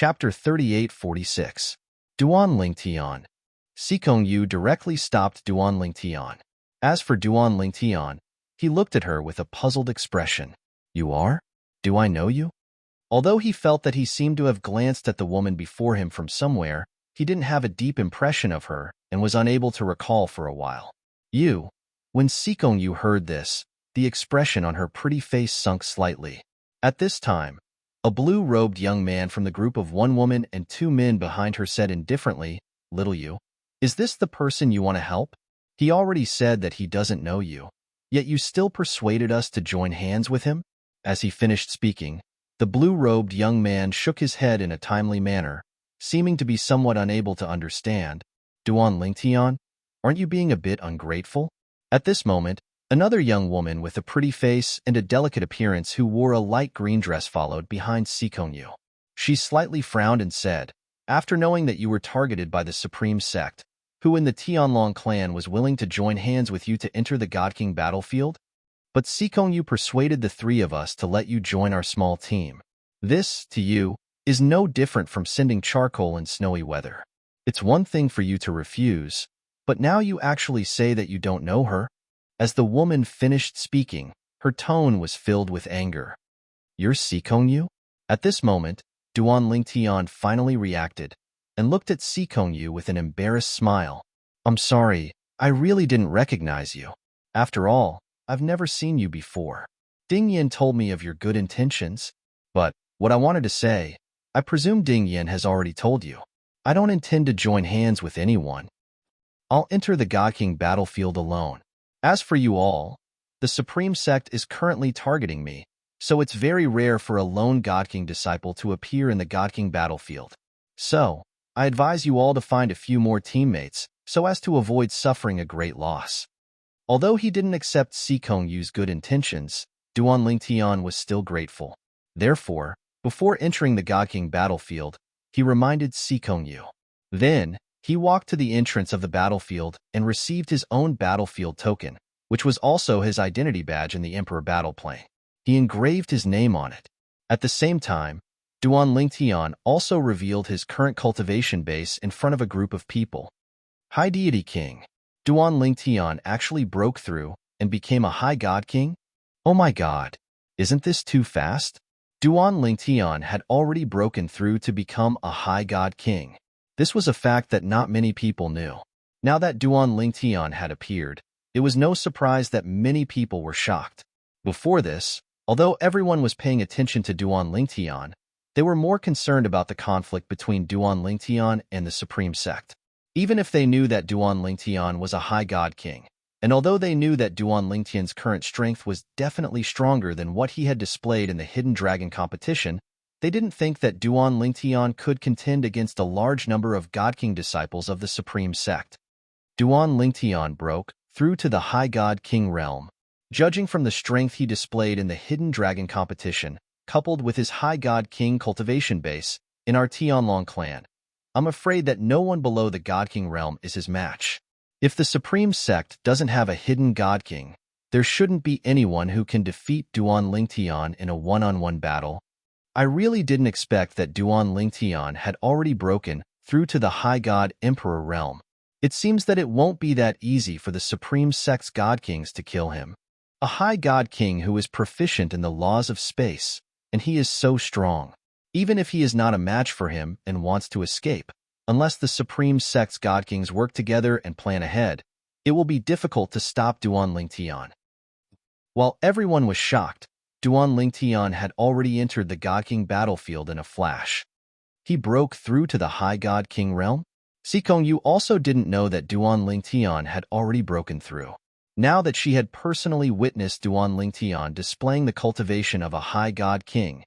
Chapter 3846. Duan Lingtian. Sikong Yu directly stopped Duan Lingtian. As for Duan Lingtian, he looked at her with a puzzled expression. You are? Do I know you? Although he felt that he seemed to have glanced at the woman before him from somewhere, he didn't have a deep impression of her and was unable to recall for a while. You. When Sikong Yu heard this, the expression on her pretty face sunk slightly. At this time, a blue-robed young man from the group of one woman and two men behind her said indifferently, Little you, is this the person you want to help? He already said that he doesn't know you, yet you still persuaded us to join hands with him? As he finished speaking, the blue-robed young man shook his head in a timely manner, seeming to be somewhat unable to understand. Duan Lingtian, aren't you being a bit ungrateful? At this moment, another young woman with a pretty face and a delicate appearance who wore a light green dress followed behind Sikong Yu. She slightly frowned and said, After knowing that you were targeted by the Supreme Sect, who in the Tianlong clan was willing to join hands with you to enter the God King battlefield? But Sikong Yu persuaded the three of us to let you join our small team. This, to you, is no different from sending charcoal in snowy weather. It's one thing for you to refuse, but now you actually say that you don't know her? As the woman finished speaking, her tone was filled with anger. You're Sikong Yu? At this moment, Duan Lingtian finally reacted and looked at Sikong Yu with an embarrassed smile. I'm sorry, I really didn't recognize you. After all, I've never seen you before. Ding Yin told me of your good intentions, but what I wanted to say, I presume Ding Yin has already told you. I don't intend to join hands with anyone. I'll enter the God King battlefield alone. As for you all, the Supreme Sect is currently targeting me, so it's very rare for a lone God King disciple to appear in the God King battlefield. So, I advise you all to find a few more teammates so as to avoid suffering a great loss. Although he didn't accept Sikong Yu's good intentions, Duan Lingtian was still grateful. Therefore, before entering the God King battlefield, he reminded Sikong Yu. Then, he walked to the entrance of the battlefield and received his own battlefield token, which was also his identity badge in the Emperor battle plane. He engraved his name on it. At the same time, Duan Lingtian also revealed his current cultivation base in front of a group of people. High Deity King. Duan Lingtian actually broke through and became a High God King? Oh my god, isn't this too fast? Duan Lingtian had already broken through to become a High God King. This was a fact that not many people knew. Now that Duan Lingtian had appeared, it was no surprise that many people were shocked. Before this, although everyone was paying attention to Duan Lingtian, they were more concerned about the conflict between Duan Lingtian and the Supreme Sect. Even if they knew that Duan Lingtian was a High God King, and although they knew that Duan Lingtian's current strength was definitely stronger than what he had displayed in the Hidden Dragon competition, they didn't think that Duan Lingtian could contend against a large number of God King disciples of the Supreme Sect. Duan Lingtian broke through to the High God King realm. Judging from the strength he displayed in the Hidden Dragon competition, coupled with his High God King cultivation base in our Tianlong clan, I'm afraid that no one below the God King realm is his match. If the Supreme Sect doesn't have a hidden God King, there shouldn't be anyone who can defeat Duan Lingtian in a one-on-one battle. I really didn't expect that Duan Lingtian had already broken through to the High God Emperor realm. It seems that it won't be that easy for the Supreme Sect's God Kings to kill him. A High God King who is proficient in the laws of space, and he is so strong. Even if he is not a match for him and wants to escape, unless the Supreme Sect's God Kings work together and plan ahead, it will be difficult to stop Duan Lingtian. While everyone was shocked, Duan Lingtian had already entered the God King battlefield in a flash. He broke through to the High God King realm? Sikong Yu also didn't know that Duan Lingtian had already broken through. Now that she had personally witnessed Duan Lingtian displaying the cultivation of a High God King,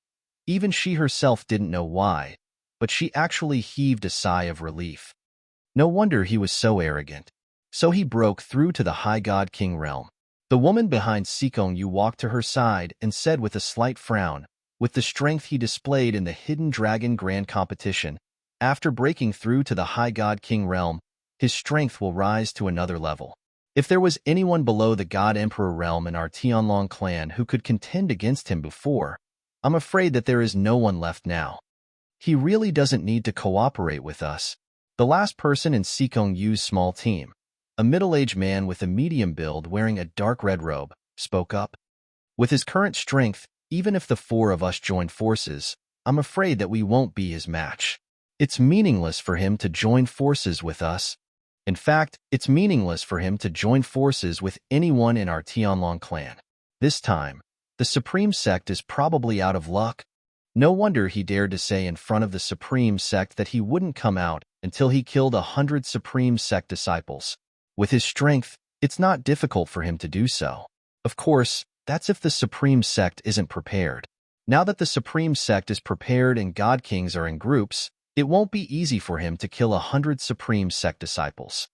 even she herself didn't know why, but she actually heaved a sigh of relief. No wonder he was so arrogant. So he broke through to the High God King realm. The woman behind Sikong Yu walked to her side and said with a slight frown, with the strength he displayed in the Hidden Dragon Grand Competition, after breaking through to the High God King realm, his strength will rise to another level. If there was anyone below the God Emperor realm in our Tianlong clan who could contend against him before, I'm afraid that there is no one left now. He really doesn't need to cooperate with us. The last person in Sikong Yu's small team, a middle-aged man with a medium build wearing a dark red robe, spoke up. With his current strength, even if the four of us join forces, I'm afraid that we won't be his match. It's meaningless for him to join forces with us. In fact, it's meaningless for him to join forces with anyone in our Tianlong clan. This time, the Supreme Sect is probably out of luck. No wonder he dared to say in front of the Supreme Sect that he wouldn't come out until he killed 100 Supreme Sect disciples. With his strength, it's not difficult for him to do so. Of course, that's if the Supreme Sect isn't prepared. Now that the Supreme Sect is prepared and God Kings are in groups, it won't be easy for him to kill 100 Supreme Sect disciples.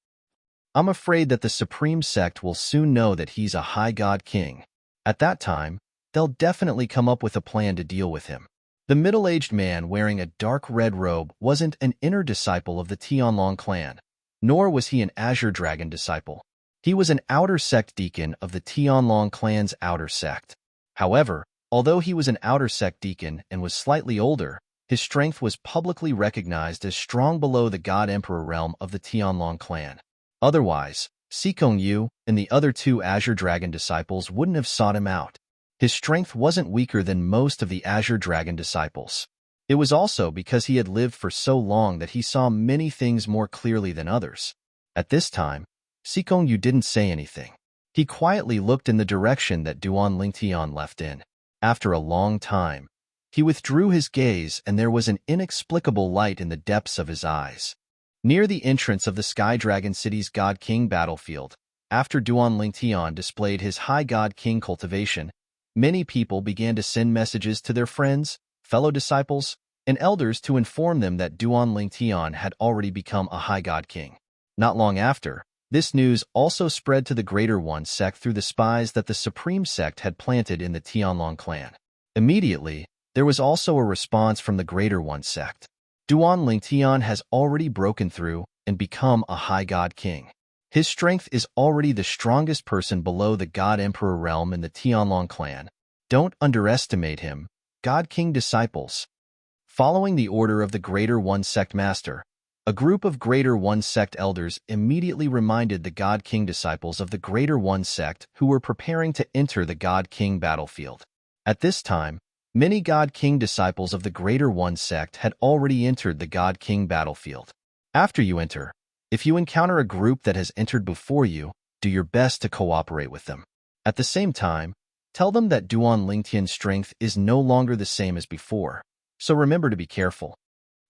I'm afraid that the Supreme Sect will soon know that he's a High God King. At that time, they'll definitely come up with a plan to deal with him. The middle-aged man wearing a dark red robe wasn't an inner disciple of the Tianlong clan, nor was he an Azure Dragon disciple. He was an outer sect deacon of the Tianlong clan's outer sect. However, although he was an outer sect deacon and was slightly older, his strength was publicly recognized as strong below the God Emperor realm of the Tianlong clan. Otherwise, Sikong Yu and the other two Azure Dragon disciples wouldn't have sought him out. His strength wasn't weaker than most of the Azure Dragon disciples. It was also because he had lived for so long that he saw many things more clearly than others. At this time, Sikong Yu didn't say anything. He quietly looked in the direction that Duan Lingtian left in. After a long time, he withdrew his gaze and there was an inexplicable light in the depths of his eyes. Near the entrance of the Sky Dragon City's God King battlefield, after Duan Lingtian displayed his High God King cultivation, many people began to send messages to their friends, fellow disciples, and elders to inform them that Duan Lingtian had already become a High God King. Not long after, this news also spread to the Greater One sect through the spies that the Supreme Sect had planted in the Tianlong clan. Immediately, there was also a response from the Greater One sect. Duan Lingtian has already broken through and become a High God King. His strength is already the strongest person below the God Emperor realm in the Tianlong clan. Don't underestimate him, God King disciples. Following the order of the Greater One Sect Master, a group of Greater One Sect elders immediately reminded the God King disciples of the Greater One Sect who were preparing to enter the God King battlefield. At this time, many God King disciples of the Greater One Sect had already entered the God King battlefield. After you enter, if you encounter a group that has entered before you, do your best to cooperate with them. At the same time, tell them that Duan Lingtian's strength is no longer the same as before, so remember to be careful.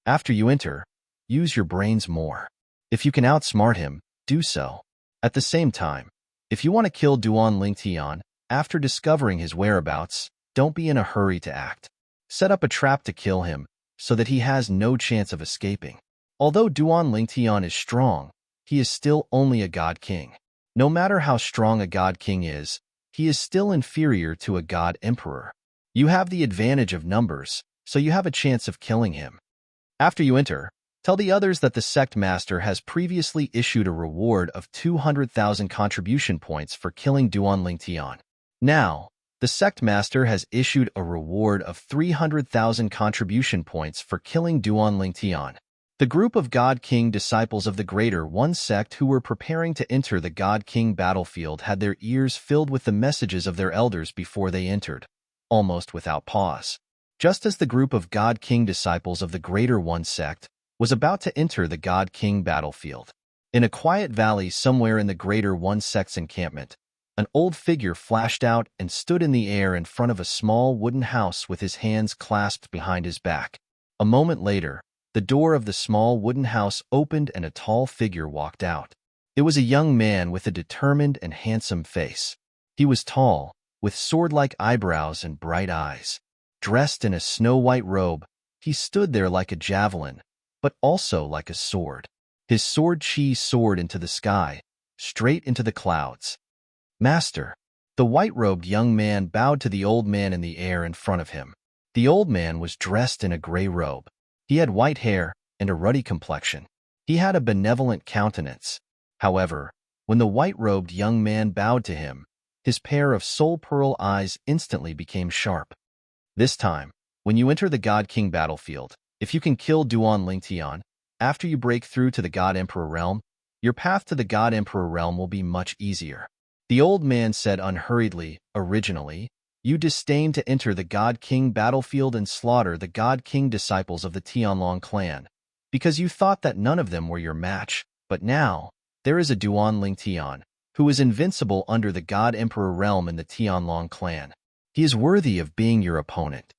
After you enter, use your brains more. If you can outsmart him, do so. At the same time, if you want to kill Duan Lingtian, after discovering his whereabouts, don't be in a hurry to act. Set up a trap to kill him, so that he has no chance of escaping. Although Duan Lingtian is strong, he is still only a God King. No matter how strong a God King is, he is still inferior to a God Emperor. You have the advantage of numbers, so you have a chance of killing him. After you enter, tell the others that the Sect Master has previously issued a reward of 200,000 contribution points for killing Duan Lingtian. Now, the Sect Master has issued a reward of 300,000 contribution points for killing Duan Lingtian. The group of God King disciples of the Greater One Sect who were preparing to enter the God King battlefield had their ears filled with the messages of their elders before they entered, almost without pause. Just as the group of God King disciples of the Greater One Sect was about to enter the God King battlefield. In a quiet valley somewhere in the Greater One Sect's encampment, an old figure flashed out and stood in the air in front of a small wooden house with his hands clasped behind his back. A moment later, the door of the small wooden house opened and a tall figure walked out. It was a young man with a determined and handsome face. He was tall, with sword-like eyebrows and bright eyes. Dressed in a snow-white robe, he stood there like a javelin, but also like a sword. His sword chi soared into the sky, straight into the clouds. Master, the white-robed young man bowed to the old man in the air in front of him. The old man was dressed in a gray robe. He had white hair and a ruddy complexion. He had a benevolent countenance. However, when the white-robed young man bowed to him, his pair of soul-pearl eyes instantly became sharp. This time, when you enter the God King battlefield, If you can kill Duan Lingtian, after you break through to the God Emperor realm, your path to the God Emperor realm will be much easier. The old man said unhurriedly, originally, you disdain to enter the God King battlefield and slaughter the God King disciples of the Tianlong clan, because you thought that none of them were your match, but now, there is a Duan Lingtian, who is invincible under the God Emperor realm in the Tianlong clan. He is worthy of being your opponent.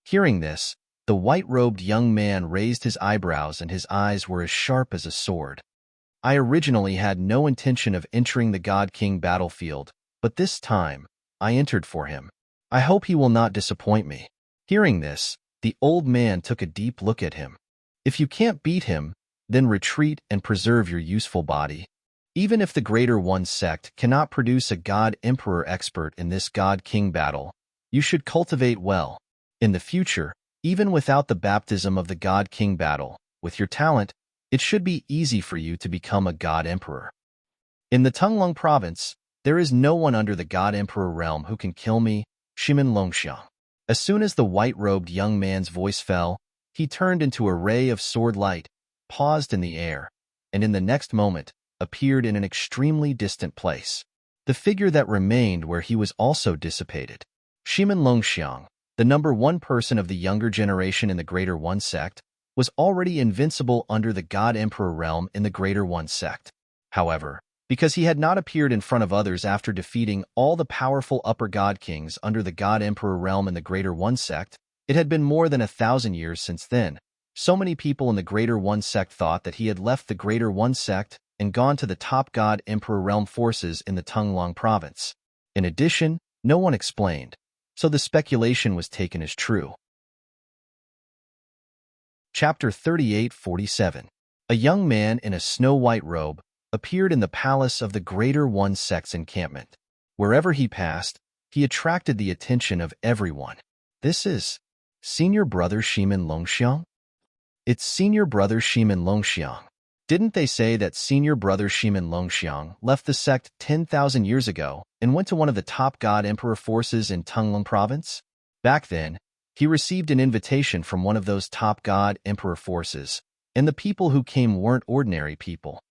Hearing this, the white-robed young man raised his eyebrows and his eyes were as sharp as a sword. I originally had no intention of entering the God King battlefield, but this time, I entered for him. I hope he will not disappoint me. Hearing this, the old man took a deep look at him. If you can't beat him, then retreat and preserve your useful body. Even if the Greater One sect cannot produce a God Emperor expert in this God King battle, you should cultivate well. In the future, even without the baptism of the God King battle, with your talent, it should be easy for you to become a God Emperor. In the Tunglung province, there is no one under the God Emperor realm who can kill me, Shimin Longxiang. As soon as the white-robed young man's voice fell, he turned into a ray of sword light, paused in the air, and in the next moment, appeared in an extremely distant place. The figure that remained where he was also dissipated. Shimin Longxiang, the number one person of the younger generation in the Greater One sect, was already invincible under the God Emperor realm in the Greater One sect. However, because he had not appeared in front of others after defeating all the powerful upper God Kings under the God Emperor realm in the Greater One sect, it had been more than 1,000 years since then. So many people in the Greater One sect thought that he had left the Greater One sect and gone to the top God Emperor realm forces in the Tunglong province. In addition, no one explained, so the speculation was taken as true. Chapter 38:47. A young man in a snow-white robe appeared in the palace of the Greater One sect's encampment. Wherever he passed, he attracted the attention of everyone. This is Senior Brother Shimin Longxiang? It's Senior Brother Shimin Longxiang. Didn't they say that Senior Brother Shimin Longxiang left the sect 10,000 years ago and went to one of the top God Emperor forces in Tunglung province? Back then, he received an invitation from one of those top God Emperor forces, and the people who came weren't ordinary people.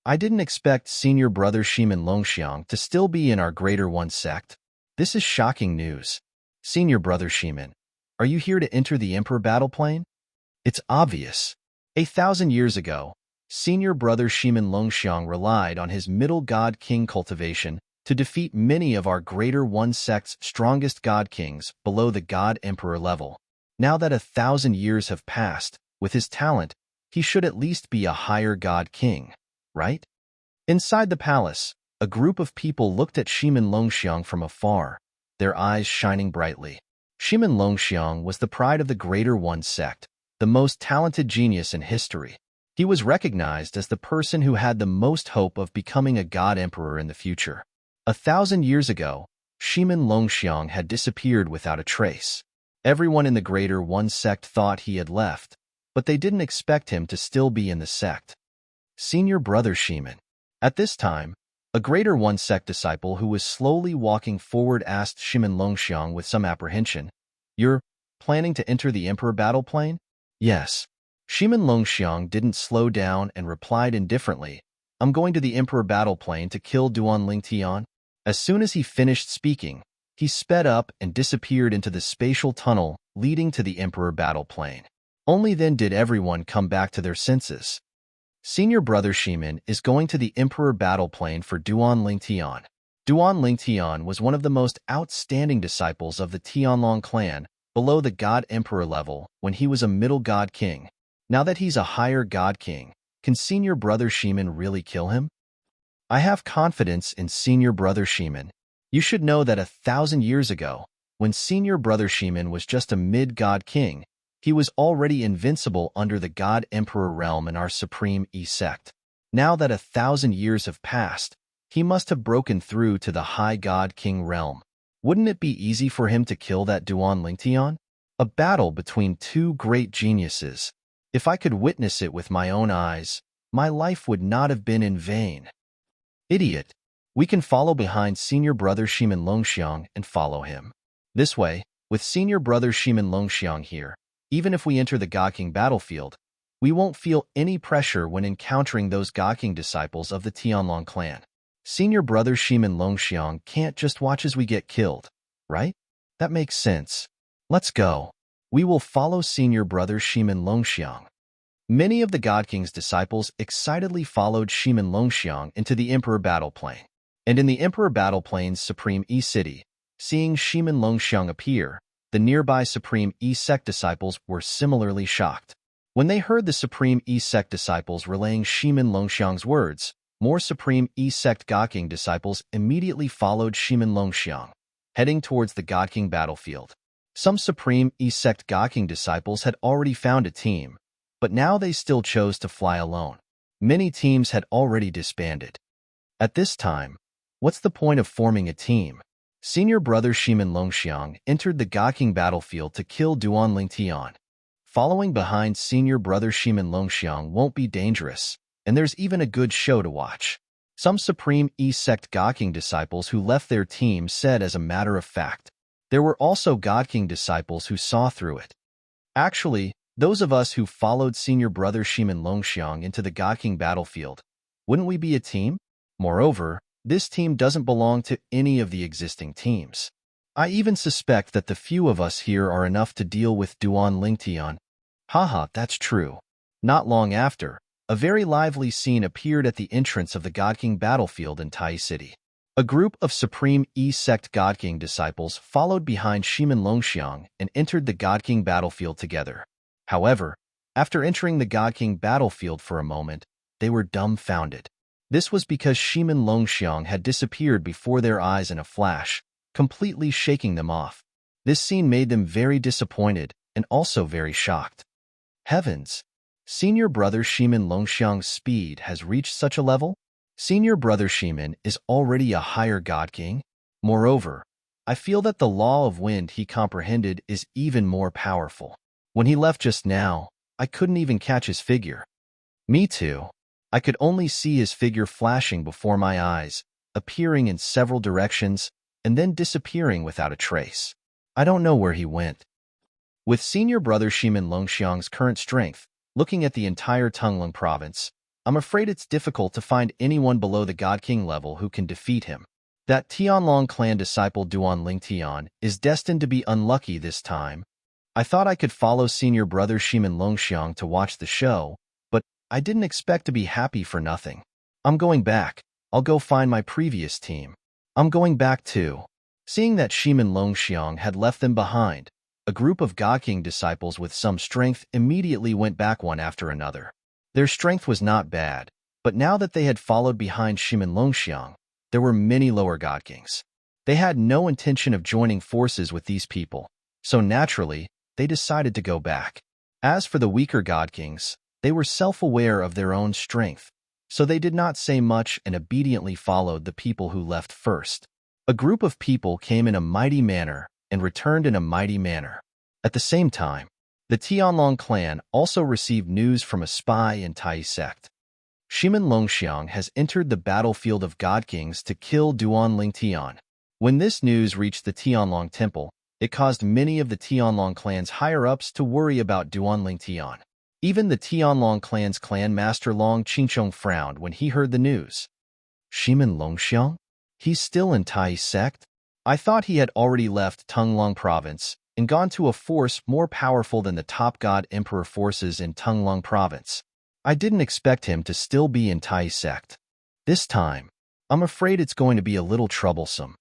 I didn't expect Senior Brother Shimin Longxiang to still be in our Greater One sect. This is shocking news. Senior Brother Shimin, are you here to enter the Emperor battle plane? It's obvious. 1,000 years ago, Senior Brother Shimin Longxiang relied on his middle God King cultivation to defeat many of our Greater One sect's strongest God Kings below the God Emperor level. Now that 1,000 years have passed, with his talent, he should at least be a higher God King, right? Inside the palace, a group of people looked at Shimin Longxiang from afar, their eyes shining brightly. Shimin Longxiang was the pride of the Greater One sect, the most talented genius in history. He was recognized as the person who had the most hope of becoming a God Emperor in the future. 1,000 years ago, Shimin Longxiang had disappeared without a trace. Everyone in the Greater One sect thought he had left, but they didn't expect him to still be in the sect. Senior Brother Shimin. At this time, a Greater One sect disciple who was slowly walking forward asked Shimin Longxiang with some apprehension, "You're planning to enter the Emperor battle plane?" "Yes." Shimin Longxiang didn't slow down and replied indifferently, "I'm going to the Emperor battle plane to kill Duan Lingtian." As soon as he finished speaking, he sped up and disappeared into the spatial tunnel leading to the Emperor battle plane. Only then did everyone come back to their senses. Senior Brother Shimin is going to the Emperor battle plane for Duan Lingtian. Duan Lingtian was one of the most outstanding disciples of the Tianlong clan below the God Emperor level when he was a middle God King. Now that he's a higher God King, can Senior Brother Shimin really kill him? I have confidence in Senior Brother Shimin. You should know that 1,000 years ago, when Senior Brother Shimin was just a mid-God King, he was already invincible under the God Emperor realm in our Supreme E-sect. Now that 1,000 years have passed, he must have broken through to the High God King realm. Wouldn't it be easy for him to kill that Duan Lingtian? A battle between two great geniuses. If I could witness it with my own eyes, my life would not have been in vain. Idiot. We can follow behind Senior Brother Shimin Longxiang and follow him. This way, with Senior Brother Shimin Longxiang here, Even if we enter the Gokking battlefield, we won't feel any pressure when encountering those Gokking disciples of the Tianlong clan. Senior brother Shimin Longxiang can't just watch as we get killed, right? That makes sense. Let's go. We will follow senior brother Shimin Longxiang. Many of the God King's disciples excitedly followed Shimin Longxiang into the Emperor Battle Plain. And in the Emperor Battle Plain's Supreme E-City, seeing Shimin Longxiang appear, the nearby Supreme E-Sect disciples were similarly shocked. When they heard the Supreme E-Sect disciples relaying Shimin Longxiang's words, more Supreme E-Sect God King disciples immediately followed Shimin Longxiang, heading towards the God King battlefield. Some Supreme E-Sect God King disciples had already found a team, but now they still chose to fly alone. Many teams had already disbanded. At this time, what's the point of forming a team? Senior brother Shimin Longxiang entered the God King battlefield to kill Duan Lingtian. Following behind senior brother Shimin Longxiang won't be dangerous, and there's even a good show to watch. Some Supreme E-Sect God King disciples who left their team said as a matter of fact. There were also God King disciples who saw through it. Actually, those of us who followed senior brother Shimin Longxiang into the God King battlefield, wouldn't we be a team? Moreover, this team doesn't belong to any of the existing teams. I even suspect that the few of us here are enough to deal with Duan Lingtian. Haha, that's true. Not long after, a very lively scene appeared at the entrance of the God King battlefield in Tai City. A group of Supreme E-Sect God King disciples followed behind Shimin Longxiang and entered the God King battlefield together. However, after entering the God King battlefield for a moment, they were dumbfounded. This was because Shimin Longxiang had disappeared before their eyes in a flash, completely shaking them off. This scene made them very disappointed and also very shocked. Heavens! Senior brother Shimin Longxiang's speed has reached such a level? Senior brother Shimin is already a higher God King. Moreover, I feel that the law of wind he comprehended is even more powerful. When he left just now, I couldn't even catch his figure. Me too. I could only see his figure flashing before my eyes, appearing in several directions, and then disappearing without a trace. I don't know where he went. With senior brother Shimin Longxiang's current strength, looking at the entire Tunglung province, I'm afraid it's difficult to find anyone below the God King level who can defeat him. That Tianlong clan disciple Duan Lingtian is destined to be unlucky this time. I thought I could follow senior brother Shimin Longxiang to watch the show, but I didn't expect to be happy for nothing. I'm going back. I'll go find my previous team. I'm going back too. Seeing that Shimin Longxiang had left them behind, a group of God King disciples with some strength immediately went back one after another. Their strength was not bad, but now that they had followed behind Shimin Longxiang, there were many lower God Kings. They had no intention of joining forces with these people, so naturally, they decided to go back. As for the weaker God Kings, they were self-aware of their own strength, so they did not say much and obediently followed the people who left first. A group of people came in a mighty manner and returned in a mighty manner. At the same time, the Tianlong clan also received news from a spy in Tai sect. Shimin Longxiang has entered the battlefield of God Kings to kill Duan Lingtian. When this news reached the Tianlong temple, it caused many of the Tianlong clan's higher-ups to worry about Duan Lingtian. Even the Tianlong clan's clan master Long Qingchong frowned when he heard the news. Shimin Longxiang? He's still in Tai sect? I thought he had already left Tunglong province and gone to a force more powerful than the top god emperor forces in Tunglong province. I didn't expect him to still be in Tai sect. This time, I'm afraid it's going to be a little troublesome.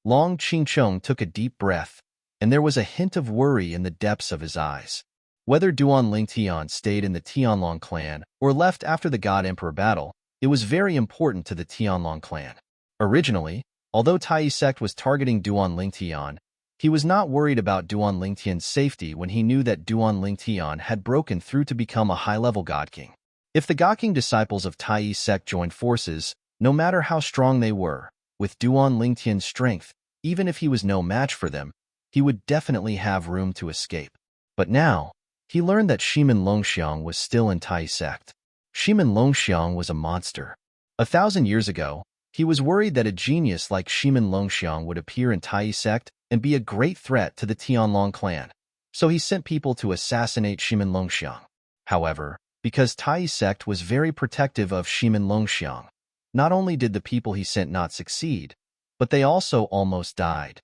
Long Qingchong took a deep breath, and there was a hint of worry in the depths of his eyes. Whether Duan Lingtian stayed in the Tianlong clan or left after the god emperor battle, it was very important to the Tianlong clan. Originally, although Tai sect was targeting Duan Lingtian, he was not worried about Duan Lingtian's safety when he knew that Duan Lingtian had broken through to become a high-level God King. If the God King disciples of Tai sect joined forces, no matter how strong they were, with Duan Lingtian's strength, even if he was no match for them, he would definitely have room to escape. But now, he learned that Shimin Longxiang was still in Tai sect. Shimin Longxiang was a monster. 1,000 years ago, he was worried that a genius like Shimin Longxiang would appear in Tai sect and be a great threat to the Tianlong clan. so he sent people to assassinate Shimin Longxiang. However, because Tai sect was very protective of Shimin Longxiang, not only did the people he sent not succeed, but they also almost died.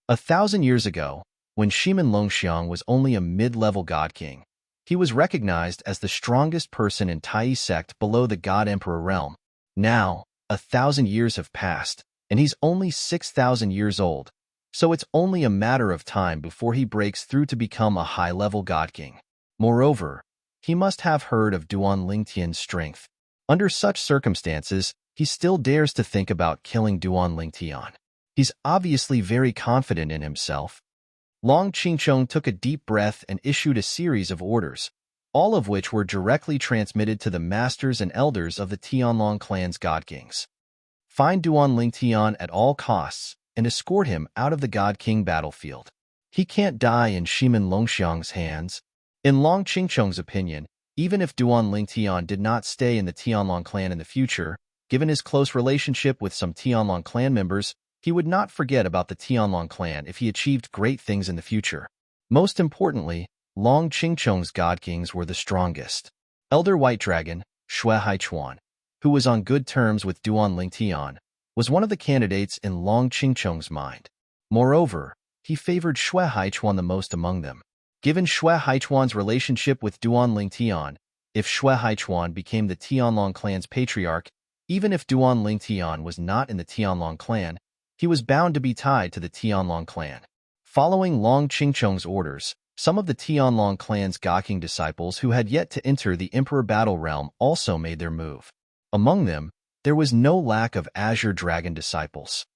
1,000 years ago, when Shimin Longxiang was only a mid-level god king, he was recognized as the strongest person in Tai sect below the God Emperor realm. Now, 1,000 years have passed, and he's only 6,000 years old, so it's only a matter of time before he breaks through to become a high-level god king. Moreover, he must have heard of Duan Lingtian's strength. Under such circumstances, he still dares to think about killing Duan Lingtian. He's obviously very confident in himself. Long Qingchong took a deep breath and issued a series of orders, all of which were directly transmitted to the masters and elders of the Tianlong clan's god kings. Find Duan Lingtian at all costs and escort him out of the god king battlefield. He can't die in Shimin Longxiang's hands. In Long Qingchong's opinion, even if Duan Lingtian did not stay in the Tianlong clan in the future, given his close relationship with some Tianlong clan members, he would not forget about the Tianlong clan if he achieved great things in the future. Most importantly, Long Qingchong's god kings were the strongest. Elder White Dragon, Xue Haichuan, who was on good terms with Duan Lingtian, was one of the candidates in Long Qingchong's mind. Moreover, he favored Xue Haichuan the most among them. Given Xue Haichuan's relationship with Duan Lingtian, if Xue Haichuan became the Tianlong clan's patriarch, even if Duan Lingtian was not in the Tianlong clan, he was bound to be tied to the Tianlong clan. Following Long Qingchong's orders, some of the Tianlong clan's Gawking disciples who had yet to enter the Emperor Battle Realm also made their move. Among them, there was no lack of Azure Dragon disciples.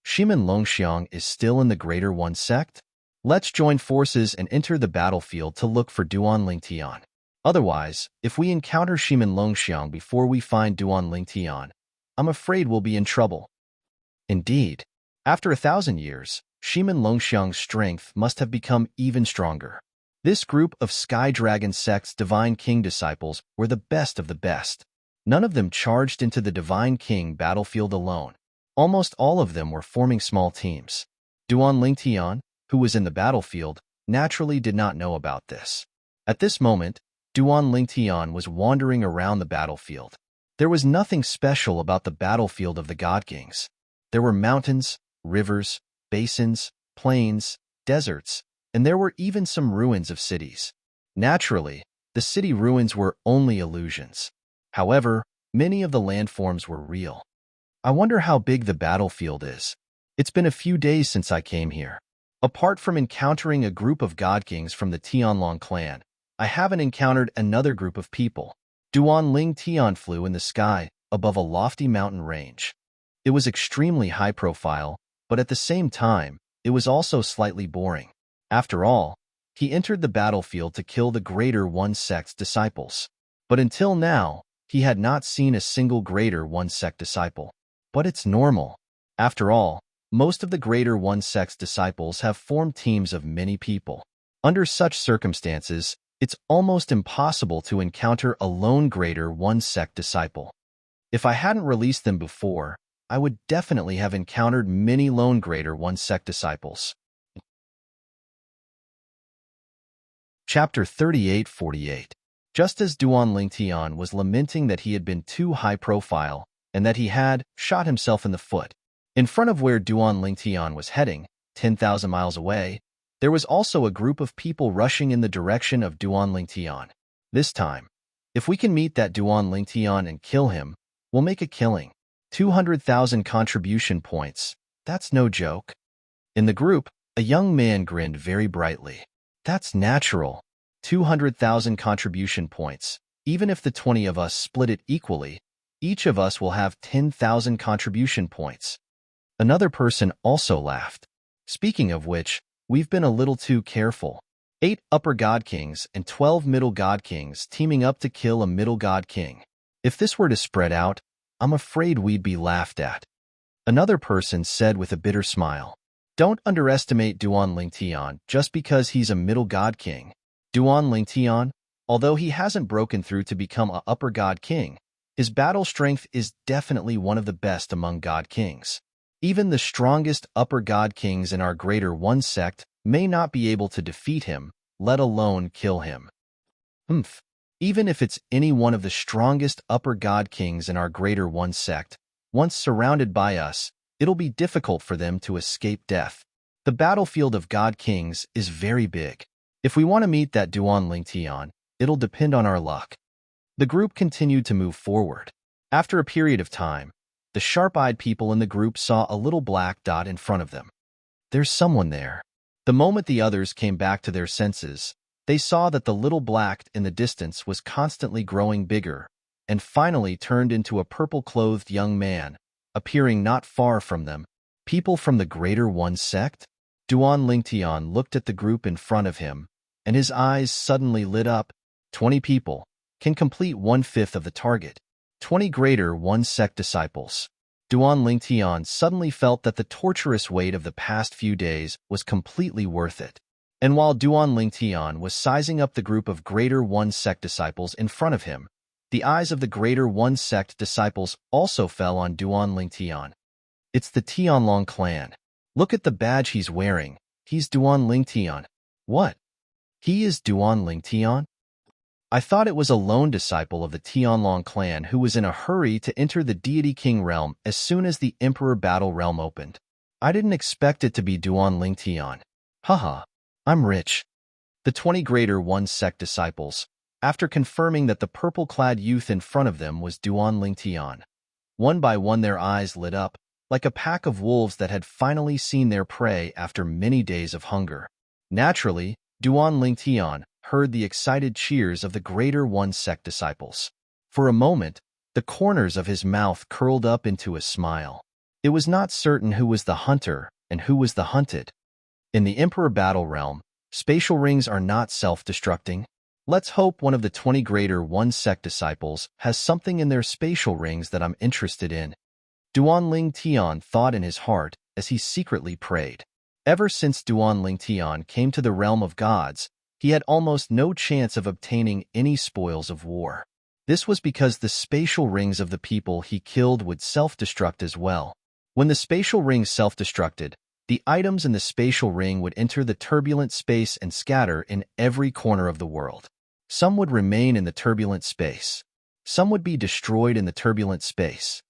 Shimin Longxiang is still in the Greater One sect? Let's join forces and enter the battlefield to look for Duan Lingtian. Otherwise, if we encounter Shimin Longxiang before we find Duan Lingtian, I'm afraid we'll be in trouble. Indeed, after 1,000 years, Shimin Longxiang's strength must have become even stronger. This group of Sky Dragon sect's Divine King disciples were the best of the best. None of them charged into the Divine King battlefield alone. Almost all of them were forming small teams. Duan Lingtian, who was in the battlefield, naturally did not know about this. At this moment, Duan Lingtian was wandering around the battlefield. There was nothing special about the battlefield of the God Kings. There were mountains, rivers, basins, plains, deserts, and there were even some ruins of cities. Naturally, the city ruins were only illusions. However, many of the landforms were real. I wonder how big the battlefield is. It's been a few days since I came here. Apart from encountering a group of God Kings from the Tianlong clan, I haven't encountered another group of people. Duan Lingtian flew in the sky above a lofty mountain range. It was extremely high profile, but at the same time, it was also slightly boring. After all, he entered the battlefield to kill the Greater One sect's disciples. But until now, he had not seen a single Greater One sect disciple. But it's normal. After all, most of the Greater One sect's disciples have formed teams of many people. Under such circumstances, it's almost impossible to encounter a lone Greater One sect disciple. If I hadn't released them before, I would definitely have encountered many lone Greater One sect disciples. Chapter 38-48. Just as Duan Lingtian was lamenting that he had been too high profile and that he had shot himself in the foot, in front of where Duan Lingtian was heading, 10,000 miles away, there was also a group of people rushing in the direction of Duan Lingtian. This time, if we can meet that Duan Lingtian and kill him, we'll make a killing. 200,000 contribution points. That's no joke. In the group, a young man grinned very brightly. That's natural. 200,000 contribution points. Even if the 20 of us split it equally, each of us will have 10,000 contribution points. Another person also laughed. Speaking of which, we've been a little too careful. 8 upper god kings and 12 middle god kings teaming up to kill a middle god king. If this were to spread out, I'm afraid we'd be laughed at. Another person said with a bitter smile. Don't underestimate Duan Lingtian just because he's a middle god king. Duan Lingtian, although he hasn't broken through to become a upper god king, his battle strength is definitely one of the best among god kings. Even the strongest upper god kings in our Greater One sect may not be able to defeat him, let alone kill him. Humph. Even if it's any one of the strongest upper god kings in our Greater One sect, once surrounded by us, it'll be difficult for them to escape death. The battlefield of god kings is very big. If we want to meet that Duan Lingtian, it'll depend on our luck. The group continued to move forward. After a period of time, the sharp-eyed people in the group saw a little black dot in front of them. There's someone there. The moment the others came back to their senses, they saw that the little black in the distance was constantly growing bigger, and finally turned into a purple-clothed young man, appearing not far from them. People from the Greater One sect? Duan Lingtian looked at the group in front of him, and his eyes suddenly lit up. 20 people can complete 1/5 of the target. 20 Greater One sect disciples. Duan Lingtian suddenly felt that the torturous wait of the past few days was completely worth it. And while Duan Lingtian was sizing up the group of Greater One sect disciples in front of him, the eyes of the Greater One sect disciples also fell on Duan Lingtian. It's the Tianlong clan. Look at the badge he's wearing. He's Duan Lingtian. What? He is Duan Lingtian? I thought it was a lone disciple of the Tianlong clan who was in a hurry to enter the Deity King realm as soon as the Emperor Battle realm opened. I didn't expect it to be Duan Lingtian. Haha, I'm rich. The 20 Greater One sect disciples, after confirming that the purple-clad youth in front of them was Duan Lingtian, one by one their eyes lit up, like a pack of wolves that had finally seen their prey after many days of hunger. Naturally, Duan Lingtian heard the excited cheers of the Greater One sect disciples. For a moment, the corners of his mouth curled up into a smile. It was not certain who was the hunter and who was the hunted. In the Emperor Battle realm, spatial rings are not self-destructing. Let's hope one of the 20 Greater One sect disciples has something in their spatial rings that I'm interested in. Duan Lingtian thought in his heart as he secretly prayed. Ever since Duan Lingtian came to the realm of gods, he had almost no chance of obtaining any spoils of war. This was because the spatial rings of the people he killed would self-destruct as well. When the spatial ring self-destructed, the items in the spatial ring would enter the turbulent space and scatter in every corner of the world. Some would remain in the turbulent space. Some would be destroyed in the turbulent space.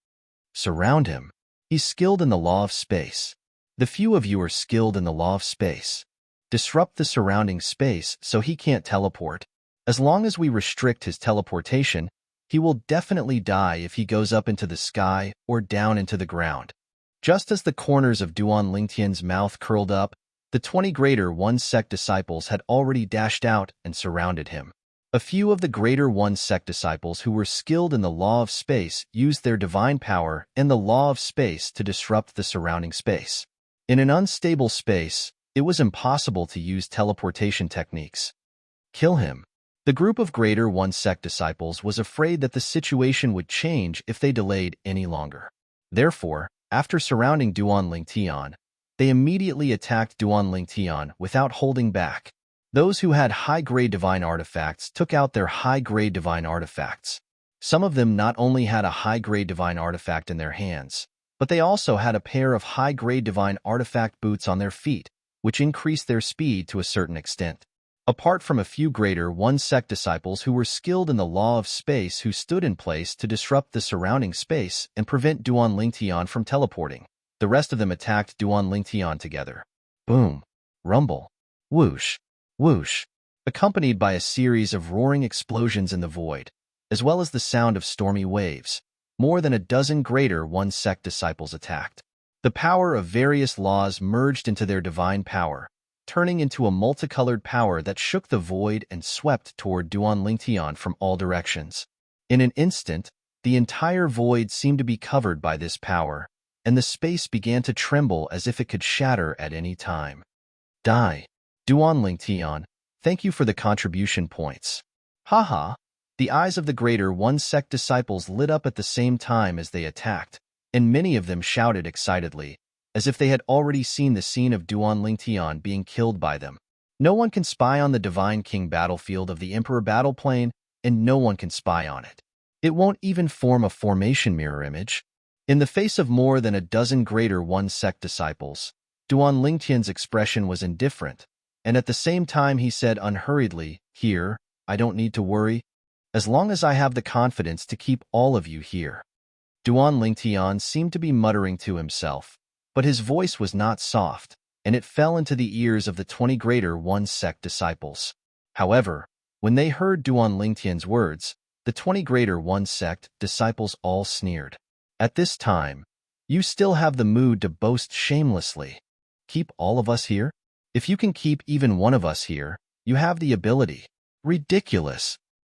Surround him. He's skilled in the law of space. The few of you are skilled in the law of space. Disrupt the surrounding space so he can't teleport. As long as we restrict his teleportation, he will definitely die if he goes up into the sky or down into the ground. Just as the corners of Duan Lingtian's mouth curled up, the 20 Greater One sect disciples had already dashed out and surrounded him. A few of the Greater One sect disciples who were skilled in the law of space used their divine power and the law of space to disrupt the surrounding space. In an unstable space, it was impossible to use teleportation techniques. Kill him. The group of Greater One sect disciples was afraid that the situation would change if they delayed any longer. Therefore, after surrounding Duan Lingtian, they immediately attacked Duan Lingtian without holding back. Those who had high-grade divine artifacts took out their high-grade divine artifacts. Some of them not only had a high-grade divine artifact in their hands, but they also had a pair of high-grade divine artifact boots on their feet, which increased their speed to a certain extent. Apart from a few Greater One sect disciples who were skilled in the law of space who stood in place to disrupt the surrounding space and prevent Duan Lingtian from teleporting, the rest of them attacked Duan Lingtian together. Boom, rumble, whoosh, whoosh, accompanied by a series of roaring explosions in the void, as well as the sound of stormy waves. More than a dozen Greater One sect disciples attacked. The power of various laws merged into their divine power, turning into a multicolored power that shook the void and swept toward Duan Lingtian from all directions. In an instant, the entire void seemed to be covered by this power, and the space began to tremble as if it could shatter at any time. Die. Duan Lingtian, thank you for the contribution points. Haha. The eyes of the Greater One sect disciples lit up at the same time as they attacked, and many of them shouted excitedly, as if they had already seen the scene of Duan Lingtian being killed by them. No one can spy on the Divine King battlefield of the Emperor battle plane, and no one can spy on it. It won't even form a formation mirror image. In the face of more than a dozen Greater One sect disciples, Duan Lingtian's expression was indifferent, And at the same time he said unhurriedly, "Here, I don't need to worry, as long as I have the confidence to keep all of you here." Duan Lingtian seemed to be muttering to himself, but his voice was not soft, and it fell into the ears of the 20 Greater One Sect disciples. However, when they heard Duan Lingtian's words, the 20 Greater One Sect disciples all sneered. At this time, you still have the mood to boast shamelessly. Keep all of us here? If you can keep even one of us here, you have the ability. Ridiculous.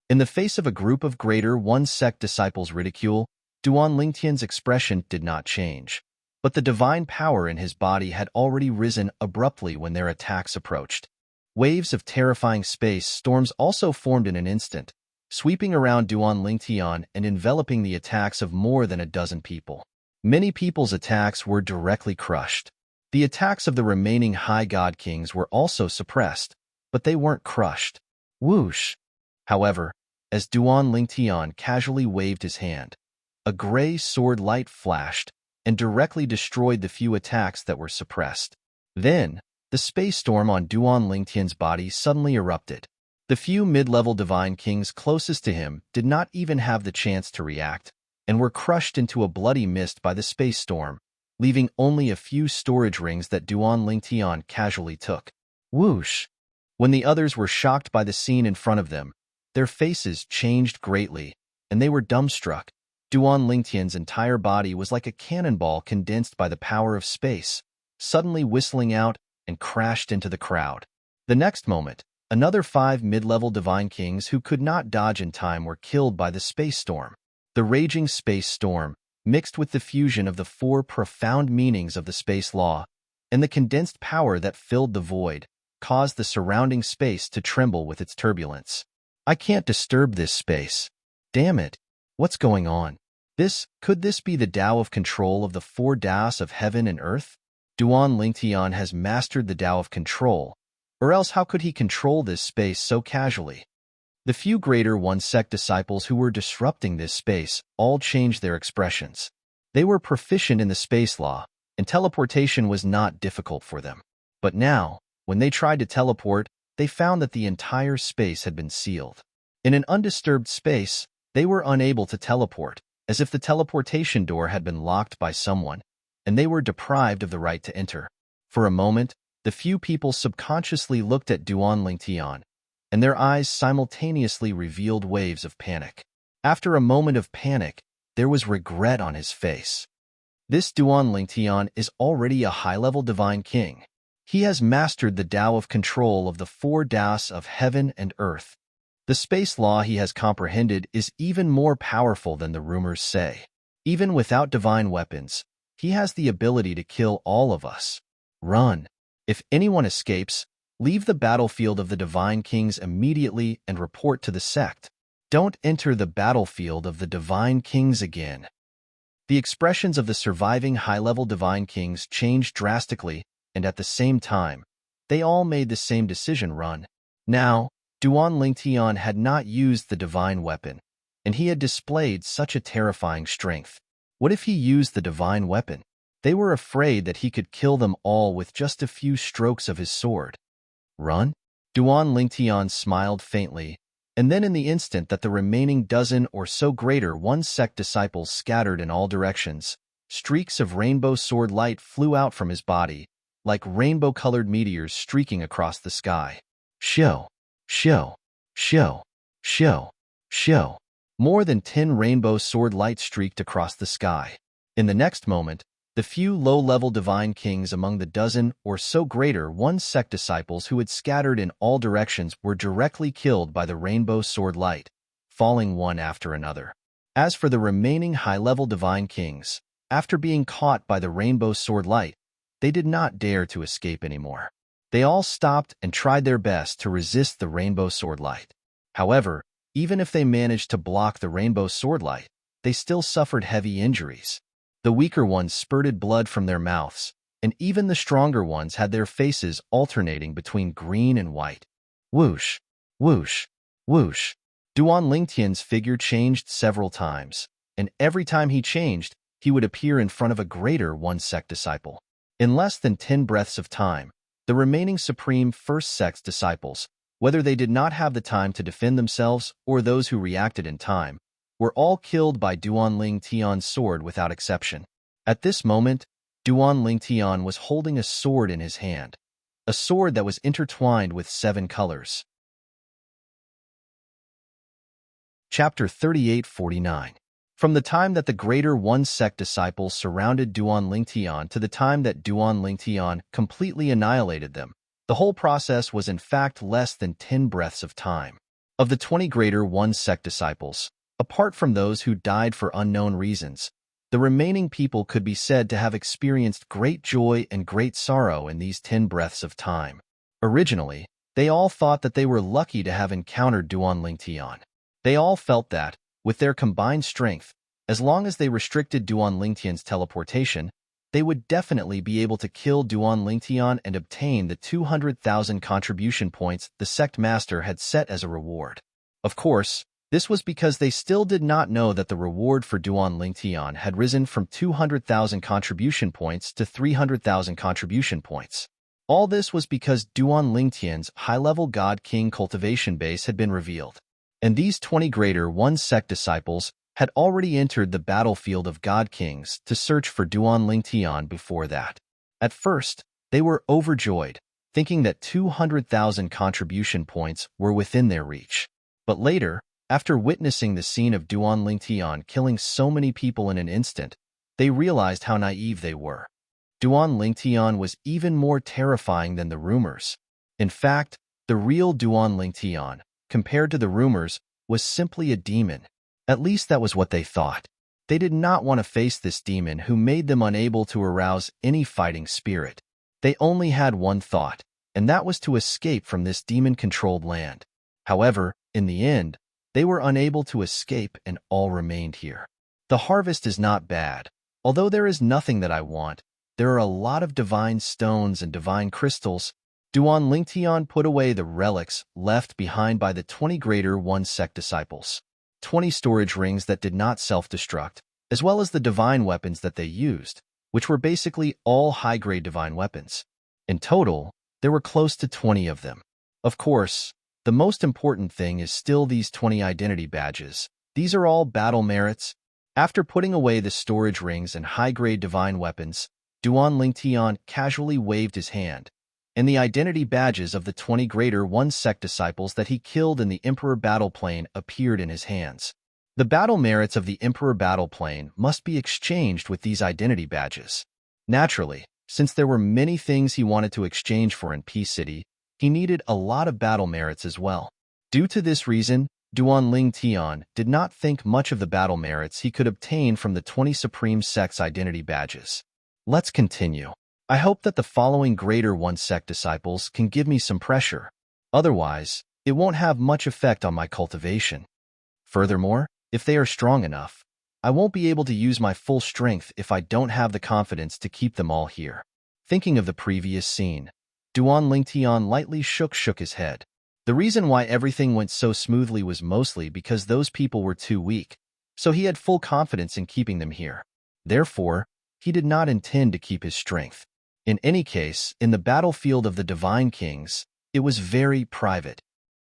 In the face of a group of Greater One Sect disciples' ridicule, Duan Lingtian's expression did not change. But the divine power in his body had already risen abruptly when their attacks approached. Waves of terrifying space storms also formed in an instant, sweeping around Duan Lingtian and enveloping the attacks of more than a dozen people. Many people's attacks were directly crushed. The attacks of the remaining High God Kings were also suppressed, but they weren't crushed. Whoosh! However, as Duan Lingtian casually waved his hand, a gray sword light flashed and directly destroyed the few attacks that were suppressed. Then, the space storm on Duan Lingtian's body suddenly erupted. The few mid-level divine kings closest to him did not even have the chance to react, and were crushed into a bloody mist by the space storm, leaving only a few storage rings that Duan Lingtian casually took. Whoosh! When the others were shocked by the scene in front of them, their faces changed greatly, and they were dumbstruck. Duan Lingtian's entire body was like a cannonball condensed by the power of space, suddenly whistling out and crashed into the crowd. The next moment, another 5 mid-level divine kings who could not dodge in time were killed by the space storm. The raging space storm, mixed with the fusion of the 4 profound meanings of the space law and the condensed power that filled the void, caused the surrounding space to tremble with its turbulence. I can't disturb this space. Damn it. What's going on? Could this be the Tao of control of the 4 Taos of heaven and earth? Duan Lingtian has mastered the Tao of control, or else how could he control this space so casually? The few Greater One Sect disciples who were disrupting this space all changed their expressions. They were proficient in the space law, and teleportation was not difficult for them. But now, when they tried to teleport, they found that the entire space had been sealed. In an undisturbed space, they were unable to teleport, as if the teleportation door had been locked by someone, and they were deprived of the right to enter. For a moment, the few people subconsciously looked at Duan Lingtian, and their eyes simultaneously revealed waves of panic. After a moment of panic, there was regret on his face. This Duan Lingtian is already a high-level divine king. He has mastered the Tao of control of the 4 Taos of heaven and earth. The space law he has comprehended is even more powerful than the rumors say. Even without divine weapons, he has the ability to kill all of us. Run. If anyone escapes, leave the battlefield of the divine kings immediately and report to the sect. Don't enter the battlefield of the divine kings again. The expressions of the surviving high-level divine kings changed drastically, and at the same time, they all made the same decision: run. Now, Duan Lingtian had not used the divine weapon, and he had displayed such a terrifying strength. What if he used the divine weapon? They were afraid that he could kill them all with just a few strokes of his sword. Run? Duan Lingtian smiled faintly, and then in the instant that the remaining dozen or so Greater One Sect disciples scattered in all directions, streaks of rainbow sword light flew out from his body, like rainbow-colored meteors streaking across the sky. Show. Show. Show. Show. Show. More than 10 rainbow sword lights streaked across the sky. In the next moment, the few low-level divine kings among the dozen or so Greater One Sect disciples who had scattered in all directions were directly killed by the rainbow sword light, falling one after another. As for the remaining high-level divine kings, after being caught by the rainbow sword light, they did not dare to escape anymore. They all stopped and tried their best to resist the rainbow sword light. However, even if they managed to block the rainbow sword light, they still suffered heavy injuries. The weaker ones spurted blood from their mouths, and even the stronger ones had their faces alternating between green and white. Whoosh, whoosh, whoosh. Duan Lingtian's figure changed several times, and every time he changed, he would appear in front of a Greater One Sect disciple. In less than 10 breaths of time, The remaining supreme first sect disciples, whether they did not have the time to defend themselves or those who reacted in time, were all killed by Duan Tian's sword without exception. At this moment, Duan Tian was holding a sword in his hand, a sword that was intertwined with 7 colors. Chapter 38-49. From the time that the Greater One Sect disciples surrounded Duan Tian to the time that Duan Tian completely annihilated them, the whole process was in fact less than 10 breaths of time. Of the 20 Greater One Sect disciples, apart from those who died for unknown reasons, the remaining people could be said to have experienced great joy and great sorrow in these 10 breaths of time. Originally, they all thought that they were lucky to have encountered Duan Tian. They all felt that, with their combined strength, as long as they restricted Duan Tian's teleportation, they would definitely be able to kill Duan Tian and obtain the 200,000 contribution points the sect master had set as a reward. Of course, this was because they still did not know that the reward for Duan Tian had risen from 200,000 contribution points to 300,000 contribution points. All this was because Duan Tian's high-level God King cultivation base had been revealed, and these 20 Greater One Sect disciples had already entered the battlefield of God Kings to search for Duan Tian before that. At first, they were overjoyed, thinking that 200,000 contribution points were within their reach. But later, after witnessing the scene of Duan Tian killing so many people in an instant, they realized how naive they were. Duan Tian was even more terrifying than the rumors. In fact, the real Duan Tian, compared to the rumors, was simply a demon. At least that was what they thought. They did not want to face this demon who made them unable to arouse any fighting spirit. They only had one thought, and that was to escape from this demon-controlled land. However, in the end, they were unable to escape and all remained here. The harvest is not bad. Although there is nothing that I want, there are a lot of divine stones and divine crystals. Duan Tian put away the relics left behind by the 20 Greater One Sect disciples. 20 storage rings that did not self-destruct, as well as the divine weapons that they used, which were basically all high-grade divine weapons. In total, there were close to 20 of them. Of course, the most important thing is still these 20 identity badges. These are all battle merits. After putting away the storage rings and high-grade divine weapons, Duan Tian casually waved his hand, and the identity badges of the 20 Greater One Sect disciples that he killed in the Emperor Battle Plane appeared in his hands. The battle merits of the Emperor Battle Plane must be exchanged with these identity badges. Naturally, since there were many things he wanted to exchange for in Peace City, he needed a lot of battle merits as well. Due to this reason, Duan Tian did not think much of the battle merits he could obtain from the 20 Supreme Sect's identity badges. Let's continue. I hope that the following Greater One Sect disciples can give me some pressure. Otherwise, it won't have much effect on my cultivation. Furthermore, if they are strong enough, I won't be able to use my full strength if I don't have the confidence to keep them all here. Thinking of the previous scene, Duan Tian lightly shook his head. The reason why everything went so smoothly was mostly because those people were too weak, so he had full confidence in keeping them here. Therefore, he did not intend to keep his strength. In any case, in the battlefield of the Divine Kings, it was very private.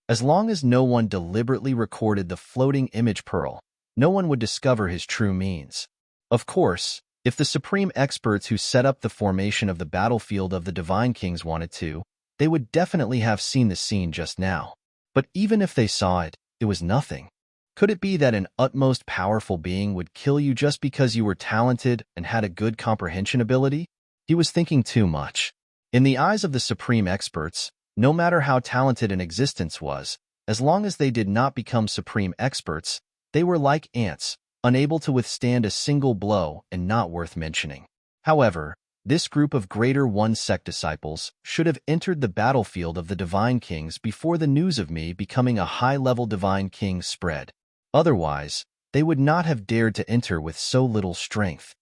As long as no one deliberately recorded the floating image pearl, no one would discover his true means. Of course, if the supreme experts who set up the formation of the battlefield of the Divine Kings wanted to, they would definitely have seen the scene just now. But even if they saw it, it was nothing. Could it be that an utmost powerful being would kill you just because you were talented and had a good comprehension ability? He was thinking too much. In the eyes of the supreme experts, no matter how talented an existence was, as long as they did not become supreme experts, they were like ants, unable to withstand a single blow and not worth mentioning. However, this group of Greater One Sect disciples should have entered the battlefield of the Divine Kings before the news of me becoming a high-level Divine King spread. Otherwise, they would not have dared to enter with so little strength.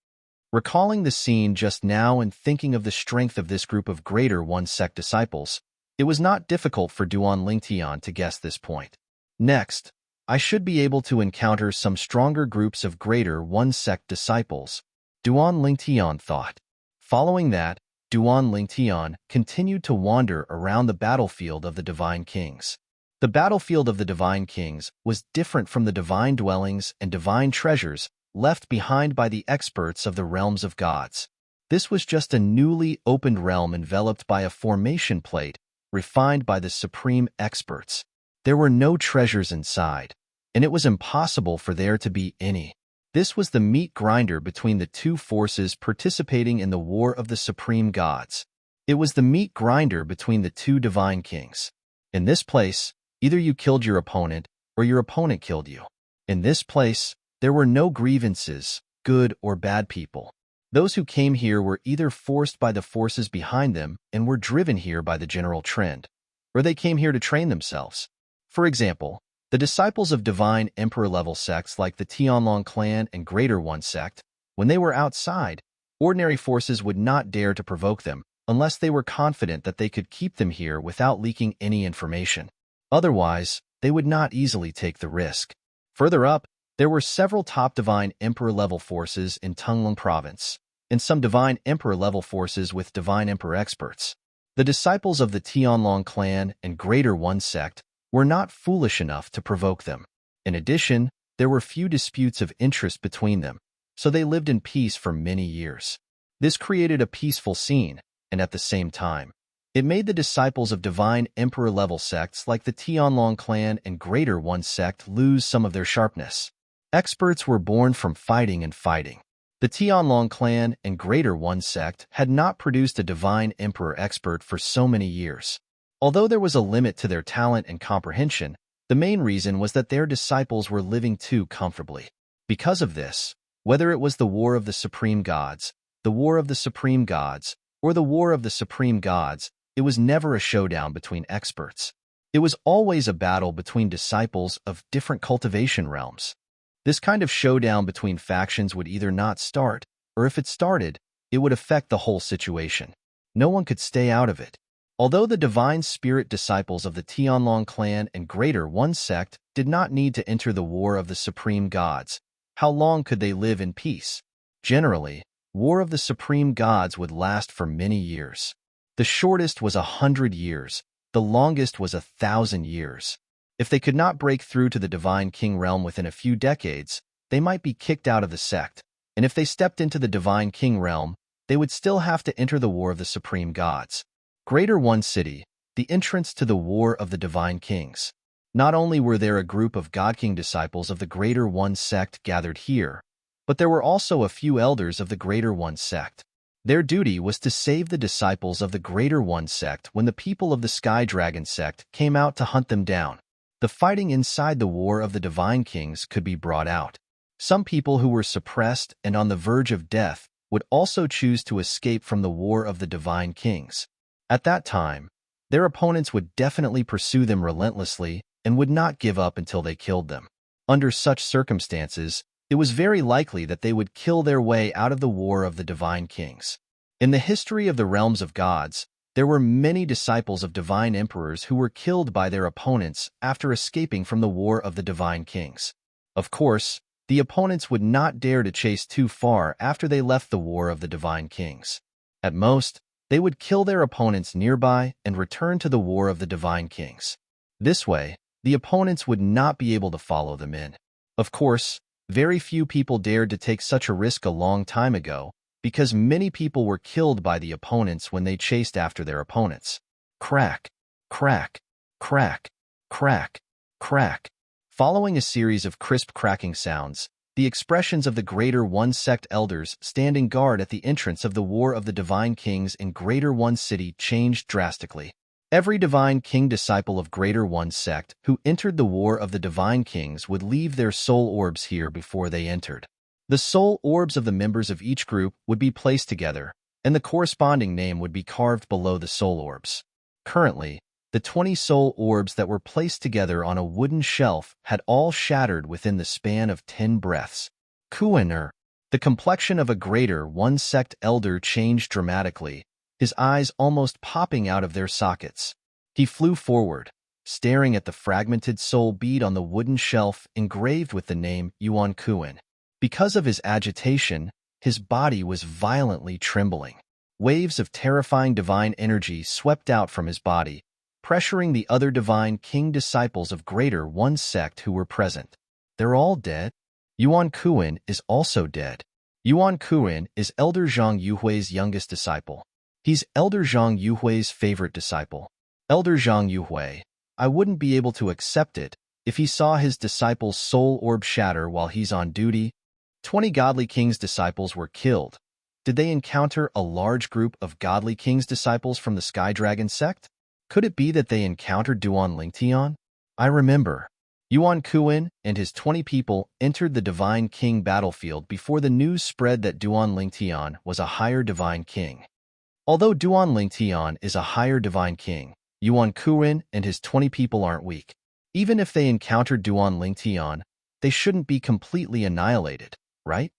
Recalling the scene just now and thinking of the strength of this group of Greater One Sect disciples, it was not difficult for Duan Tian to guess this point. Next, I should be able to encounter some stronger groups of Greater One Sect disciples, Duan Tian thought. Following that, Duan Lingtian continued to wander around the battlefield of the Divine Kings. The battlefield of the Divine Kings was different from the divine dwellings and divine treasures left behind by the experts of the realms of gods. This was just a newly opened realm enveloped by a formation plate refined by the supreme experts. There were no treasures inside, and it was impossible for there to be any. This was the meat grinder between the two forces participating in the war of the supreme gods. It was the meat grinder between the two divine kings. In this place, either you killed your opponent or your opponent killed you. In this place, there were no grievances, good or bad people. Those who came here were either forced by the forces behind them and were driven here by the general trend, or they came here to train themselves. For example, the disciples of divine emperor-level sects like the Tianlong clan and Greater One sect, when they were outside, ordinary forces would not dare to provoke them unless they were confident that they could keep them here without leaking any information. Otherwise, they would not easily take the risk. Further up, there were several top divine emperor-level forces in Tunglong province, and some divine emperor-level forces with divine emperor experts. The disciples of the Tianlong clan and Greater One sect were not foolish enough to provoke them. In addition, there were few disputes of interest between them, so they lived in peace for many years. This created a peaceful scene, and at the same time, it made the disciples of divine emperor-level sects like the Tianlong clan and Greater One sect lose some of their sharpness. Experts were born from fighting and fighting. The Tianlong clan and Greater One sect had not produced a divine emperor expert for so many years. Although there was a limit to their talent and comprehension, the main reason was that their disciples were living too comfortably. Because of this, whether it was the War of the Supreme Gods, the War of the Supreme Gods, or the War of the Supreme Gods, it was never a showdown between experts. It was always a battle between disciples of different cultivation realms. This kind of showdown between factions would either not start, or if it started, it would affect the whole situation. No one could stay out of it. Although the divine spirit disciples of the Tianlong clan and Greater One sect did not need to enter the war of the supreme gods, how long could they live in peace? Generally, war of the supreme gods would last for many years. The shortest was 100 years, the longest was 1,000 years. If they could not break through to the divine king realm within a few decades, they might be kicked out of the sect, and if they stepped into the divine king realm, they would still have to enter the war of the supreme gods. Greater One City, the entrance to the War of the Divine Kings. Not only were there a group of God King disciples of the Greater One sect gathered here, but there were also a few elders of the Greater One sect. Their duty was to save the disciples of the Greater One sect when the people of the Sky Dragon sect came out to hunt them down. The fighting inside the War of the Divine Kings could be brought out. Some people who were suppressed and on the verge of death would also choose to escape from the War of the Divine Kings. At that time, their opponents would definitely pursue them relentlessly and would not give up until they killed them. Under such circumstances, it was very likely that they would kill their way out of the War of the Divine Kings. In the history of the realms of gods, there were many disciples of divine emperors who were killed by their opponents after escaping from the War of the Divine Kings. Of course, the opponents would not dare to chase too far after they left the War of the Divine Kings. At most, they would kill their opponents nearby and return to the War of the Divine Kings. This way, the opponents would not be able to follow them in. Of course, very few people dared to take such a risk a long time ago, because many people were killed by the opponents when they chased after their opponents. Crack, crack, crack, crack, crack. Following a series of crisp cracking sounds, the expressions of the Greater One sect elders standing guard at the entrance of the War of the Divine Kings in Greater One City changed drastically. Every Divine King disciple of Greater One sect who entered the War of the Divine Kings would leave their soul orbs here before they entered. The soul orbs of the members of each group would be placed together, and the corresponding name would be carved below the soul orbs. Currently, the 20 soul orbs that were placed together on a wooden shelf had all shattered within the span of 10 breaths. Kuener, the complexion of a Greater One sect elder changed dramatically, his eyes almost popping out of their sockets. He flew forward, staring at the fragmented soul bead on the wooden shelf engraved with the name Yuan Kuen. Because of his agitation, his body was violently trembling. Waves of terrifying divine energy swept out from his body, pressuring the other divine king disciples of Greater One sect who were present. They're all dead? Yuan Kuan is also dead. Yuan Kuan is Elder Zhang Yuhui's youngest disciple. He's Elder Zhang Yuhui's favorite disciple. Elder Zhang Yuhui, I wouldn't be able to accept it if he saw his disciple's soul orb shatter while he's on duty. 20 Godly King's disciples were killed. Did they encounter a large group of Godly King's disciples from the Sky Dragon sect? Could it be that they encountered Duan Lingtian? I remember. Yuan Kuan and his 20 people entered the Divine King battlefield before the news spread that Duan Lingtian was a higher Divine King. Although Duan Lingtian is a higher Divine King, Yuan Kuan and his 20 people aren't weak. Even if they encountered Duan Lingtian, they shouldn't be completely annihilated, right?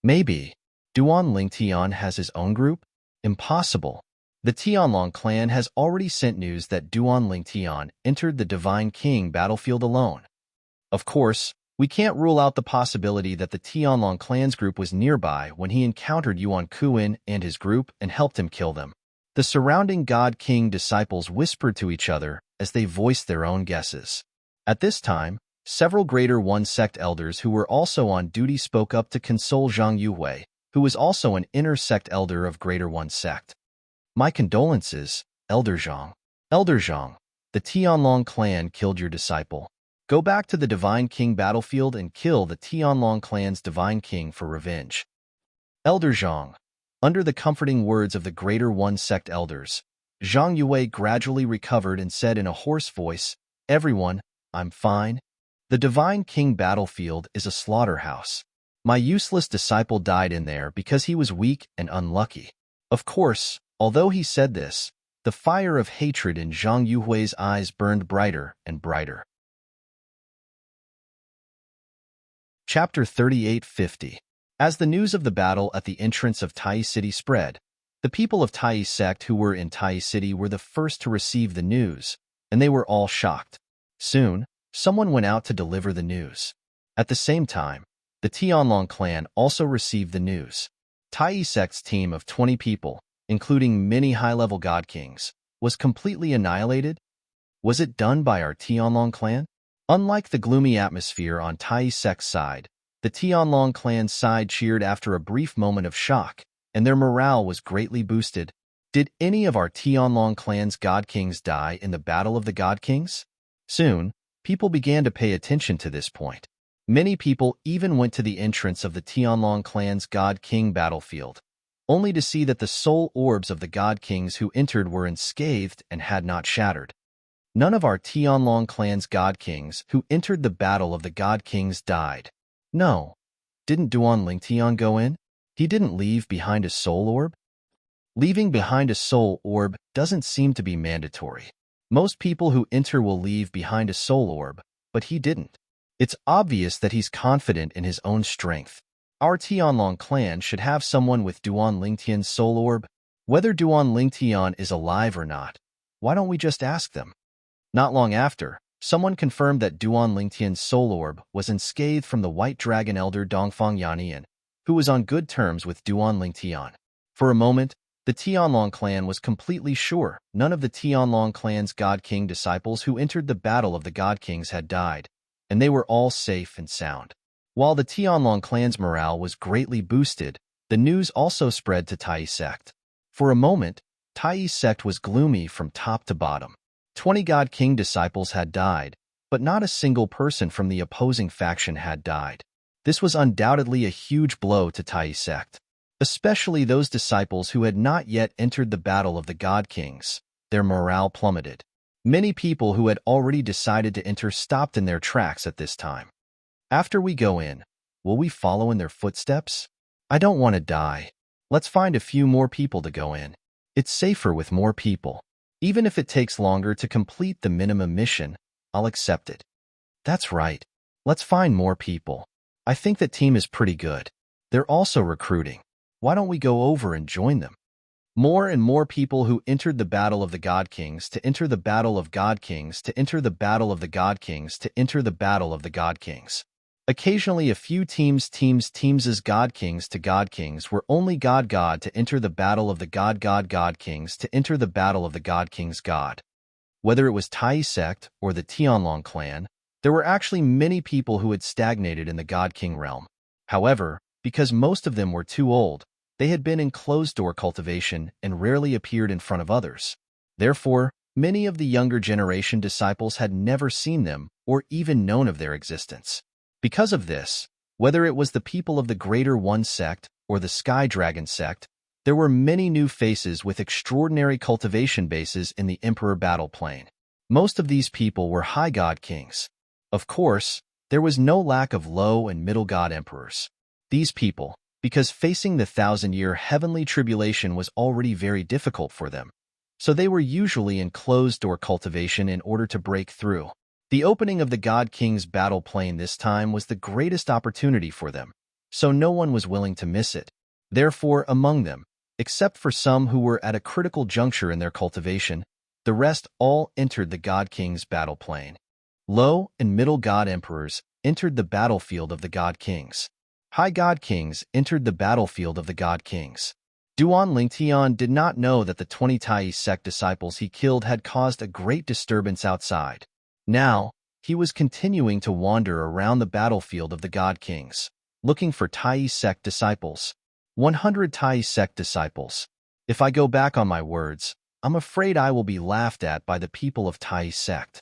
Maybe. Duan Lingtian has his own group? Impossible. The Tianlong clan has already sent news that Duan Lingtian entered the Divine King battlefield alone. Of course, we can't rule out the possibility that the Tianlong clan's group was nearby when he encountered Yuan Kuan and his group and helped him kill them. The surrounding God King disciples whispered to each other as they voiced their own guesses. At this time, several Greater One sect elders who were also on duty spoke up to console Zhang Yuhui, who was also an inner sect elder of Greater One sect. My condolences, Elder Zhang. Elder Zhang, the Tianlong clan killed your disciple. Go back to the Divine King battlefield and kill the Tianlong clan's Divine King for revenge. Elder Zhang. Under the comforting words of the Greater One sect elders, Zhang Yue gradually recovered and said in a hoarse voice, Everyone, I'm fine. The Divine King battlefield is a slaughterhouse. My useless disciple died in there because he was weak and unlucky. Of course, although he said this, the fire of hatred in Zhang Yuhui's eyes burned brighter and brighter. Chapter 3850. As the news of the battle at the entrance of Tai City spread, the people of Tai sect who were in Tai City were the first to receive the news, and they were all shocked. Soon, someone went out to deliver the news. At the same time, the Tianlong clan also received the news. Tai sect's team of 20 people, including many high-level God Kings, was completely annihilated. Was it done by our Tianlong clan? Unlike the gloomy atmosphere on Tai sect's side, the Tianlong clan's side cheered after a brief moment of shock, and their morale was greatly boosted. Did any of our Tianlong clan's God Kings die in the Battle of the God Kings? Soon, people began to pay attention to this point. Many people even went to the entrance of the Tianlong clan's God King battlefield, only to see that the soul orbs of the God Kings who entered were unscathed and had not shattered. None of our Tianlong clan's God Kings who entered the Battle of the God Kings died. No. Didn't Duan Lingtian go in? He didn't leave behind a soul orb? Leaving behind a soul orb doesn't seem to be mandatory. Most people who enter will leave behind a soul orb, but he didn't. It's obvious that he's confident in his own strength. Our Tianlong clan should have someone with Duan Lingtian's soul orb. Whether Duan Lingtian is alive or not, why don't we just ask them? Not long after, someone confirmed that Duan Lingtian's soul orb was unscathed from the White Dragon Elder Dongfang Yanian, who was on good terms with Duan Lingtian. For a moment, the Tianlong clan was completely sure none of the Tianlong clan's God King disciples who entered the Battle of the God Kings had died, and they were all safe and sound. While the Tianlong clan's morale was greatly boosted, the news also spread to Tai sect. For a moment, Tai sect was gloomy from top to bottom. 20 God King disciples had died, but not a single person from the opposing faction had died. This was undoubtedly a huge blow to Tai sect, especially those disciples who had not yet entered the Battle of the God Kings. Their morale plummeted. Many people who had already decided to enter stopped in their tracks at this time. After we go in, will we follow in their footsteps? I don't want to die. Let's find a few more people to go in. It's safer with more people. Even if it takes longer to complete the minimum mission, I'll accept it. That's right. Let's find more people. I think that team is pretty good. They're also recruiting. Why don't we go over and join them? More and more people who entered the Battle of the God Kings to enter the Battle of God Kings to enter the Battle of the God Kings to enter the Battle of the God Kings. Occasionally a few teams as God Kings to God Kings were only God to enter the battle of the God Kings to enter the battle of the God Kings God. Whether it was Tai sect or the Tianlong clan, there were actually many people who had stagnated in the God King realm. However, because most of them were too old, they had been in closed-door cultivation and rarely appeared in front of others. Therefore, many of the younger generation disciples had never seen them or even known of their existence. Because of this, whether it was the people of the Greater One sect or the Sky Dragon sect, there were many new faces with extraordinary cultivation bases in the Emperor battle plane. Most of these people were high God kings. Of course, there was no lack of low and middle god emperors. These people, because facing the 1,000-year heavenly tribulation was already very difficult for them, so they were usually in closed-door cultivation in order to break through. The opening of the God King's battle plane this time was the greatest opportunity for them, so no one was willing to miss it. Therefore, among them, except for some who were at a critical juncture in their cultivation, the rest all entered the God King's battle plane. Low and middle God Emperors entered the battlefield of the God Kings. High God Kings entered the battlefield of the God Kings. Duan Lingtian did not know that the 20 Tai sect disciples he killed had caused a great disturbance outside. Now, he was continuing to wander around the battlefield of the God Kings, looking for Tai sect disciples. 100 Tai sect disciples. If I go back on my words, I'm afraid I will be laughed at by the people of Tai sect.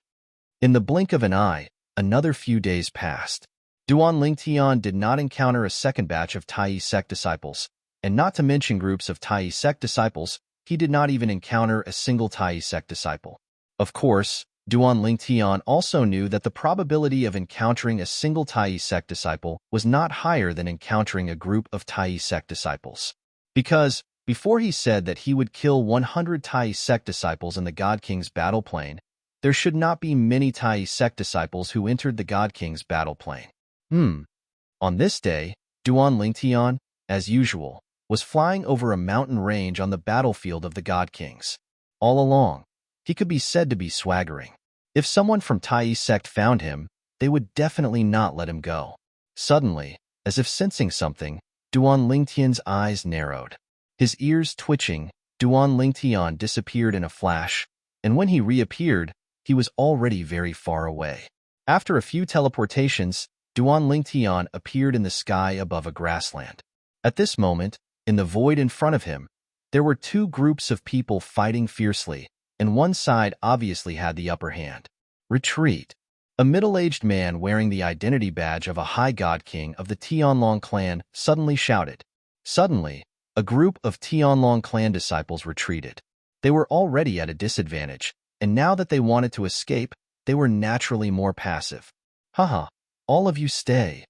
In the blink of an eye, another few days passed. Duan Lingtian did not encounter a second batch of Tai sect disciples, and not to mention groups of Tai sect disciples, he did not even encounter a single Tai sect disciple. Of course, Duan Lingtian also knew that the probability of encountering a single Tai sect disciple was not higher than encountering a group of Tai sect disciples. Because, before he said that he would kill 100 Tai sect disciples in the God King's battle plane, there should not be many Tai sect disciples who entered the God King's battle plane. On this day, Duan Lingtian, as usual, was flying over a mountain range on the battlefield of the God Kings. All along, he could be said to be swaggering. If someone from Tai sect found him, they would definitely not let him go. Suddenly, as if sensing something, Duan Lingtian's eyes narrowed. His ears twitching, Duan Lingtian disappeared in a flash, and when he reappeared, he was already very far away. After a few teleportations, Duan Lingtian appeared in the sky above a grassland. At this moment, in the void in front of him, there were two groups of people fighting fiercely, and one side obviously had the upper hand. Retreat. A middle-aged man wearing the identity badge of a high god king of the Tianlong clan suddenly shouted. Suddenly, a group of Tianlong clan disciples retreated. They were already at a disadvantage, and now that they wanted to escape, they were naturally more passive. Haha, all of you stay.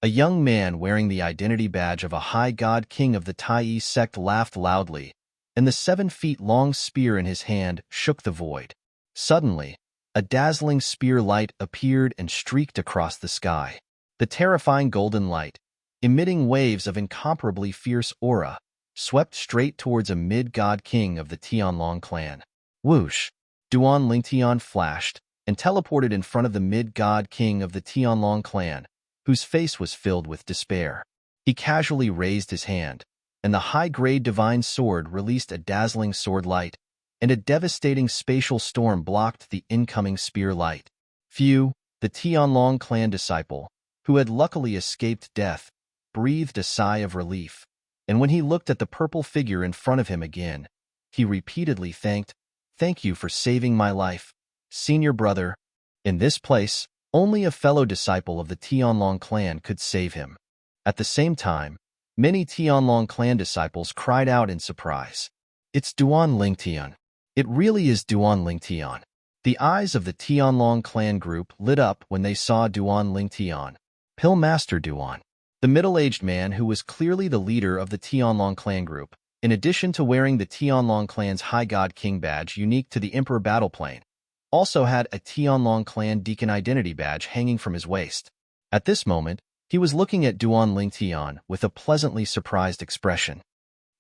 A young man wearing the identity badge of a high god king of the Tai sect laughed loudly, and the 7-feet-long spear in his hand shook the void. Suddenly, a dazzling spear light appeared and streaked across the sky. The terrifying golden light, emitting waves of incomparably fierce aura, swept straight towards a mid-god king of the Tianlong clan. Whoosh! Duan Lingtian flashed and teleported in front of the mid-god king of the Tianlong clan, whose face was filled with despair. He casually raised his hand, and the high-grade divine sword released a dazzling sword light, and a devastating spatial storm blocked the incoming spear light. Phew, the Tianlong clan disciple, who had luckily escaped death, breathed a sigh of relief, and when he looked at the purple figure in front of him again, he repeatedly "Thank you for saving my life, senior brother." In this place, only a fellow disciple of the Tianlong clan could save him. At the same time, many Tianlong clan disciples cried out in surprise. It's Duan Lingtian. It really is Duan Lingtian. The eyes of the Tianlong clan group lit up when they saw Duan Lingtian. Pill Master Duan. The middle-aged man who was clearly the leader of the Tianlong clan group, in addition to wearing the Tianlong clan's High God King badge unique to the Emperor battle plane, also had a Tianlong clan deacon identity badge hanging from his waist. At this moment, he was looking at Duan Lingtian with a pleasantly surprised expression.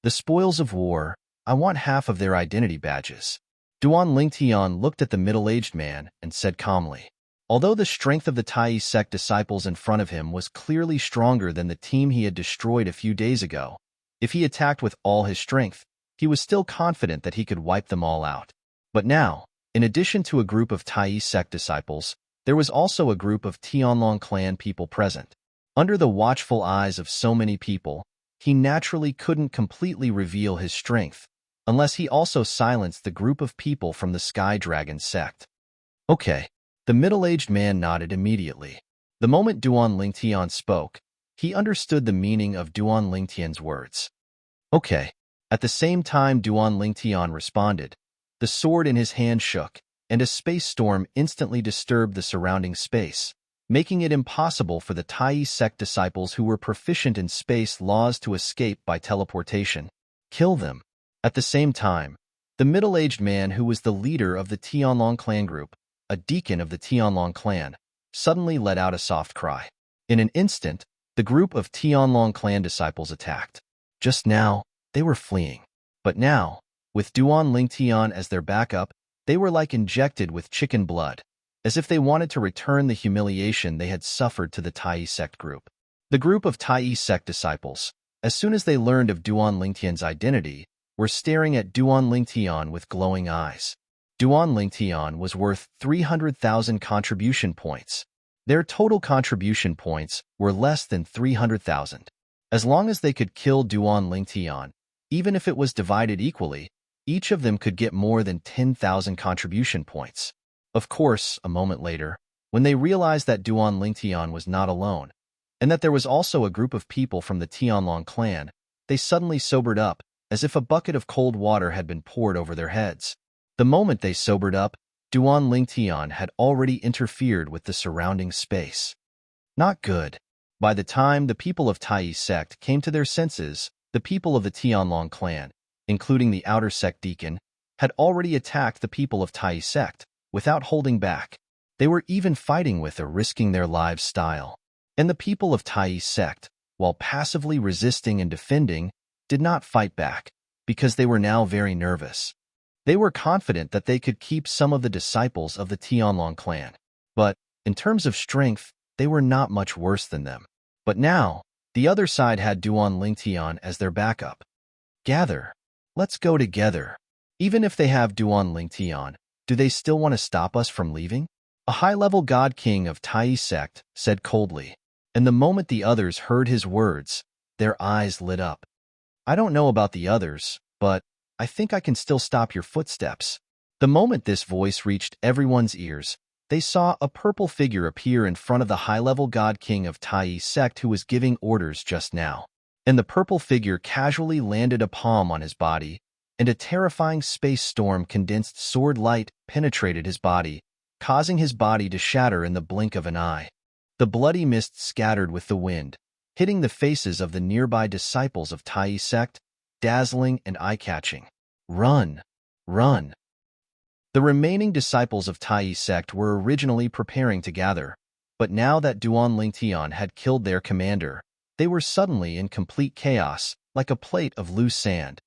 The spoils of war, I want half of their identity badges. Duan Lingtian looked at the middle-aged man and said calmly. Although the strength of the Tai sect disciples in front of him was clearly stronger than the team he had destroyed a few days ago, if he attacked with all his strength, he was still confident that he could wipe them all out. But now, in addition to a group of Tai sect disciples, there was also a group of Tianlong clan people present. Under the watchful eyes of so many people, he naturally couldn't completely reveal his strength, unless he also silenced the group of people from the Sky Dragon sect. Okay. The middle-aged man nodded immediately. The moment Duan Lingtian spoke, he understood the meaning of Duan Lingtian's words. Okay. At the same time Duan Lingtian responded, the sword in his hand shook, and a space storm instantly disturbed the surrounding space, making it impossible for the Tai sect disciples who were proficient in space laws to escape by teleportation. Kill them. At the same time, the middle-aged man who was the leader of the Tianlong clan group, a deacon of the Tianlong clan, suddenly let out a soft cry. In an instant, the group of Tianlong clan disciples attacked. Just now, they were fleeing. But now, with Duan Lingtian as their backup, they were like injected with chicken blood, as if they wanted to return the humiliation they had suffered to the Tai sect group. The group of Tai sect disciples, as soon as they learned of Duan Lingtian's identity, were staring at Duan Lingtian with glowing eyes. Duan Lingtian was worth 300,000 contribution points. Their total contribution points were less than 300,000. As long as they could kill Duan Lingtian, even if it was divided equally, each of them could get more than 10,000 contribution points. Of course, a moment later, when they realized that Duan Lingtian was not alone, and that there was also a group of people from the Tianlong clan, they suddenly sobered up, as if a bucket of cold water had been poured over their heads. The moment they sobered up, Duan Lingtian had already interfered with the surrounding space. Not good. By the time the people of Tai sect came to their senses, the people of the Tianlong clan, including the outer sect deacon, had already attacked the people of Tai sect, without holding back. They were even fighting with a risking their lives style. And the people of Tai sect, while passively resisting and defending, did not fight back, because they were now very nervous. They were confident that they could keep some of the disciples of the Tianlong clan. But, in terms of strength, they were not much worse than them. But now, the other side had Duan Lingtian as their backup. Gather. Let's go together. Even if they have Duan Lingtian, do they still want to stop us from leaving? A high-level god king of Tai sect said coldly, and the moment the others heard his words, their eyes lit up. I don't know about the others, but I think I can still stop your footsteps. The moment this voice reached everyone's ears, they saw a purple figure appear in front of the high-level god king of Tai sect who was giving orders just now. And the purple figure casually landed a palm on his body, and a terrifying space storm condensed sword light penetrated his body, causing his body to shatter in the blink of an eye. The bloody mist scattered with the wind, hitting the faces of the nearby disciples of Tai sect, dazzling and eye-catching. Run! Run! The remaining disciples of Tai sect were originally preparing to gather, but now that Duan Lingtian had killed their commander, they were suddenly in complete chaos, like a plate of loose sand.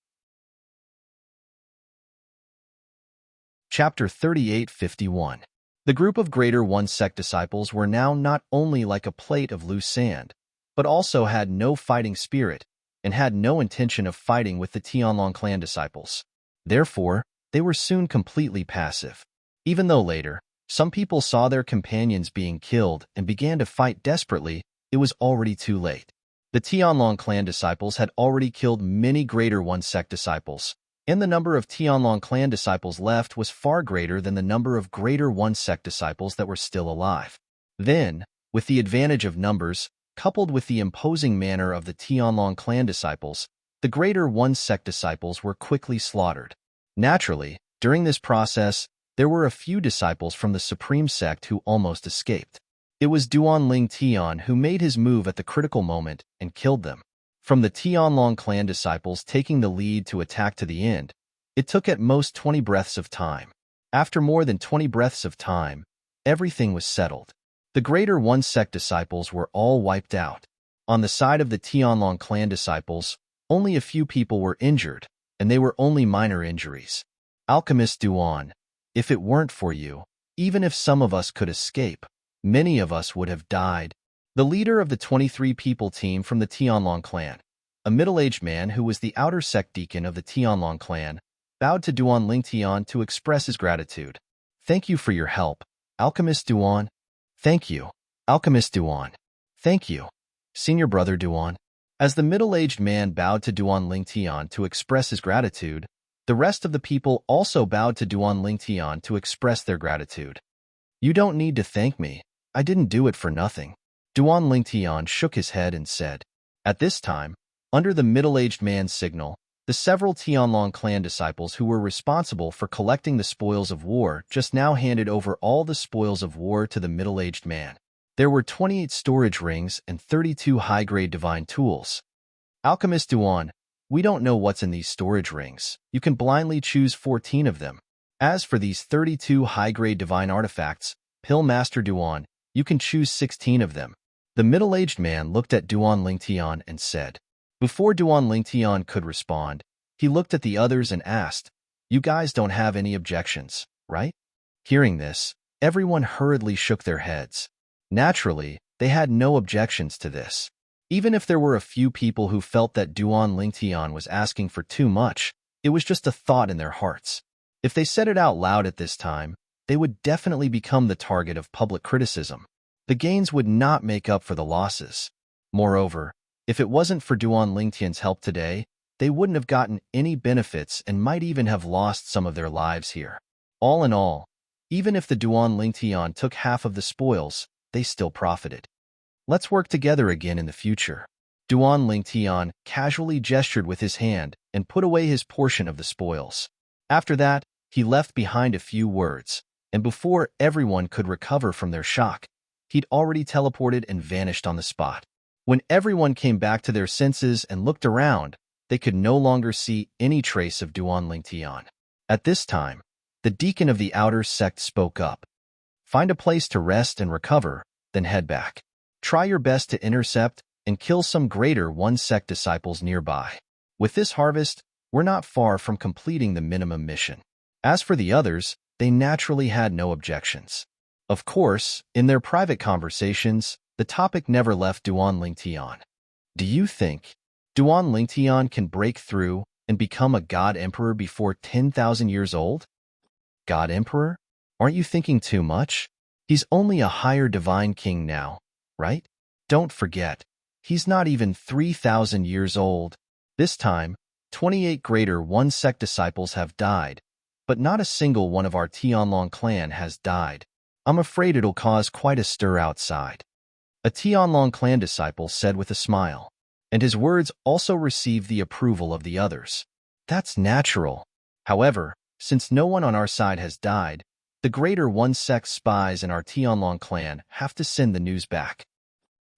Chapter 38:51. The group of Greater One Sect disciples were now not only like a plate of loose sand, but also had no fighting spirit, and had no intention of fighting with the Tianlong clan disciples. Therefore, they were soon completely passive. Even though later, some people saw their companions being killed and began to fight desperately, it was already too late. The Tianlong clan disciples had already killed many Greater One Sect disciples, and the number of Tianlong clan disciples left was far greater than the number of Greater One Sect disciples that were still alive. Then, with the advantage of numbers, coupled with the imposing manner of the Tianlong clan disciples, the Greater One Sect disciples were quickly slaughtered. Naturally, during this process, there were a few disciples from the Supreme Sect who almost escaped. It was Duan Lingtian who made his move at the critical moment and killed them. From the Tianlong clan disciples taking the lead to attack to the end, it took at most 20 breaths of time. After more than 20 breaths of time, everything was settled. The Greater One Sect disciples were all wiped out. On the side of the Tianlong clan disciples, only a few people were injured, and they were only minor injuries. Alchemist Duan, if it weren't for you, Even if some of us could escape, many of us would have died. The leader of the 23-people team from the Tianlong clan, a middle-aged man who was the outer sect deacon of the Tianlong clan, bowed to Duan Lingtian to express his gratitude. Thank you for your help, Alchemist Duan. Thank you, Alchemist Duan. Thank you, Senior Brother Duan. As the middle-aged man bowed to Duan Lingtian to express his gratitude, the rest of the people also bowed to Duan Lingtian to express their gratitude. You don't need to thank me. I didn't do it for nothing. Duan Lingtian shook his head and said. At this time, under the middle-aged man's signal, the several Tianlong clan disciples who were responsible for collecting the spoils of war just now handed over all the spoils of war to the middle-aged man. There were 28 storage rings and 32 high-grade divine tools. Alchemist Duan, we don't know what's in these storage rings. You can blindly choose 14 of them. As for these 32 high-grade divine artifacts, Pill Master Duan, you can choose 16 of them. The middle-aged man looked at Duan Lingtian and said. Before Duan Lingtian could respond, he looked at the others and asked, You guys don't have any objections, right? Hearing this, everyone hurriedly shook their heads. Naturally, they had no objections to this. Even if there were a few people who felt that Duan Lingtian was asking for too much, it was just a thought in their hearts. If they said it out loud at this time, they would definitely become the target of public criticism. The gains would not make up for the losses. Moreover, if it wasn't for Duan Lingtian's help today, they wouldn't have gotten any benefits and might even have lost some of their lives here. All in all, even if the Duan Lingtian took half of the spoils, they still profited. Let's work together again in the future. Duan Lingtian casually gestured with his hand and put away his portion of the spoils. After that, he left behind a few words, and before everyone could recover from their shock, he'd already teleported and vanished on the spot. When everyone came back to their senses and looked around, they could no longer see any trace of Duan Lingtian. At this time, the deacon of the outer sect spoke up. Find a place to rest and recover, then head back. Try your best to intercept and kill some greater one sect disciples nearby. With this harvest, we're not far from completing the minimum mission. As for the others, they naturally had no objections. Of course, in their private conversations, the topic never left Duan Lingtian. Do you think Duan Lingtian can break through and become a God Emperor before 10,000 years old? God Emperor? Aren't you thinking too much? He's only a higher divine king now, right? Don't forget, he's not even 3,000 years old. This time, 28 greater one sect disciples have died, but not a single one of our Tianlong clan has died. I'm afraid it'll cause quite a stir outside. A Tianlong clan disciple said with a smile, and his words also received the approval of the others. That's natural. However, since no one on our side has died, the greater one sect spies in our Tianlong clan have to send the news back.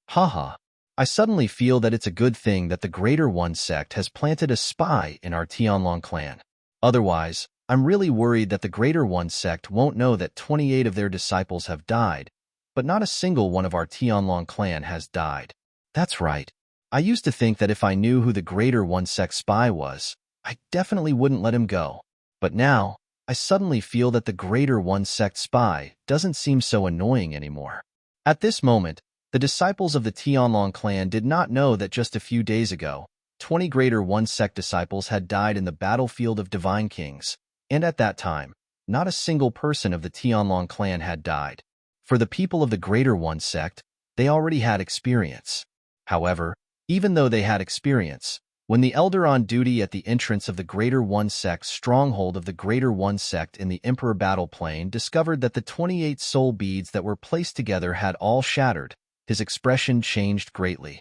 Haha, I suddenly feel that it's a good thing that the greater one sect has planted a spy in our Tianlong clan. Otherwise, I'm really worried that the greater one sect won't know that 28 of their disciples have died, but not a single one of our Tianlong clan has died. That's right. I used to think that if I knew who the greater one sect spy was, I definitely wouldn't let him go. But now, I suddenly feel that the greater one sect spy doesn't seem so annoying anymore. At this moment, the disciples of the Tianlong clan did not know that just a few days ago, 20 greater one sect disciples had died in the battlefield of divine kings, and at that time, not a single person of the Tianlong clan had died. For the people of the greater one sect, they already had experience. However, even though they had experience, when the elder on duty at the entrance of the greater one sect's stronghold of the greater one sect in the Emperor battle plane discovered that the 28 soul beads that were placed together had all shattered, his expression changed greatly.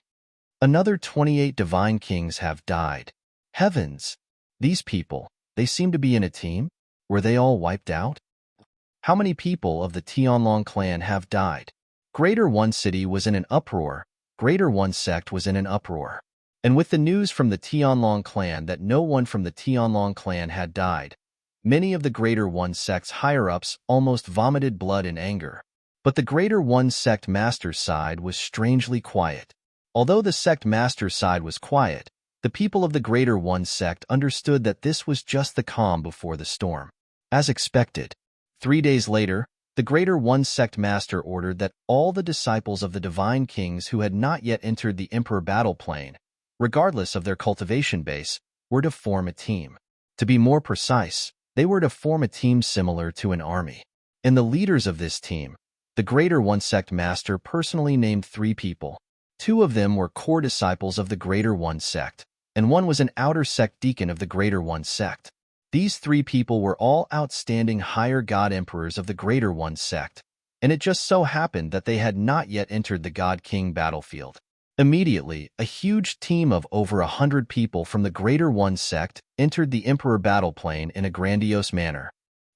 Another 28 divine kings have died. Heavens! These people, they seem to be in a team? Were they all wiped out? How many people of the Tianlong clan have died? Greater One City was in an uproar. Greater One Sect was in an uproar. And with the news from the Tianlong clan that no one from the Tianlong clan had died, many of the Greater One Sect's higher-ups almost vomited blood in anger. But the Greater One Sect Master's side was strangely quiet. Although the Sect Master's side was quiet, the people of the Greater One Sect understood that this was just the calm before the storm. As expected, 3 days later, The Greater One Sect Master ordered that all the disciples of the Divine Kings who had not yet entered the Emperor battle plane, regardless of their cultivation base, were to form a team. To be more precise, they were to form a team similar to an army. And the leaders of this team, the Greater One Sect Master personally named 3 people. 2 of them were core disciples of the Greater One Sect, and 1 was an outer sect deacon of the Greater One Sect. These 3 people were all outstanding higher god emperors of the Greater One Sect, and it just so happened that they had not yet entered the God King battlefield. Immediately, a huge team of over 100 people from the Greater One Sect entered the Emperor battle plane in a grandiose manner.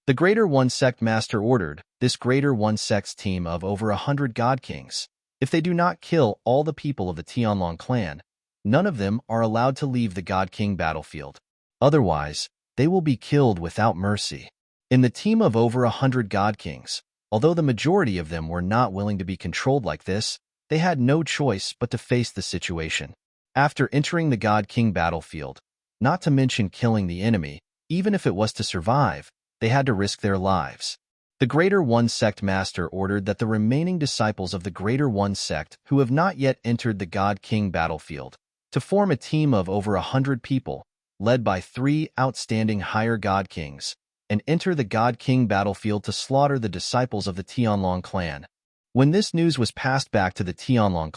The Greater One Sect Master ordered this Greater One Sect's team of over 100 God Kings. If they do not kill all the people of the Tianlong clan, none of them are allowed to leave the God King battlefield. Otherwise, they will be killed without mercy. In the team of over 100 God Kings, although the majority of them were not willing to be controlled like this, they had no choice but to face the situation. After entering the God King battlefield, not to mention killing the enemy, even if it was to survive, they had to risk their lives. The Greater One Sect Master ordered that the remaining disciples of the Greater One Sect who have not yet entered the God King battlefield to form a team of over 100 people, led by 3 outstanding higher God Kings, and enter the God King battlefield to slaughter the disciples of the Tianlong clan. When this news was passed back to the Tianlong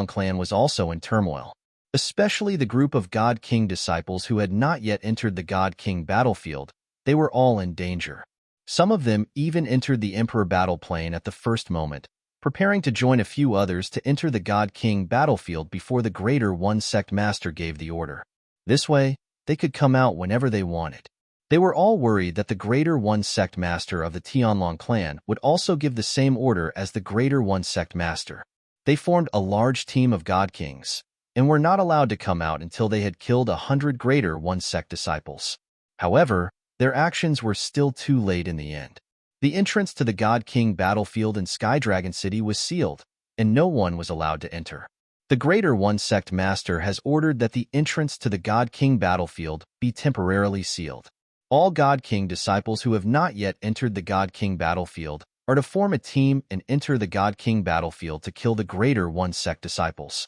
clan was also in turmoil, especially the group of God King disciples who had not yet entered the God King battlefield. They were all in danger. Some of them even entered the Emperor battle plane at the first moment, preparing to join a few others to enter the God King battlefield before the Greater One Sect Master gave the order. This way, they could come out whenever they wanted. They were all worried that the Greater One Sect Master of the Tianlong clan would also give the same order as the Greater One Sect Master. They formed a large team of God Kings, and were not allowed to come out until they had killed 100 Greater One Sect disciples. However, their actions were still too late in the end. The entrance to the God King battlefield in Skydragon City was sealed, and no one was allowed to enter. The Greater One Sect Master has ordered that the entrance to the God King battlefield be temporarily sealed. All God King disciples who have not yet entered the God King battlefield are to form a team and enter the God King battlefield to kill the Greater One Sect disciples.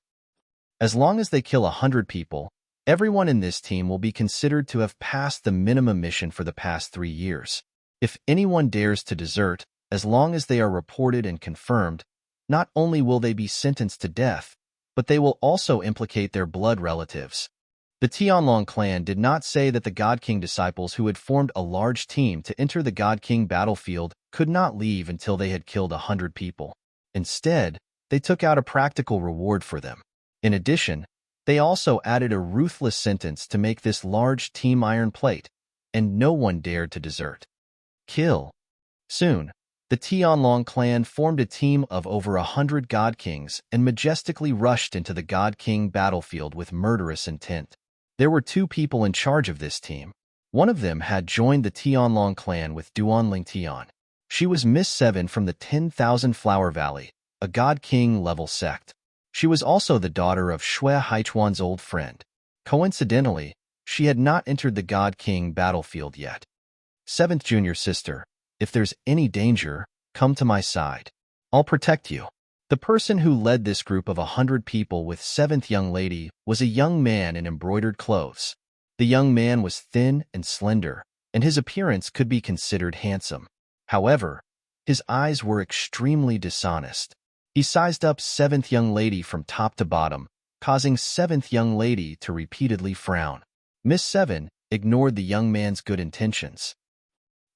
As long as they kill 100 people, everyone in this team will be considered to have passed the minimum mission for the past 3 years. If anyone dares to desert, as long as they are reported and confirmed, not only will they be sentenced to death, but they will also implicate their blood relatives. The Tianlong clan did not say that the God King disciples who had formed a large team to enter the God King battlefield could not leave until they had killed 100 people. Instead, they took out a practical reward for them. In addition, they also added a ruthless sentence to make this large team iron plate, and no one dared to desert. Kill. Soon, the Tianlong clan formed a team of over 100 God Kings and majestically rushed into the God King battlefield with murderous intent. There were 2 people in charge of this team. One of them had joined the Tianlong clan with Duanling Tian. She was Miss 7 from the 10,000 Flower Valley, a God King level sect. She was also the daughter of Shui Haichuan's old friend. Coincidentally, she had not entered the God King battlefield yet. 7th junior sister, if there's any danger, come to my side. I'll protect you. The person who led this group of 100 people with 7th young lady was a young man in embroidered clothes. The young man was thin and slender, and his appearance could be considered handsome. However, his eyes were extremely dishonest. He sized up 7th young lady from top to bottom, causing 7th young lady to repeatedly frown. Miss 7 ignored the young man's good intentions.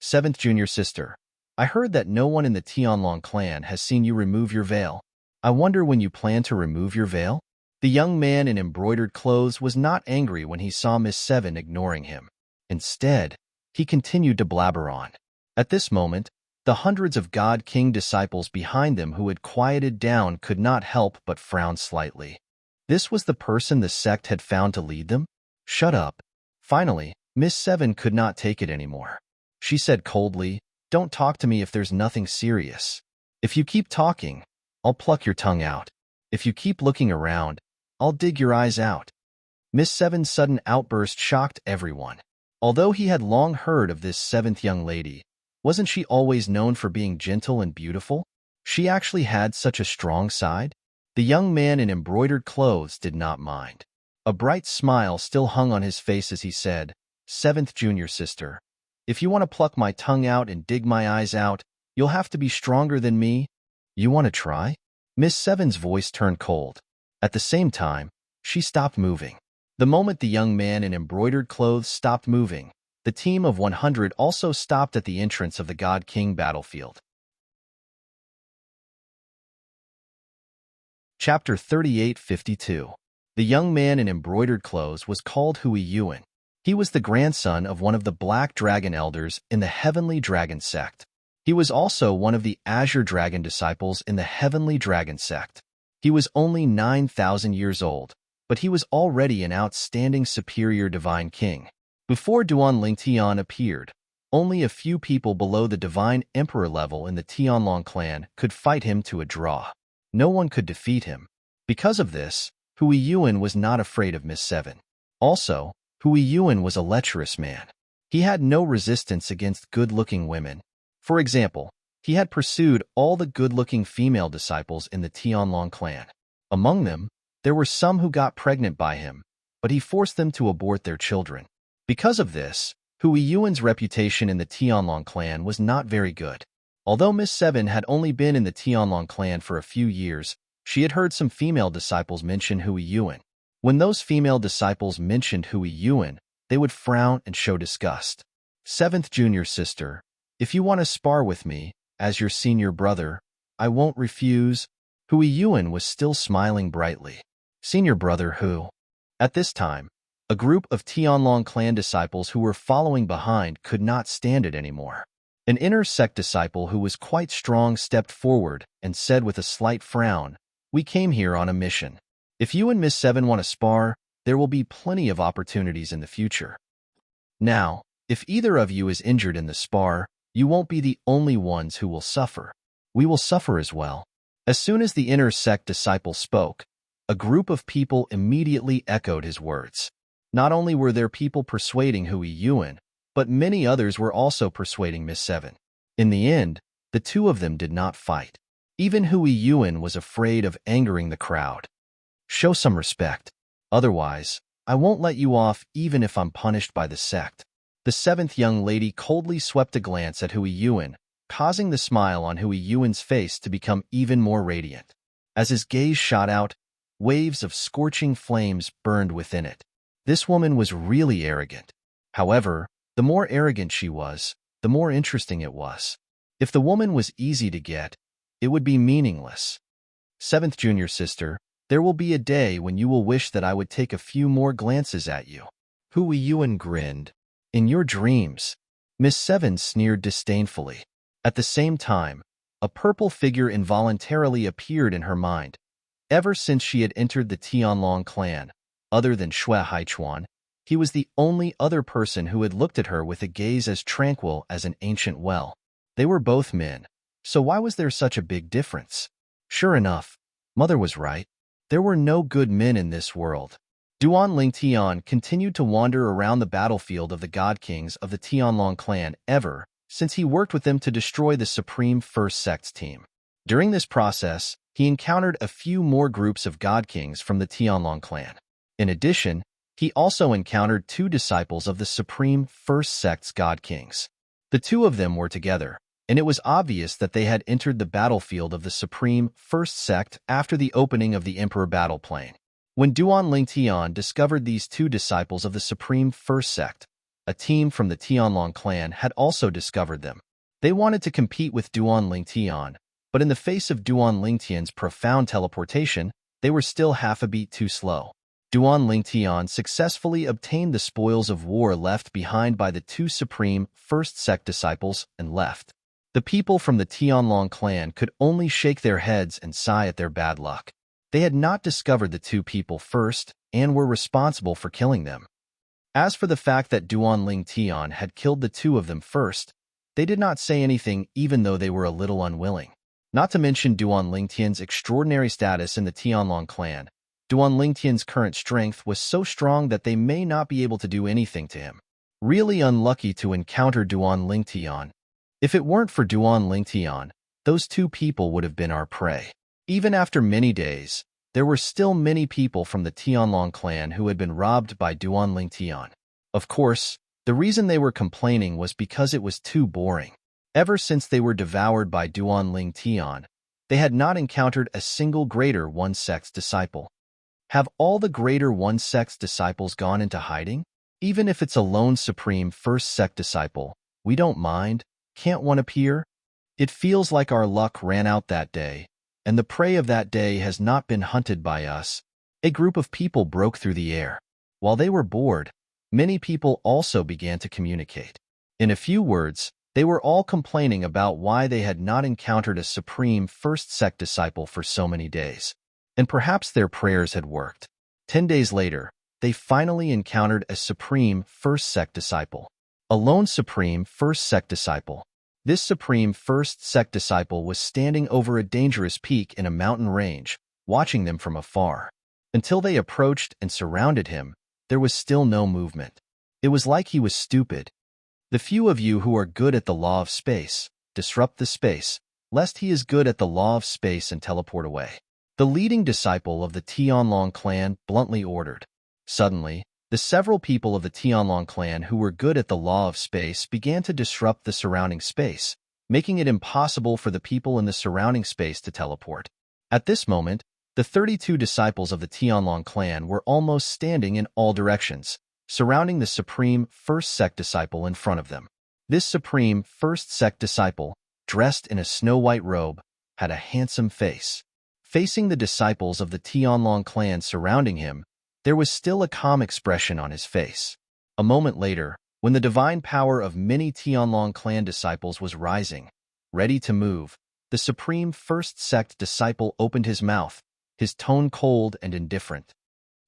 7th junior sister, I heard that no one in the Tianlong clan has seen you remove your veil. I wonder when you plan to remove your veil? The young man in embroidered clothes was not angry when he saw Miss 7 ignoring him. Instead, he continued to blabber on. At this moment, the hundreds of God King disciples behind them who had quieted down could not help but frown slightly. This was the person the sect had found to lead them? Shut up. Finally, Miss 7 could not take it anymore. She said coldly, Don't talk to me if there's nothing serious. If you keep talking, I'll pluck your tongue out. If you keep looking around, I'll dig your eyes out. Miss 7's sudden outburst shocked everyone. Although he had long heard of this 7th young lady, Wasn't she always known for being gentle and beautiful? She actually had such a strong side? The young man in embroidered clothes did not mind. A bright smile still hung on his face as he said, "Seventh junior sister, if you want to pluck my tongue out and dig my eyes out, you'll have to be stronger than me. You want to try?" Miss Seven's voice turned cold. At the same time, she stopped moving. The moment the young man in embroidered clothes stopped moving, the team of 100 also stopped at the entrance of the God King battlefield. Chapter 3852. The young man in embroidered clothes was called Hui Yuan. He was the grandson of one of the Black Dragon elders in the Heavenly Dragon sect. He was also one of the Azure Dragon disciples in the Heavenly Dragon sect. He was only 9,000 years old, but he was already an outstanding superior divine king. Before Duan Lingtian appeared, only a few people below the divine emperor level in the Tianlong clan could fight him to a draw. No one could defeat him. Because of this, Hui Yuan was not afraid of Miss Seven. Also, Hui Yuan was a lecherous man. He had no resistance against good-looking women. For example, he had pursued all the good-looking female disciples in the Tianlong clan. Among them, there were some who got pregnant by him, but he forced them to abort their children. Because of this, Hui Yuan's reputation in the Tianlong clan was not very good. Although Miss Seven had only been in the Tianlong clan for a few years, she had heard some female disciples mention Hui Yuan. When those female disciples mentioned Hui Yuan, they would frown and show disgust. "Seventh junior sister, if you want to spar with me, as your senior brother, I won't refuse." Hui Yuan was still smiling brightly. "Senior brother who?" At this time, a group of Tianlong clan disciples who were following behind could not stand it anymore. An inner sect disciple who was quite strong stepped forward and said with a slight frown, "We came here on a mission. If you and Miss Seven want to spar, there will be plenty of opportunities in the future. Now, if either of you is injured in the spar, you won't be the only ones who will suffer. We will suffer as well." As soon as the inner sect disciple spoke, a group of people immediately echoed his words. Not only were there people persuading Hui Yuan, but many others were also persuading Miss Seven. In the end, the two of them did not fight. Even Hui Yuan was afraid of angering the crowd. "Show some respect. Otherwise, I won't let you off even if I'm punished by the sect." The seventh young lady coldly swept a glance at Hui Yuan, causing the smile on Hui Yuan's face to become even more radiant. As his gaze shot out, waves of scorching flames burned within it. This woman was really arrogant. However, the more arrogant she was, the more interesting it was. If the woman was easy to get, it would be meaningless. "Seventh junior sister, there will be a day when you will wish that I would take a few more glances at you." Hui Yuan grinned. "In your dreams." Miss Seven sneered disdainfully. At the same time, a purple figure involuntarily appeared in her mind. Ever since she had entered the Tianlong clan, other than Xue Haichuan, he was the only other person who had looked at her with a gaze as tranquil as an ancient well. They were both men, so why was there such a big difference? Sure enough, Mother was right. There were no good men in this world. Duan Lingtian continued to wander around the battlefield of the God Kings of the Tianlong clan ever since he worked with them to destroy the Supreme First Sect's team. During this process, he encountered a few more groups of God Kings from the Tianlong clan. In addition, he also encountered two disciples of the Supreme First Sect's God Kings. The two of them were together, and it was obvious that they had entered the battlefield of the Supreme First Sect after the opening of the Emperor Battle Plain. When Duan Lingtian discovered these two disciples of the Supreme First Sect, a team from the Tianlong clan had also discovered them. They wanted to compete with Duan Lingtian, but in the face of Duan Lingtian's profound teleportation, they were still half a beat too slow. Duan Lingtian successfully obtained the spoils of war left behind by the two Supreme First Sect disciples and left. The people from the Tianlong clan could only shake their heads and sigh at their bad luck. They had not discovered the two people first and were responsible for killing them. As for the fact that Duan Lingtian had killed the two of them first, they did not say anything even though they were a little unwilling. Not to mention Duan Lingtian's extraordinary status in the Tianlong clan, Duan Lingtian's current strength was so strong that they may not be able to do anything to him. Really unlucky to encounter Duan Lingtian. If it weren't for Duan Lingtian, those two people would have been our prey. Even after many days, there were still many people from the Tianlong clan who had been robbed by Duan Lingtian. Of course, the reason they were complaining was because it was too boring. Ever since they were devoured by Duan Lingtian, they had not encountered a single Greater One Sect's disciple. Have all the Greater One Sect's disciples gone into hiding? Even if it's a lone Supreme First Sect disciple, we don't mind. Can't one appear? It feels like our luck ran out that day, and the prey of that day has not been hunted by us. A group of people broke through the air. While they were bored, many people also began to communicate. In a few words, they were all complaining about why they had not encountered a Supreme First Sect disciple for so many days. And perhaps their prayers had worked. 10 days later, they finally encountered a Supreme First Sect disciple. A lone Supreme First Sect disciple. This Supreme First Sect disciple was standing over a dangerous peak in a mountain range, watching them from afar. Until they approached and surrounded him, there was still no movement. It was like he was stupid. The few of you who are good at the law of space, disrupt the space, lest he is good at the law of space and teleport away. The leading disciple of the Tianlong clan bluntly ordered. Suddenly, the several people of the Tianlong clan who were good at the law of space began to disrupt the surrounding space, making it impossible for the people in the surrounding space to teleport. At this moment, the 32 disciples of the Tianlong clan were almost standing in all directions, surrounding the Supreme First Sect disciple in front of them. This Supreme First Sect disciple, dressed in a snow-white robe, had a handsome face. Facing the disciples of the Tianlong clan surrounding him, there was still a calm expression on his face. A moment later, when the divine power of many Tianlong clan disciples was rising, ready to move, the Supreme First Sect disciple opened his mouth, his tone cold and indifferent.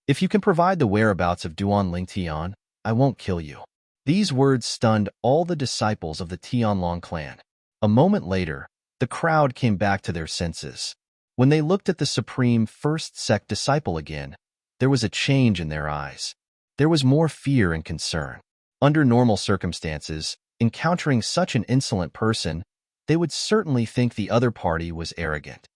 If you can provide the whereabouts of Duan Lingtian, I won't kill you. These words stunned all the disciples of the Tianlong clan. A moment later, the crowd came back to their senses. When they looked at the Supreme First Sect disciple again, there was a change in their eyes. There was more fear and concern. Under normal circumstances, encountering such an insolent person, they would certainly think the other party was arrogant.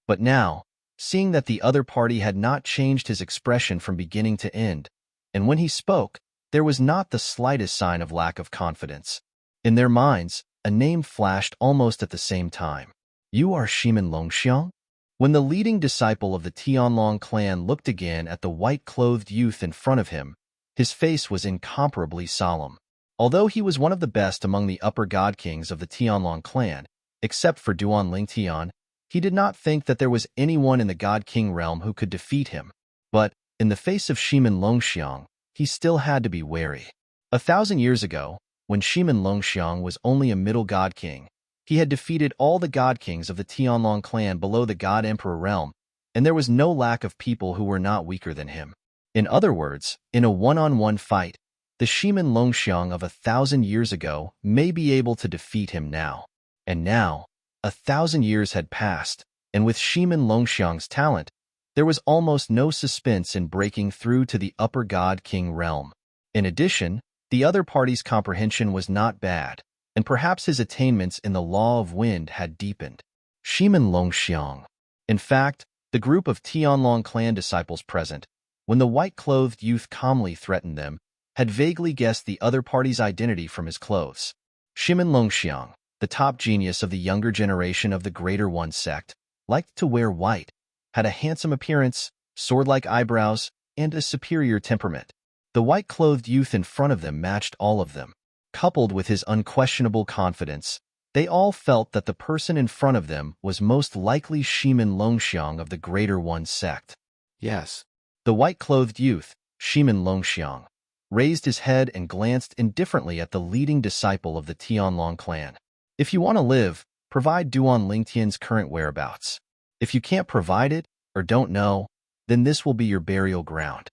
But now, seeing that the other party had not changed his expression from beginning to end, and when he spoke, there was not the slightest sign of lack of confidence. In their minds, a name flashed almost at the same time. You are Shimin Longxiang? When the leading disciple of the Tianlong clan looked again at the white-clothed youth in front of him, his face was incomparably solemn. Although he was one of the best among the upper god kings of the Tianlong clan, except for Duan Lingtian, he did not think that there was anyone in the God King realm who could defeat him. But, in the face of Shimin Longxiang, he still had to be wary. 1,000 years ago, when Shimin Longxiang was only a middle God King, he had defeated all the God Kings of the Tianlong clan below the God Emperor realm, and there was no lack of people who were not weaker than him. In other words, in a one-on-one fight, the Shimin Longxiang of 1,000 years ago may be able to defeat him now. And now, 1,000 years had passed, and with Shimin Longxiang's talent, there was almost no suspense in breaking through to the upper God King realm. In addition, the other party's comprehension was not bad, and perhaps his attainments in the law of wind had deepened. Shimin Longxiang. In fact, the group of Tianlong clan disciples present, when the white-clothed youth calmly threatened them, had vaguely guessed the other party's identity from his clothes. Shimin Longxiang, the top genius of the younger generation of the Greater One Sect, liked to wear white, had a handsome appearance, sword-like eyebrows, and a superior temperament. The white-clothed youth in front of them matched all of them. Coupled with his unquestionable confidence, they all felt that the person in front of them was most likely Shimin Longxiang of the Greater One Sect. Yes. The white-clothed youth, Shimin Longxiang, raised his head and glanced indifferently at the leading disciple of the Tianlong clan. If you want to live, provide Duan Lingtian's current whereabouts. If you can't provide it, or don't know, then this will be your burial ground.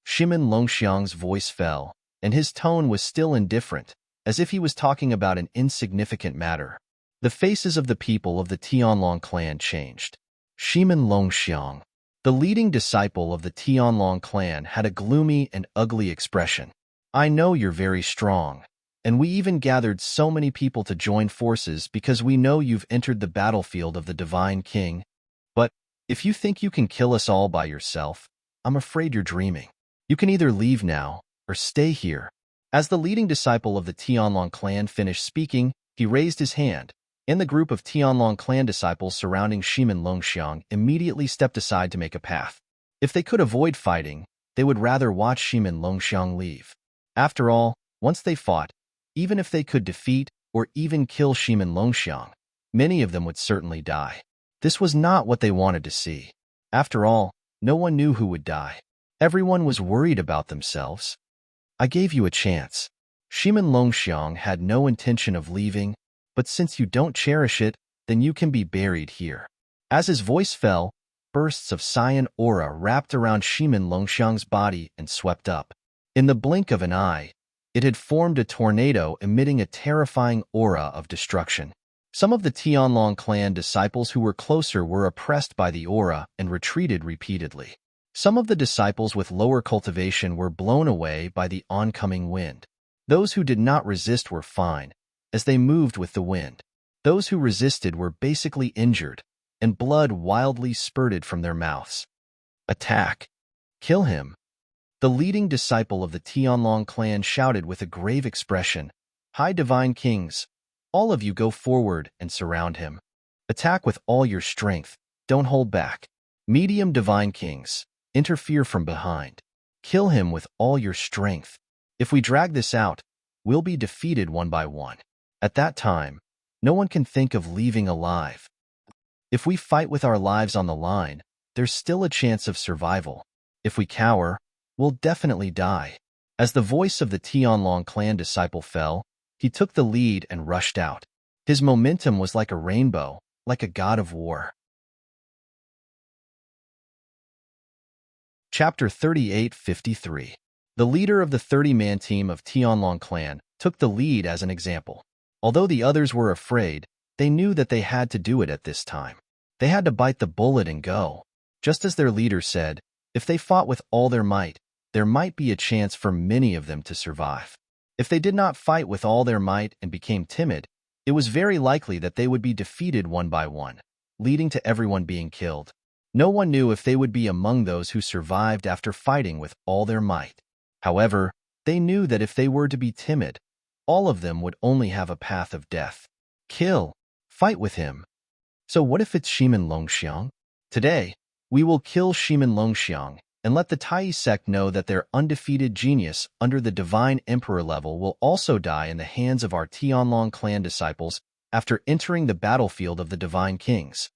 Shimin Longxiang's voice fell, and his tone was still indifferent, as if he was talking about an insignificant matter. The faces of the people of the Tianlong clan changed. Shimin Longxiang, the leading disciple of the Tianlong clan, had a gloomy and ugly expression. I know you're very strong. And we even gathered so many people to join forces because we know you've entered the battlefield of the Divine King. But if you think you can kill us all by yourself, I'm afraid you're dreaming. You can either leave now or stay here." As the leading disciple of the Tianlong clan finished speaking, he raised his hand, and the group of Tianlong clan disciples surrounding Shimin Longxiang immediately stepped aside to make a path. If they could avoid fighting, they would rather watch Shimin Longxiang leave. After all, once they fought, even if they could defeat or even kill Shimin Longxiang, many of them would certainly die. This was not what they wanted to see. After all, no one knew who would die. Everyone was worried about themselves. "I gave you a chance." Shimin Longxiang had no intention of leaving, but since you don't cherish it, then you can be buried here. As his voice fell, bursts of cyan aura wrapped around Shimin Longxiang's body and swept up. In the blink of an eye, it had formed a tornado emitting a terrifying aura of destruction. Some of the Tianlong clan disciples who were closer were oppressed by the aura and retreated repeatedly. Some of the disciples with lower cultivation were blown away by the oncoming wind. Those who did not resist were fine, as they moved with the wind. Those who resisted were basically injured, and blood wildly spurted from their mouths. "Attack! Kill him!" The leading disciple of the Tianlong clan shouted with a grave expression, "High Divine Kings, all of you go forward and surround him. Attack with all your strength, don't hold back. Medium Divine Kings, interfere from behind. Kill him with all your strength. If we drag this out, we'll be defeated one by one. At that time, no one can think of leaving alive. If we fight with our lives on the line, there's still a chance of survival. If we cower, we'll definitely die." As the voice of the Tianlong clan disciple fell, he took the lead and rushed out. His momentum was like a rainbow, like a god of war. Chapter 38:53. The leader of the 30-man team of Tianlong clan took the lead as an example. Although the others were afraid, they knew that they had to do it at this time. They had to bite the bullet and go. Just as their leader said, if they fought with all their might, there might be a chance for many of them to survive. If they did not fight with all their might and became timid, it was very likely that they would be defeated one by one, leading to everyone being killed. No one knew if they would be among those who survived after fighting with all their might. However, they knew that if they were to be timid, all of them would only have a path of death. Kill. Fight with him. So what if it's Shimin Longxiang? Today, we will kill Shimin Longxiang and let the Tai sect know that their undefeated genius under the Divine Emperor level will also die in the hands of our Tianlong clan disciples after entering the battlefield of the Divine Kings.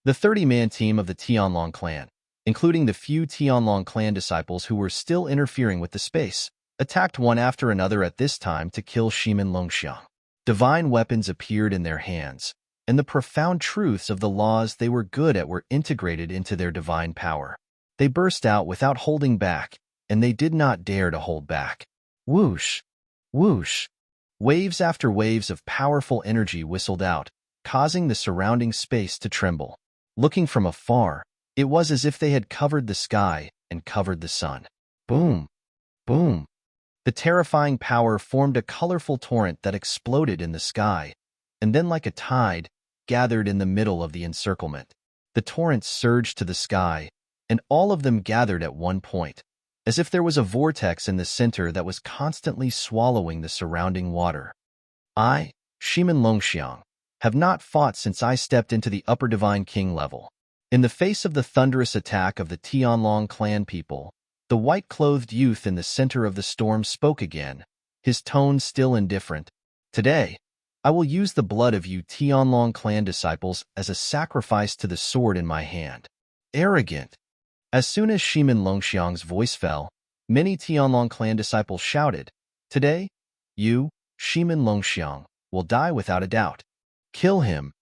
The 30-man team of the Tianlong clan, including the few Tianlong clan disciples who were still interfering with the space, attacked one after another at this time to kill Shimin Longxiang. Divine weapons appeared in their hands, and the profound truths of the laws they were good at were integrated into their divine power. They burst out without holding back, and they did not dare to hold back. Whoosh! Whoosh! Waves after waves of powerful energy whistled out, causing the surrounding space to tremble. Looking from afar, it was as if they had covered the sky and covered the sun. Boom! Boom! The terrifying power formed a colorful torrent that exploded in the sky, and then like a tide, gathered in the middle of the encirclement. The torrent surged to the sky, and all of them gathered at one point, as if there was a vortex in the center that was constantly swallowing the surrounding water. I, Shimin Longxiang, have not fought since I stepped into the Upper Divine King level. In the face of the thunderous attack of the Tianlong clan people, the white-clothed youth in the center of the storm spoke again, his tone still indifferent. Today, I will use the blood of you Tianlong clan disciples as a sacrifice to the sword in my hand. Arrogant! As soon as Shimin Longxiang's voice fell, many Tianlong clan disciples shouted, "Today, you, Shimin Longxiang, will die without a doubt. Kill him!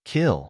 Kill!"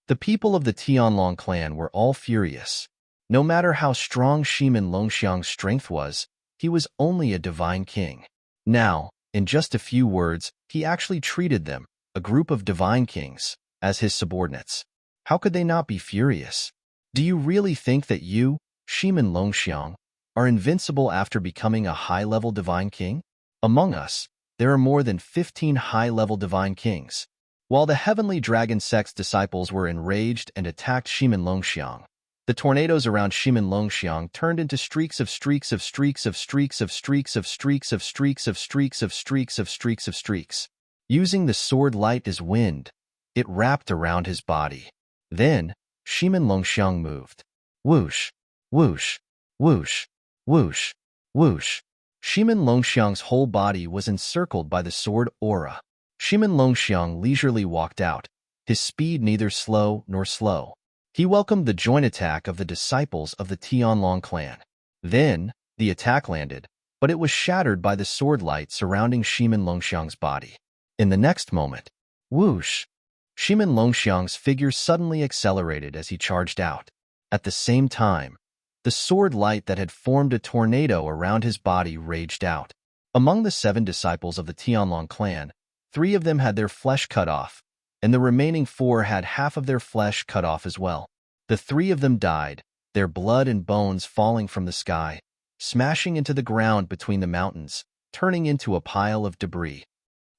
The people of the Tianlong clan were all furious. No matter how strong Shimin Longxiang's strength was, he was only a divine king. Now, in just a few words, he actually treated them, a group of divine kings, as his subordinates. How could they not be furious? Do you really think that you, Shimin Longxiang, are invincible after becoming a high-level divine king? Among us, there are more than 15 high-level divine kings. While the heavenly dragon sect's disciples were enraged and attacked Shimin Longxiang, the tornadoes around Shimin Longxiang turned into streaks of streaks of streaks of streaks of streaks of streaks of streaks of streaks of streaks of streaks of streaks. Using the sword light as wind, it wrapped around his body. Then, Shimin Longxiang moved. Whoosh, whoosh, whoosh, whoosh, whoosh. Shimin Longxiang's whole body was encircled by the sword aura. Shimin Longxiang leisurely walked out, his speed neither slow nor slow. He welcomed the joint attack of the disciples of the Tianlong clan. Then, the attack landed, but it was shattered by the sword light surrounding Shimin Longxiang's body. In the next moment, whoosh! Shimin Longxiang's figure suddenly accelerated as he charged out. At the same time, the sword light that had formed a tornado around his body raged out. Among the 7 disciples of the Tianlong clan, 3 of them had their flesh cut off, and the remaining 4 had half of their flesh cut off as well. The 3 of them died, their blood and bones falling from the sky, smashing into the ground between the mountains, turning into a pile of debris.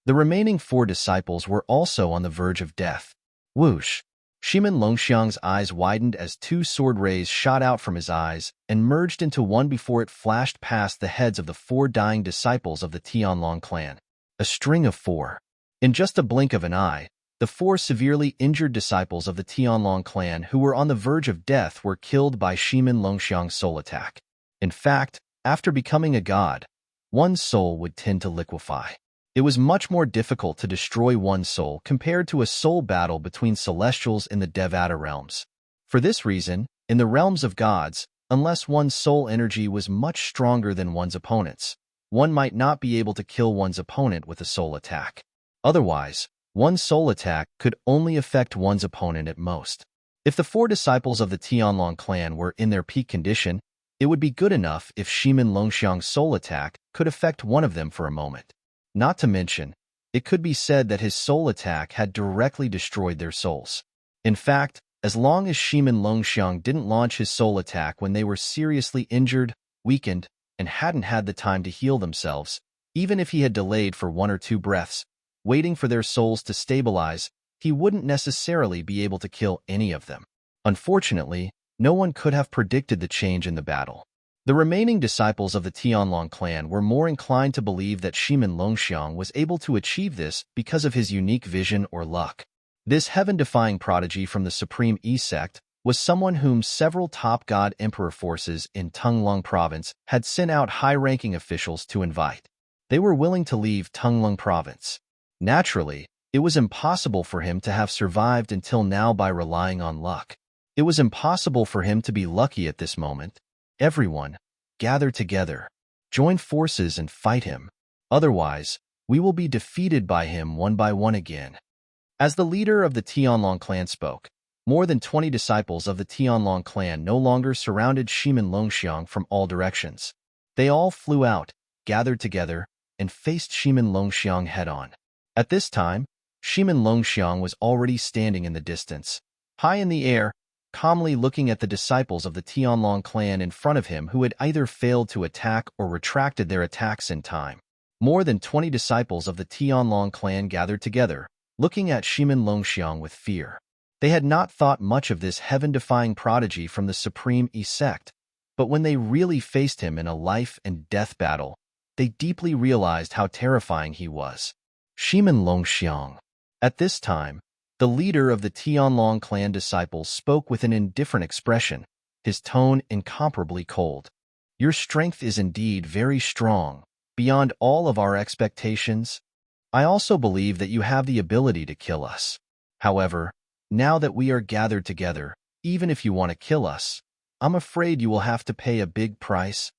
The remaining 4 disciples were also on the verge of death. Whoosh! Shimin Longxiang's eyes widened as 2 sword rays shot out from his eyes and merged into one before it flashed past the heads of the 4 dying disciples of the Tianlong clan. A string of 4. In just a blink of an eye, the 4 severely injured disciples of the Tianlong clan who were on the verge of death were killed by Shimin Longxiang's soul attack. In fact, after becoming a god, one's soul would tend to liquefy. It was much more difficult to destroy one's soul compared to a soul battle between celestials in the Devata realms. For this reason, in the realms of gods, unless one's soul energy was much stronger than one's opponent's, one might not be able to kill one's opponent with a soul attack. Otherwise, one's soul attack could only affect one's opponent at most. If the 4 disciples of the Tianlong clan were in their peak condition, it would be good enough if Shimin Longxiang's soul attack could affect one of them for a moment. Not to mention, it could be said that his soul attack had directly destroyed their souls. In fact, as long as Shimin Longxiang didn't launch his soul attack when they were seriously injured, weakened, and hadn't had the time to heal themselves, even if he had delayed for 1 or 2 breaths, waiting for their souls to stabilize, he wouldn't necessarily be able to kill any of them. Unfortunately, no one could have predicted the change in the battle. The remaining disciples of the Tianlong clan were more inclined to believe that Shimin Longxiang was able to achieve this because of his unique vision or luck. This heaven-defying prodigy from the Supreme E sect was someone whom several top god emperor forces in Tunglung province had sent out high-ranking officials to invite. They were willing to leave Tunglung province. Naturally, it was impossible for him to have survived until now by relying on luck. It was impossible for him to be lucky at this moment. Everyone, gather together, join forces and fight him. Otherwise, we will be defeated by him one by one again. As the leader of the Tianlong clan spoke, more than 20 disciples of the Tianlong clan no longer surrounded Shimin Longxiang from all directions. They all flew out, gathered together, and faced Shimin Longxiang head-on. At this time, Shimin Longxiang was already standing in the distance, high in the air, calmly looking at the disciples of the Tianlong clan in front of him who had either failed to attack or retracted their attacks in time. More than 20 disciples of the Tianlong clan gathered together, looking at Shimin Longxiang with fear. They had not thought much of this heaven-defying prodigy from the Supreme E sect, but when they really faced him in a life-and-death battle, they deeply realized how terrifying he was. Shimin Longxiang. At this time, the leader of the Tianlong clan disciples spoke with an indifferent expression, his tone incomparably cold. Your strength is indeed very strong, beyond all of our expectations. I also believe that you have the ability to kill us. However, now that we are gathered together, even if you want to kill us, I'm afraid you will have to pay a big price.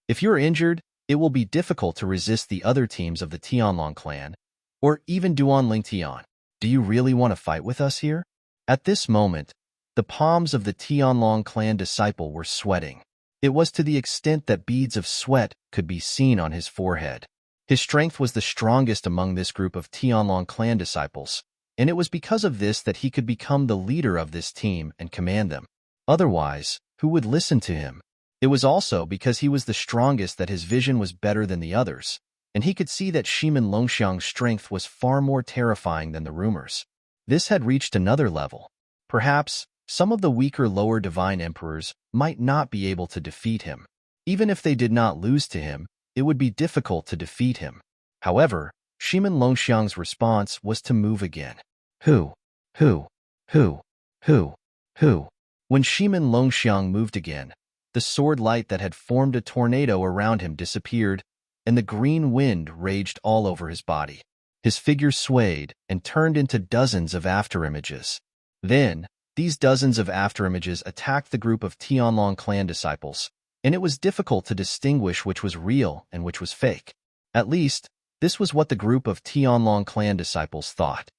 If you're injured, it will be difficult to resist the other teams of the Tianlong clan, or even Duanling Tian. Do you really want to fight with us here? At this moment, the palms of the Tianlong clan disciple were sweating. It was to the extent that beads of sweat could be seen on his forehead. His strength was the strongest among this group of Tianlong clan disciples, and it was because of this that he could become the leader of this team and command them. Otherwise, who would listen to him? It was also because he was the strongest that his vision was better than the others, and he could see that Shimin Longxiang's strength was far more terrifying than the rumors. This had reached another level. Perhaps some of the weaker lower divine emperors might not be able to defeat him. Even if they did not lose to him, it would be difficult to defeat him. However, Shimin Longxiang's response was to move again. Who? Who? Who? Who? Who? When Shimin Longxiang moved again, the sword light that had formed a tornado around him disappeared, and the green wind raged all over his body. His figure swayed and turned into dozens of afterimages. Then, these dozens of afterimages attacked the group of Tianlong clan disciples, and it was difficult to distinguish which was real and which was fake. At least, this was what the group of Tianlong clan disciples thought.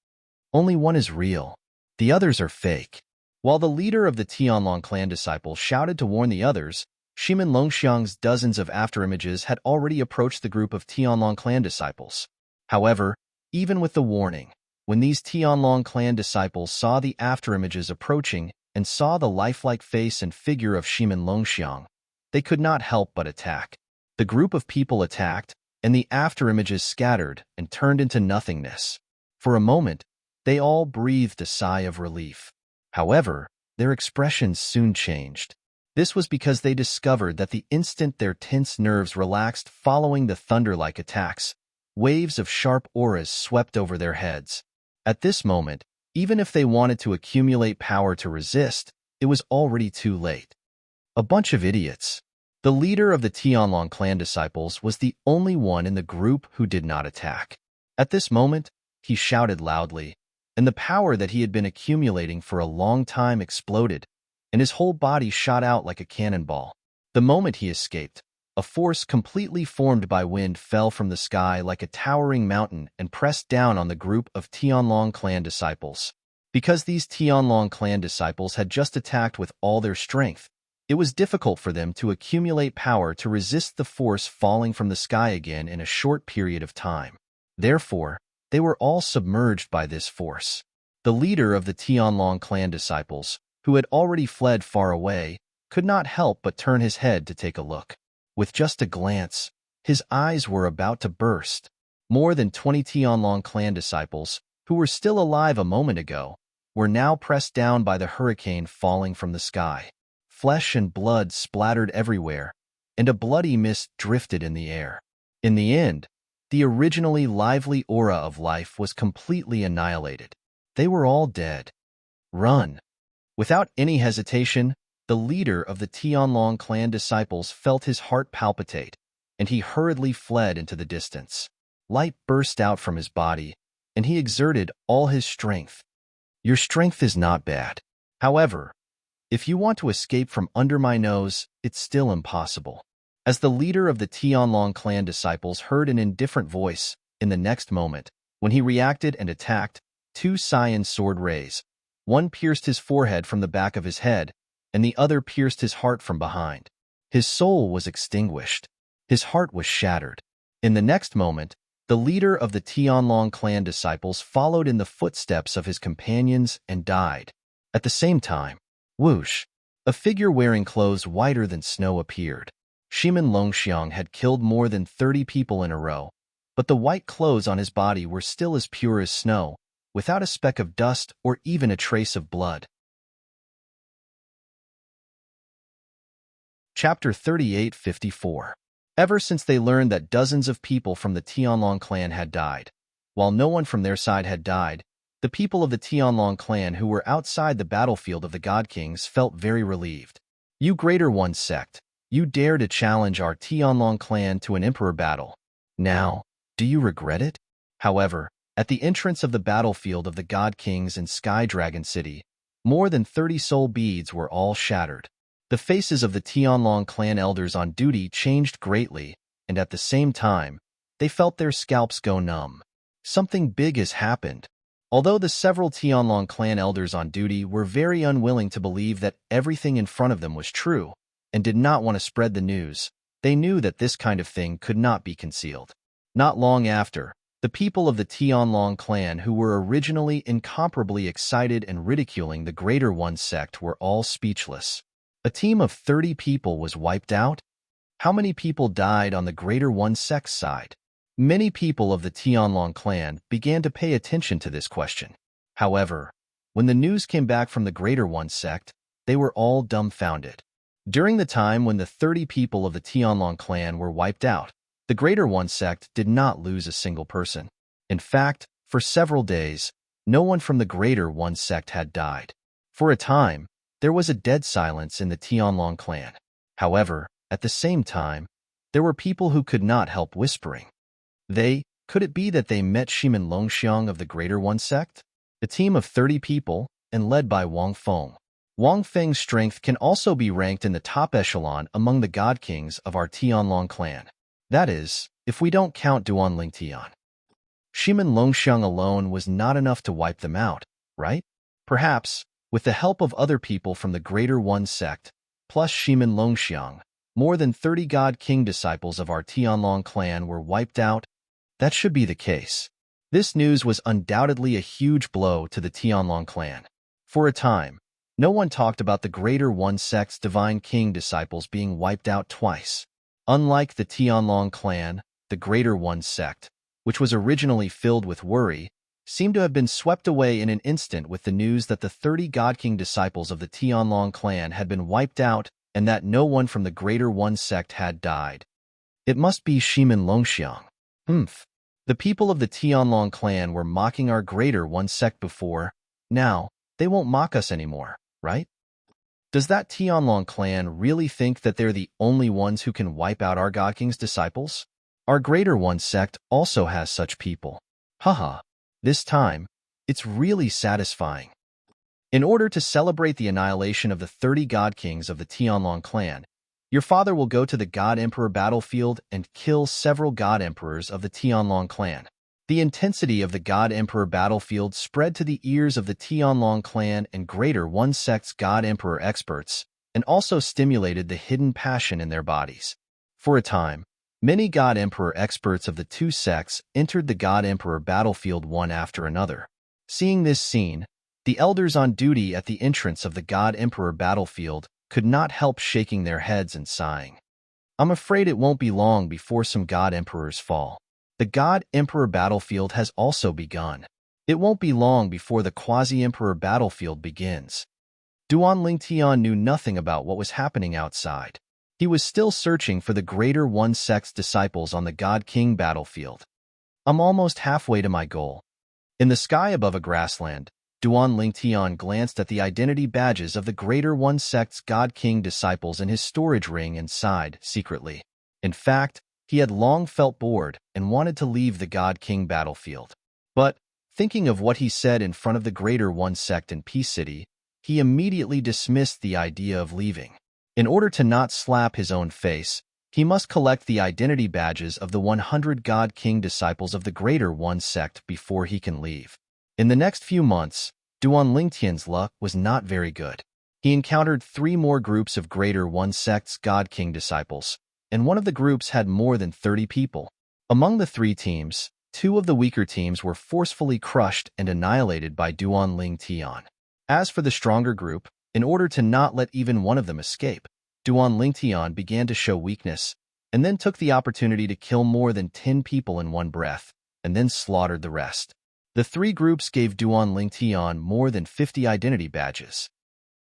Only one is real. The others are fake. While the leader of the Tianlong clan disciples shouted to warn the others, Shimin Longxiang's dozens of afterimages had already approached the group of Tianlong clan disciples. However, even with the warning, when these Tianlong clan disciples saw the afterimages approaching and saw the lifelike face and figure of Shimin Longxiang, they could not help but attack. The group of people attacked, and the afterimages scattered and turned into nothingness. For a moment, they all breathed a sigh of relief. However, their expressions soon changed. This was because they discovered that the instant their tense nerves relaxed following the thunder-like attacks, waves of sharp auras swept over their heads. At this moment, even if they wanted to accumulate power to resist, it was already too late. A bunch of idiots. The leader of the Tianlong clan disciples was the only one in the group who did not attack. At this moment, he shouted loudly, and the power that he had been accumulating for a long time exploded, and his whole body shot out like a cannonball. The moment he escaped, a force completely formed by wind fell from the sky like a towering mountain and pressed down on the group of Tianlong clan disciples. Because these Tianlong clan disciples had just attacked with all their strength, it was difficult for them to accumulate power to resist the force falling from the sky again in a short period of time. Therefore, they were all submerged by this force. The leader of the Tianlong clan disciples, who had already fled far away, could not help but turn his head to take a look. With just a glance, his eyes were about to burst. More than 20 Tianlong clan disciples, who were still alive a moment ago, were now pressed down by the hurricane falling from the sky. Flesh and blood splattered everywhere, and a bloody mist drifted in the air. In the end, the originally lively aura of life was completely annihilated. They were all dead. Run! Without any hesitation, the leader of the Tianlong clan disciples felt his heart palpitate, and he hurriedly fled into the distance. Light burst out from his body, and he exerted all his strength. Your strength is not bad. However, if you want to escape from under my nose, it's still impossible. As the leader of the Tianlong clan disciples heard an indifferent voice, in the next moment, when he reacted and attacked, two cyan sword rays. One pierced his forehead from the back of his head, and the other pierced his heart from behind. His soul was extinguished. His heart was shattered. In the next moment, the leader of the Tianlong clan disciples followed in the footsteps of his companions and died. At the same time, whoosh, a figure wearing clothes whiter than snow appeared. Shimin Longxiang had killed more than 30 people in a row, but the white clothes on his body were still as pure as snow, without a speck of dust or even a trace of blood. Chapter 38:54. Ever since they learned that dozens of people from the Tianlong clan had died, while no one from their side had died, the people of the Tianlong clan who were outside the battlefield of the God Kings felt very relieved. You Greater One sect, you dare to challenge our Tianlong clan to an emperor battle. Now, do you regret it? However, at the entrance of the battlefield of the God Kings in Sky Dragon City, more than 30 soul beads were all shattered. The faces of the Tianlong clan elders on duty changed greatly, and at the same time, they felt their scalps go numb. Something big has happened. Although the several Tianlong clan elders on duty were very unwilling to believe that everything in front of them was true, and did not want to spread the news, they knew that this kind of thing could not be concealed. Not long after, the people of the Tianlong clan who were originally incomparably excited and ridiculing the Greater One sect were all speechless. A team of 30 people was wiped out? How many people died on the Greater One sect's side? Many people of the Tianlong clan began to pay attention to this question. However, when the news came back from the Greater One sect, they were all dumbfounded. During the time when the 30 people of the Tianlong clan were wiped out, the Greater One sect did not lose a single person. In fact, for several days, no one from the Greater One sect had died. For a time, there was a dead silence in the Tianlong clan. However, at the same time, there were people who could not help whispering. Could it be that they met Shimin Longxiang of the Greater One sect? The team of 30 people, and led by Wang Feng. Wang Feng's strength can also be ranked in the top echelon among the god kings of our Tianlong clan. That is, if we don't count Duan Lingtian. Shimin Longxiang alone was not enough to wipe them out, right? Perhaps, with the help of other people from the Greater One sect, plus Shimin Longxiang, more than 30 god king disciples of our Tianlong clan were wiped out. That should be the case. This news was undoubtedly a huge blow to the Tianlong clan. For a time, no one talked about the Greater One sect's divine king disciples being wiped out twice. Unlike the Tianlong clan, the Greater One sect, which was originally filled with worry, seemed to have been swept away in an instant with the news that the 30 God King disciples of the Tianlong clan had been wiped out and that no one from the Greater One sect had died. It must be Shimin Longxiang. The people of the Tianlong clan were mocking our Greater One sect before. Now, they won't mock us anymore, right? Does that Tianlong clan really think that they're the only ones who can wipe out our God King's disciples? Our Greater One sect also has such people. Haha, this time, it's really satisfying. In order to celebrate the annihilation of the 30 God Kings of the Tianlong clan, your father will go to the God Emperor battlefield and kill several God Emperors of the Tianlong clan. The intensity of the God Emperor battlefield spread to the ears of the Tianlong clan and Greater One sect's God Emperor experts, and also stimulated the hidden passion in their bodies. For a time, many God Emperor experts of the two sects entered the God Emperor battlefield one after another. Seeing this scene, the elders on duty at the entrance of the God Emperor battlefield could not help shaking their heads and sighing. I'm afraid it won't be long before some God Emperors fall. The God Emperor battlefield has also begun. It won't be long before the Quasi-Emperor battlefield begins. Duan Lingtian knew nothing about what was happening outside. He was still searching for the Greater One sect's disciples on the God King battlefield. I'm almost halfway to my goal. In the sky above a grassland, Duan Lingtian glanced at the identity badges of the Greater One sect's God King disciples in his storage ring and sighed secretly. In fact, he had long felt bored and wanted to leave the God King battlefield. But, thinking of what he said in front of the Greater One sect in Peace City, he immediately dismissed the idea of leaving. In order to not slap his own face, he must collect the identity badges of the 100 God King disciples of the Greater One sect before he can leave. In the next few months, Duan Lingtian's luck was not very good. He encountered 3 more groups of Greater One sect's God King disciples, and one of the groups had more than 30 people. Among the 3 teams, 2 of the weaker teams were forcefully crushed and annihilated by Duan Lingtian. As for the stronger group, in order to not let even one of them escape, Duan Lingtian began to show weakness, and then took the opportunity to kill more than 10 people in one breath, and then slaughtered the rest. The 3 groups gave Duan Lingtian more than 50 identity badges.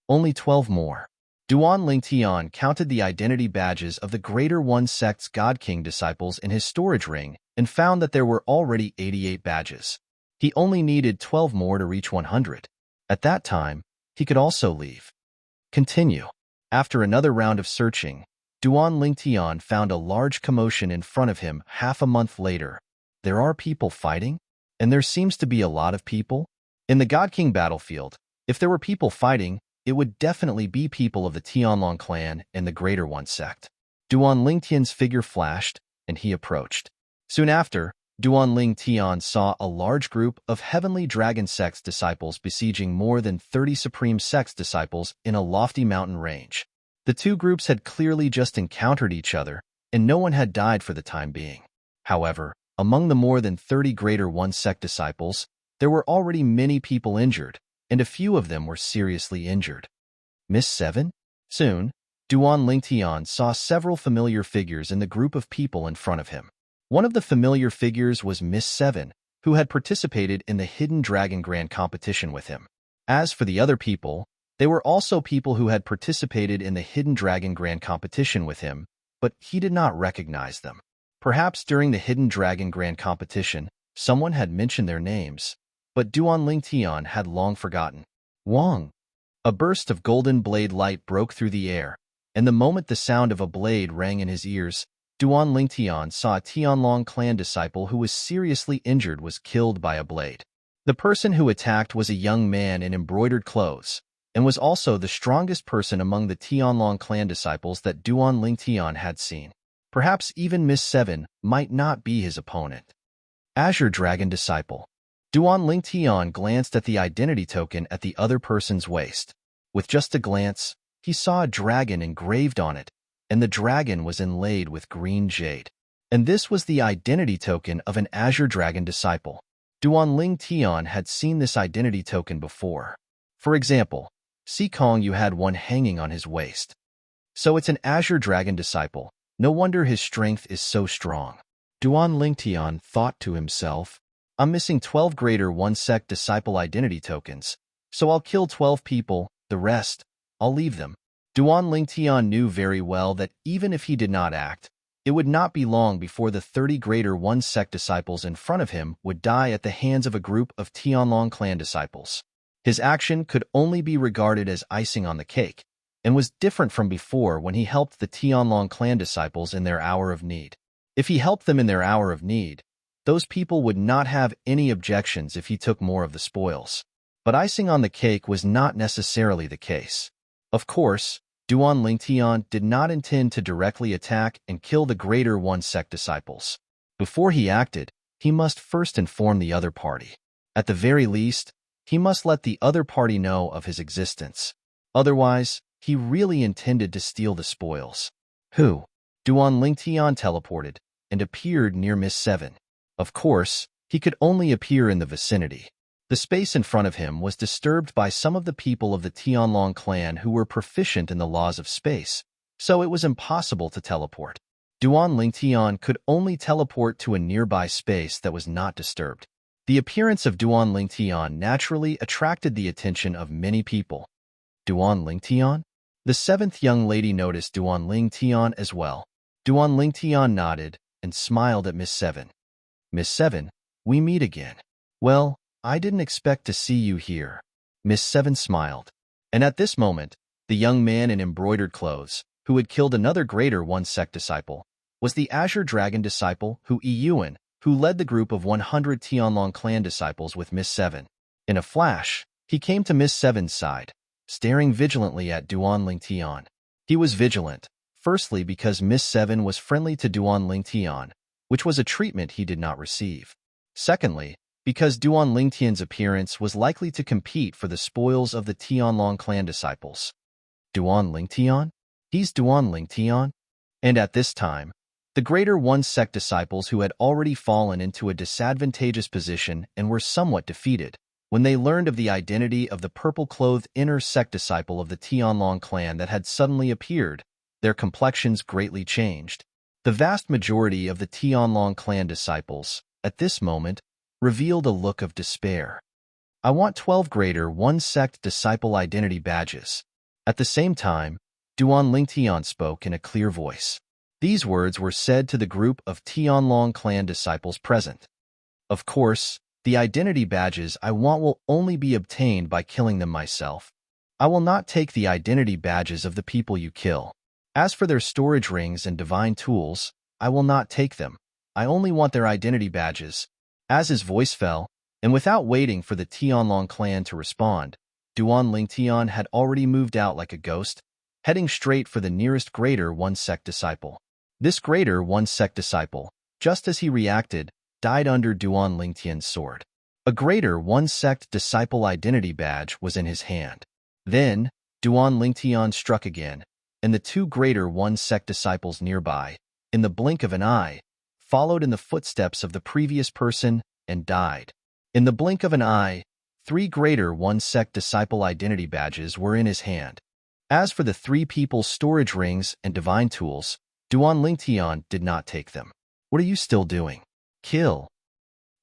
Only 12 more. Duan Lingtian counted the identity badges of the Greater One sect's God King disciples in his storage ring and found that there were already 88 badges. He only needed 12 more to reach 100. At that time, he could also leave. Continue. After another round of searching, Duan Lingtian found a large commotion in front of him half a month later. There are people fighting? And there seems to be a lot of people? In the God King battlefield, if there were people fighting, it would definitely be people of the Tianlong clan and the Greater One sect. Duan Lingtian's figure flashed, and he approached. Soon after, Duan Lingtian saw a large group of Heavenly Dragon sect's disciples besieging more than 30 Supreme sect's disciples in a lofty mountain range. The 2 groups had clearly just encountered each other, and no one had died for the time being. However, among the more than 30 Greater One sect disciples, there were already many people injured, and a few of them were seriously injured. Miss 7? Soon, Duan Lingtian saw several familiar figures in the group of people in front of him. One of the familiar figures was Miss Seven, who had participated in the Hidden Dragon Grand competition with him. As for the other people, they were also people who had participated in the Hidden Dragon Grand competition with him, but he did not recognize them. Perhaps during the Hidden Dragon Grand competition, someone had mentioned their names, but Duan Lingtian had long forgotten. Wang! A burst of golden blade light broke through the air, and the moment the sound of a blade rang in his ears, Duan Lingtian saw a Tianlong clan disciple who was seriously injured was killed by a blade. The person who attacked was a young man in embroidered clothes, and was also the strongest person among the Tianlong clan disciples that Duan Lingtian had seen. Perhaps even Miss Seven might not be his opponent. Azure Dragon Disciple. Duan Lingtian glanced at the identity token at the other person's waist. With just a glance, he saw a dragon engraved on it, and the dragon was inlaid with green jade. And this was the identity token of an Azure Dragon Disciple. Duan Lingtian had seen this identity token before. For example, Sikong Yu had one hanging on his waist. So it's an Azure Dragon Disciple. No wonder his strength is so strong. Duan Lingtian thought to himself, I'm missing 12 Greater One Sect Disciple identity tokens, so I'll kill 12 people, the rest, I'll leave them. Duan Lingtian knew very well that even if he did not act, it would not be long before the 30 Greater One Sect disciples in front of him would die at the hands of a group of Tianlong clan disciples. His action could only be regarded as icing on the cake, and was different from before when he helped the Tianlong clan disciples in their hour of need. If he helped them in their hour of need, those people would not have any objections if he took more of the spoils. But icing on the cake was not necessarily the case. Of course, Duan Lingtian did not intend to directly attack and kill the Greater One Sect disciples. Before he acted, he must first inform the other party. At the very least, he must let the other party know of his existence. Otherwise, he really intended to steal the spoils. Who? Duan Lingtian teleported and appeared near Miss Seven. Of course, he could only appear in the vicinity. The space in front of him was disturbed by some of the people of the Tianlong clan who were proficient in the laws of space, so it was impossible to teleport. Duan Lingtian could only teleport to a nearby space that was not disturbed. The appearance of Duan Lingtian naturally attracted the attention of many people. Duan Lingtian? The seventh young lady noticed Duan Lingtian as well. Duan Lingtian nodded and smiled at Miss Seven. Miss Seven, we meet again. Well, I didn't expect to see you here. Miss Seven smiled. And at this moment, the young man in embroidered clothes, who had killed another Greater One Sect disciple, was the Azure Dragon disciple Hu Yiyuan, who led the group of 100 Tianlong clan disciples with Miss Seven. In a flash, he came to Miss Seven's side, staring vigilantly at Duan Lingtian. He was vigilant, firstly because Miss Seven was friendly to Duan Lingtian, which was a treatment he did not receive. Secondly, because Duan Lingtian's appearance was likely to compete for the spoils of the Tianlong clan disciples. Duan Lingtian? He's Duan Lingtian? And at this time, the Greater One Sect disciples who had already fallen into a disadvantageous position and were somewhat defeated, when they learned of the identity of the purple-clothed inner sect disciple of the Tianlong clan that had suddenly appeared, their complexions greatly changed. The vast majority of the Tianlong clan disciples, at this moment, revealed a look of despair. I want 12 Greater One Sect disciple identity badges. At the same time, Duan Lingtian spoke in a clear voice. These words were said to the group of Tianlong clan disciples present. Of course, the identity badges I want will only be obtained by killing them myself. I will not take the identity badges of the people you kill. As for their storage rings and divine tools, I will not take them. I only want their identity badges. As his voice fell, and without waiting for the Tianlong clan to respond, Duan Lingtian had already moved out like a ghost, heading straight for the nearest Greater One Sect disciple. This Greater One Sect disciple, just as he reacted, died under Duan Lingtian's sword. A Greater One Sect disciple identity badge was in his hand. Then, Duan Lingtian struck again, and the two Greater One Sect disciples nearby, in the blink of an eye, followed in the footsteps of the previous person and died. In the blink of an eye, 3 Greater One Sect disciple identity badges were in his hand. As for the 3 people's storage rings and divine tools, Duan Lingtian did not take them. What are you still doing? Kill.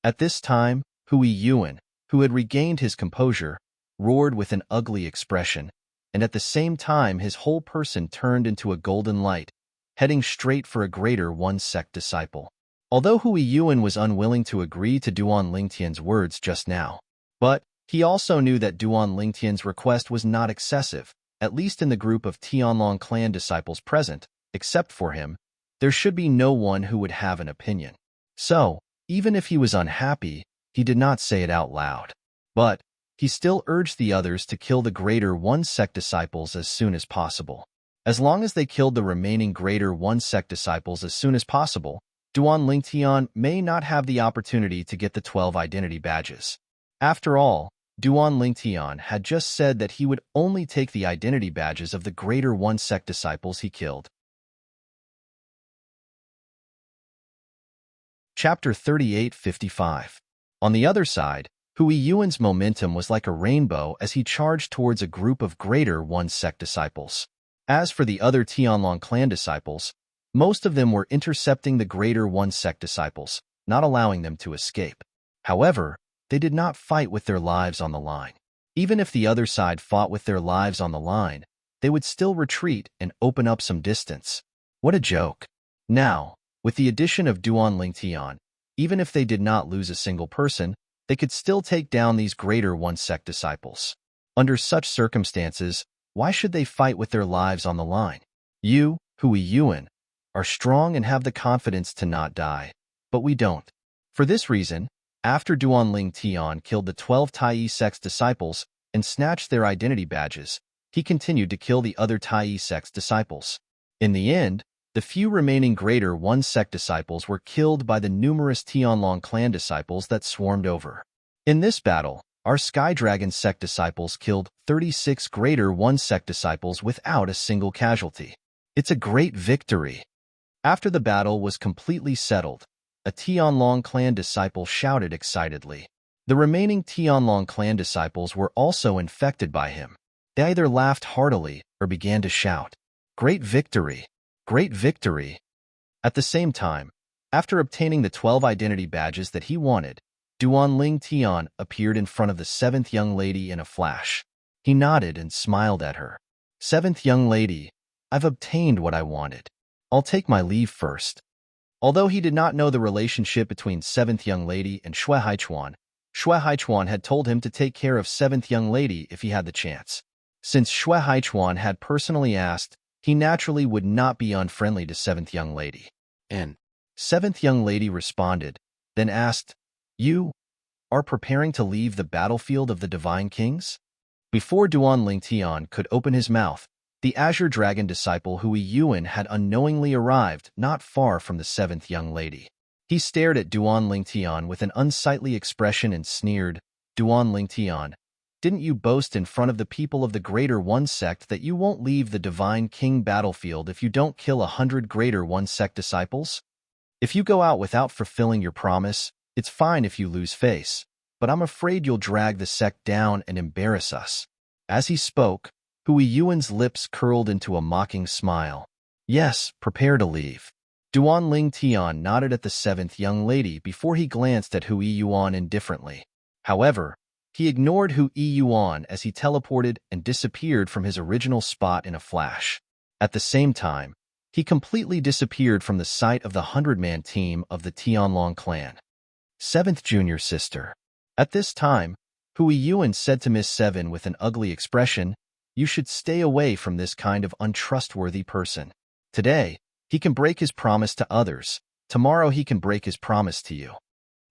At this time, Hui Yuan, who had regained his composure, roared with an ugly expression, and at the same time his whole person turned into a golden light, heading straight for a greater one-sect disciple. Although Hui Yuan was unwilling to agree to Duan Lingtian's words just now, but he also knew that Duan Lingtian's request was not excessive, at least in the group of Tianlong clan disciples present. Except for him, there should be no one who would have an opinion. So, even if he was unhappy, he did not say it out loud. But he still urged the others to kill the greater one-sect disciples as soon as possible. As long as they killed the remaining greater one-sect disciples as soon as possible, Duan Lingtian may not have the opportunity to get the 12 identity badges. After all, Duan Lingtian had just said that he would only take the identity badges of the greater one-sect disciples he killed. Chapter 38:55. On the other side, Hui Yuan's momentum was like a rainbow as he charged towards a group of greater one-sect disciples. As for the other Tianlong clan disciples, most of them were intercepting the greater one-sect disciples, not allowing them to escape. However, they did not fight with their lives on the line. Even if the other side fought with their lives on the line, they would still retreat and open up some distance. What a joke. Now, with the addition of Duan Lingtian, even if they did not lose a single person, they could still take down these greater one-sect disciples. Under such circumstances, why should they fight with their lives on the line? You, Hui Yuan, are strong and have the confidence to not die, but we don't. For this reason, after Duan Lingtian killed the 12 Tai sect's disciples and snatched their identity badges, he continued to kill the other Tai sect's disciples. In the end, the few remaining greater one-sect disciples were killed by the numerous Tianlong clan disciples that swarmed over. In this battle, our Sky Dragon sect disciples killed 36 greater one-sect disciples without a single casualty. It's a great victory. After the battle was completely settled, a Tianlong clan disciple shouted excitedly. The remaining Tianlong clan disciples were also infected by him. They either laughed heartily or began to shout, "Great victory! Great victory!" At the same time, after obtaining the 12 identity badges that he wanted, Duan Lingtian appeared in front of the 7th young lady in a flash. He nodded and smiled at her. "7th young lady, I've obtained what I wanted. I'll take my leave first." Although he did not know the relationship between 7th young lady and Xue Haichuan had told him to take care of 7th young lady if he had the chance. Since Xue Haichuan had personally asked, he naturally would not be unfriendly to 7th young lady. And 7th young lady responded, then asked, "You are preparing to leave the battlefield of the Divine Kings?" Before Duan Lingtian could open his mouth, the Azure Dragon disciple Hui Yuan had unknowingly arrived not far from the 7th young lady. He stared at Duan Lingtian with an unsightly expression and sneered, "Duan Lingtian, didn't you boast in front of the people of the Greater One sect that you won't leave the Divine King battlefield if you don't kill 100 Greater One sect disciples? If you go out without fulfilling your promise, it's fine if you lose face, but I'm afraid you'll drag the sect down and embarrass us." As he spoke, Hui Yuan's lips curled into a mocking smile. "Yes, prepare to leave." Duan Lingtian nodded at the 7th young lady before he glanced at Hui Yuan indifferently. However, he ignored Hui Yuan as he teleported and disappeared from his original spot in a flash. At the same time, he completely disappeared from the sight of the 100-man team of the Tianlong clan. 7th junior sister. At this time, Hui Yuan said to Miss 7 with an ugly expression, "You should stay away from this kind of untrustworthy person. Today, he can break his promise to others. Tomorrow he can break his promise to you."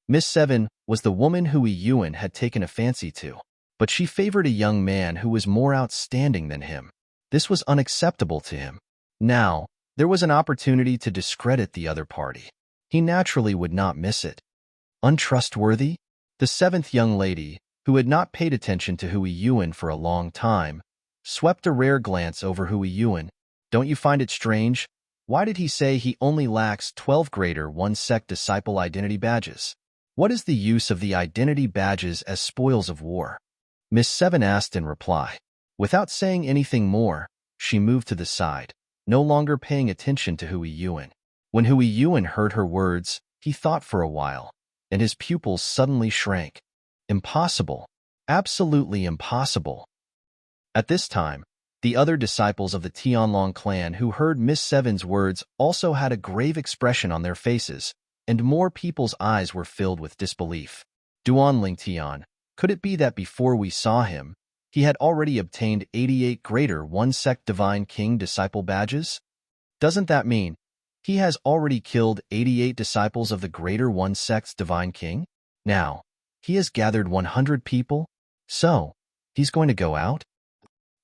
Miss 7 was the woman Hui Yuan had taken a fancy to, but she favored a young man who was more outstanding than him. This was unacceptable to him. Now, there was an opportunity to discredit the other party. He naturally would not miss it. Untrustworthy? The 7th young lady, who had not paid attention to Hui Yuan for a long time, swept a rare glance over Hui Yuan. "Don't you find it strange? Why did he say he only lacks 12 greater one sect disciple identity badges? What is the use of the identity badges as spoils of war?" Miss 7 asked in reply. Without saying anything more, she moved to the side, no longer paying attention to Hui Yuan. When Hui Yuan heard her words, he thought for a while, and his pupils suddenly shrank. Impossible. Absolutely impossible. At this time, the other disciples of the Tianlong clan who heard Miss Seven's words also had a grave expression on their faces, and more people's eyes were filled with disbelief. Duan Lingtian, could it be that before we saw him, he had already obtained 88 greater one-sect divine king disciple badges? Doesn't that mean he has already killed 88 disciples of the greater one-sect's divine king? Now, he has gathered 100 people? So, he's going to go out?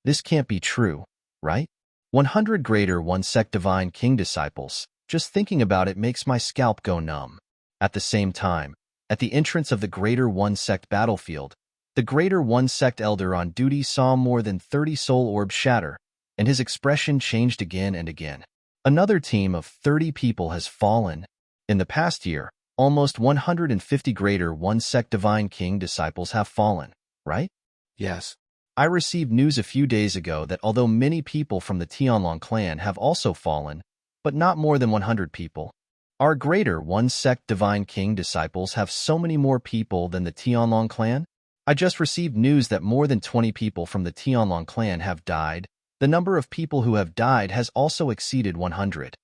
This can't be true, right? 100 greater one-sect divine king disciples. Just thinking about it makes my scalp go numb. At the same time, at the entrance of the greater one-sect battlefield, the greater one-sect elder on duty saw more than 30 soul orbs shatter, and his expression changed again and again. Another team of 30 people has fallen. In the past year, almost 150 greater one-sect divine king disciples have fallen, right? Yes. I received news a few days ago that although many people from the Tianlong clan have also fallen, but not more than 100 people, our greater one-sect divine king disciples have so many more people than the Tianlong clan. I just received news that more than 20 people from the Tianlong clan have died. The number of people who have died has also exceeded 100.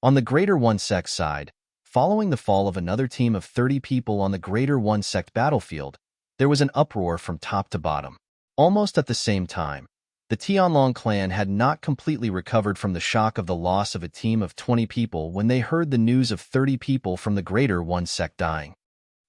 On the greater one-sect side, following the fall of another team of 30 people on the greater one-sect battlefield, there was an uproar from top to bottom. Almost at the same time, the Tianlong clan had not completely recovered from the shock of the loss of a team of 20 people when they heard the news of 30 people from the greater one-sect dying.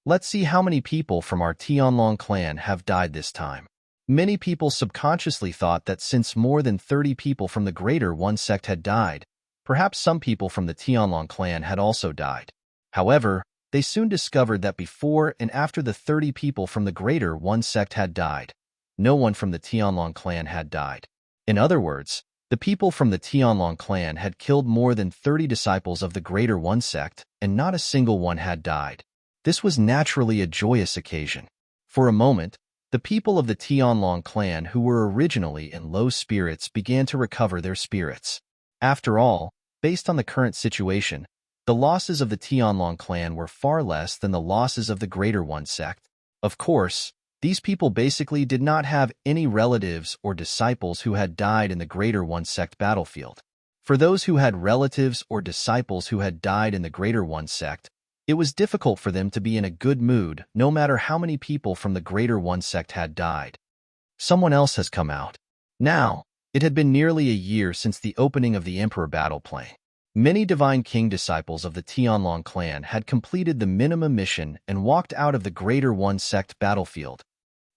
Let's see how many people from our Tianlong clan have died this time. Many people subconsciously thought that since more than 30 people from the greater one-sect had died, perhaps some people from the Tianlong clan had also died. However, they soon discovered that before and after the 30 people from the greater one-sect had died, no one from the Tianlong clan had died. In other words, the people from the Tianlong clan had killed more than 30 disciples of the greater one-sect, and not a single one had died. This was naturally a joyous occasion. For a moment, the people of the Tianlong clan who were originally in low spirits began to recover their spirits. After all, based on the current situation, the losses of the Tianlong clan were far less than the losses of the greater one-sect. Of course, these people basically did not have any relatives or disciples who had died in the greater one-sect battlefield. For those who had relatives or disciples who had died in the greater one-sect, it was difficult for them to be in a good mood no matter how many people from the greater one-sect had died. Someone else has come out. Now, it had been nearly a year since the opening of the Emperor battle plane. Many Divine King disciples of the Tianlong clan had completed the minimum mission and walked out of the greater one-sect battlefield.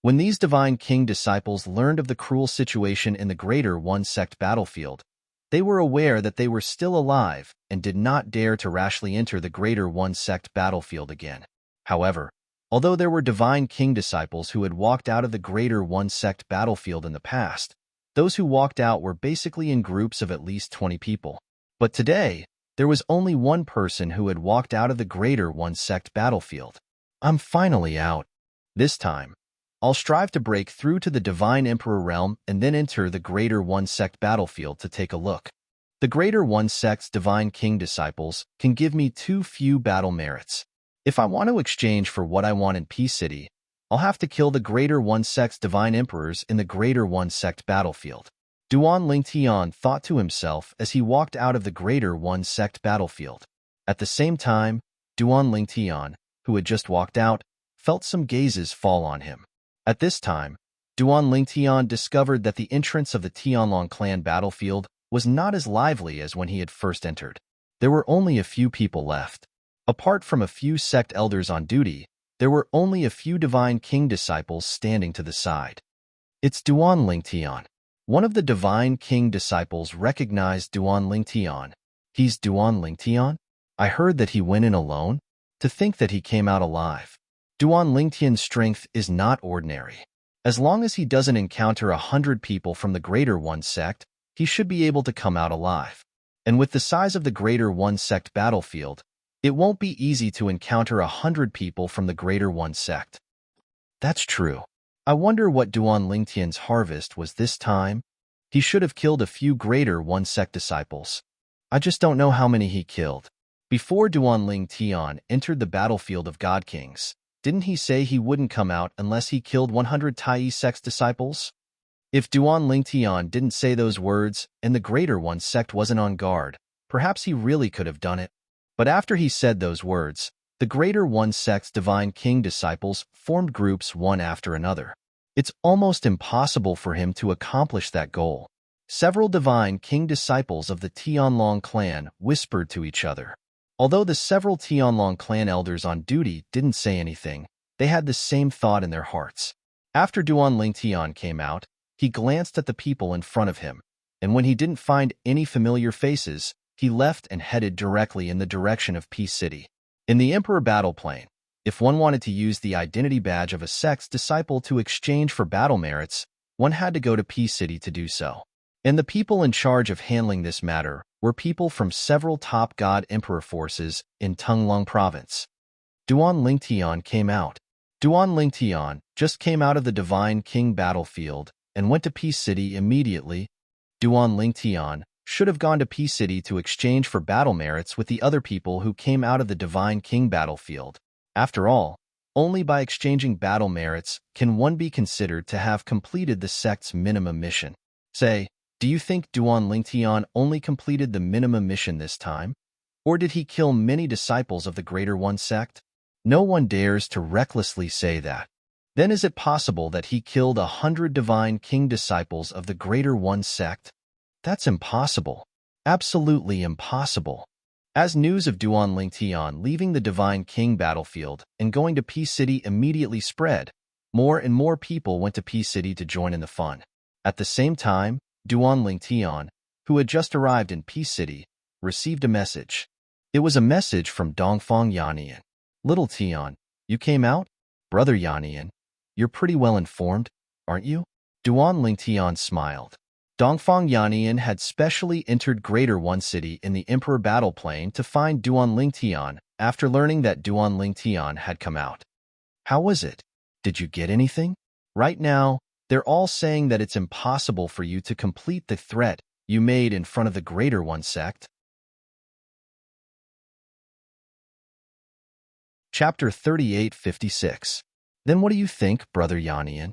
When these Divine King disciples learned of the cruel situation in the greater one-sect battlefield, they were aware that they were still alive and did not dare to rashly enter the greater one-sect battlefield again. However, although there were Divine King disciples who had walked out of the greater one-sect battlefield in the past, those who walked out were basically in groups of at least 20 people. But today, there was only one person who had walked out of the greater one-sect battlefield. I'm finally out. This time, I'll strive to break through to the Divine Emperor realm and then enter the greater one-sect battlefield to take a look. The greater one-sect's Divine King disciples can give me too few battle merits. If I want to exchange for what I want in Peace City, I'll have to kill the greater one-sect's Divine Emperors in the greater one-sect battlefield. Duan Lingtian thought to himself as he walked out of the greater one-sect battlefield. At the same time, Duan Lingtian, who had just walked out, felt some gazes fall on him. At this time, Duan Lingtian discovered that the entrance of the Tianlong clan battlefield was not as lively as when he had first entered. There were only a few people left. Apart from a few sect elders on duty, there were only a few Divine King disciples standing to the side. It's Duan Lingtian. One of the Divine King disciples recognized Duan Lingtian. He's Duan Lingtian? I heard that he went in alone. To think that he came out alive. Duan Lingtian's strength is not ordinary. As long as he doesn't encounter 100 people from the greater one-sect, he should be able to come out alive. And with the size of the greater one-sect battlefield, it won't be easy to encounter 100 people from the greater one-sect. That's true. I wonder what Duan Lingtian's harvest was this time. He should have killed a few greater one-sect disciples. I just don't know how many he killed. Before Duanling Tian entered the battlefield of God Kings, didn't he say he wouldn't come out unless he killed 100 Tai sect's disciples? If Duanling Tian didn't say those words and the Greater One sect wasn't on guard, perhaps he really could have done it. But after he said those words, the Greater One sect's Divine King disciples formed groups one after another. It's almost impossible for him to accomplish that goal. Several Divine King disciples of the Tianlong clan whispered to each other. Although the several Tianlong clan elders on duty didn't say anything, they had the same thought in their hearts. After Duanling Tian came out, he glanced at the people in front of him, and when he didn't find any familiar faces, he left and headed directly in the direction of Peace City. In the Emperor battle plane, if one wanted to use the identity badge of a sect's disciple to exchange for battle merits, one had to go to Peace City to do so. And the people in charge of handling this matter were people from several top God Emperor forces in Tunglong Province. Duanling Tian came out. Duanling Tian just came out of the Divine King battlefield and went to Peace City immediately. Duanling Tian should have gone to Peace City to exchange for battle merits with the other people who came out of the Divine King battlefield. After all, only by exchanging battle merits can one be considered to have completed the sect's minimum mission. Say, do you think Duanling Tian only completed the minimum mission this time? Or did he kill many disciples of the Greater One sect? No one dares to recklessly say that. Then is it possible that he killed 100 Divine King disciples of the Greater One sect? That's impossible. Absolutely impossible. As news of Duanling Tian leaving the Divine King battlefield and going to Peace City immediately spread, more and more people went to Peace City to join in the fun. At the same time, Duanling Tian, who had just arrived in Peace City, received a message. It was a message from Dongfang Yannian. Little Tian, you came out? Brother Yannian, you're pretty well informed, aren't you? Duanling Tian smiled. Dongfang Yannian had specially entered Greater One City in the Emperor battle plane to find Duanling Tian after learning that Duanling Tian had come out. How was it? Did you get anything? Right now, they're all saying that it's impossible for you to complete the threat you made in front of the Greater One sect. Chapter 3856. Then what do you think, Brother Yannian?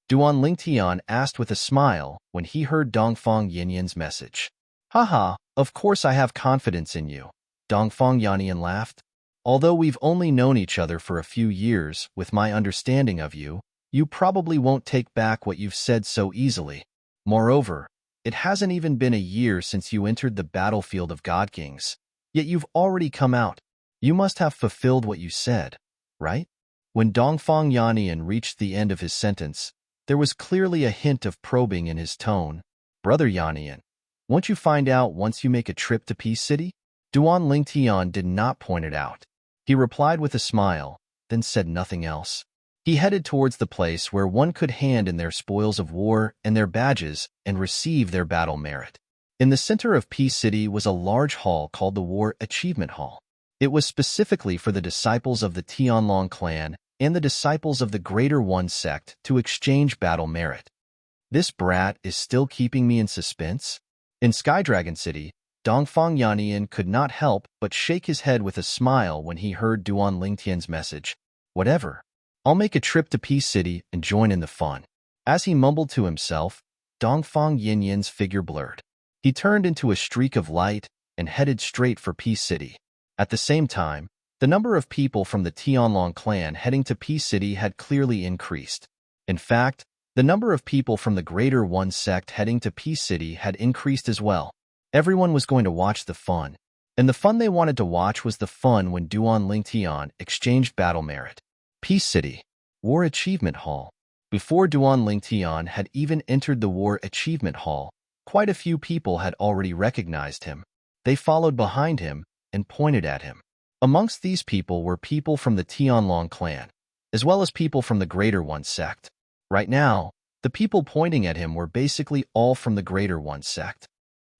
Duanling Tian asked with a smile when he heard Dongfang Yannian's message. Haha, of course I have confidence in you. Dongfang Yannian laughed. Although we've only known each other for a few years, with my understanding of you, you probably won't take back what you've said so easily. Moreover, it hasn't even been a year since you entered the battlefield of God Kings, yet you've already come out. You must have fulfilled what you said, right? When Dongfang Yannian reached the end of his sentence, there was clearly a hint of probing in his tone. Brother Yannian, won't you find out once you make a trip to Peace City? Duanling Tian did not point it out. He replied with a smile, then said nothing else. He headed towards the place where one could hand in their spoils of war and their badges and receive their battle merit. In the center of Peace City was a large hall called the War Achievement Hall. It was specifically for the disciples of the Tianlong clan and the disciples of the Greater One sect to exchange battle merit. This brat is still keeping me in suspense? In Skydragon City, Dongfang Yannian could not help but shake his head with a smile when he heard Duanling Tian's message. Whatever. I'll make a trip to Peace City and join in the fun. As he mumbled to himself, Dongfang Yannian's figure blurred. He turned into a streak of light and headed straight for Peace City. At the same time, the number of people from the Tianlong clan heading to Peace City had clearly increased. In fact, the number of people from the Greater One sect heading to Peace City had increased as well. Everyone was going to watch the fun. And the fun they wanted to watch was the fun when Duanling Tian exchanged battle merit. Peace City, War Achievement Hall. Before Duanling Tian had even entered the War Achievement Hall, quite a few people had already recognized him. They followed behind him and pointed at him. Amongst these people were people from the Tianlong clan, as well as people from the Greater One sect. Right now, the people pointing at him were basically all from the Greater One sect.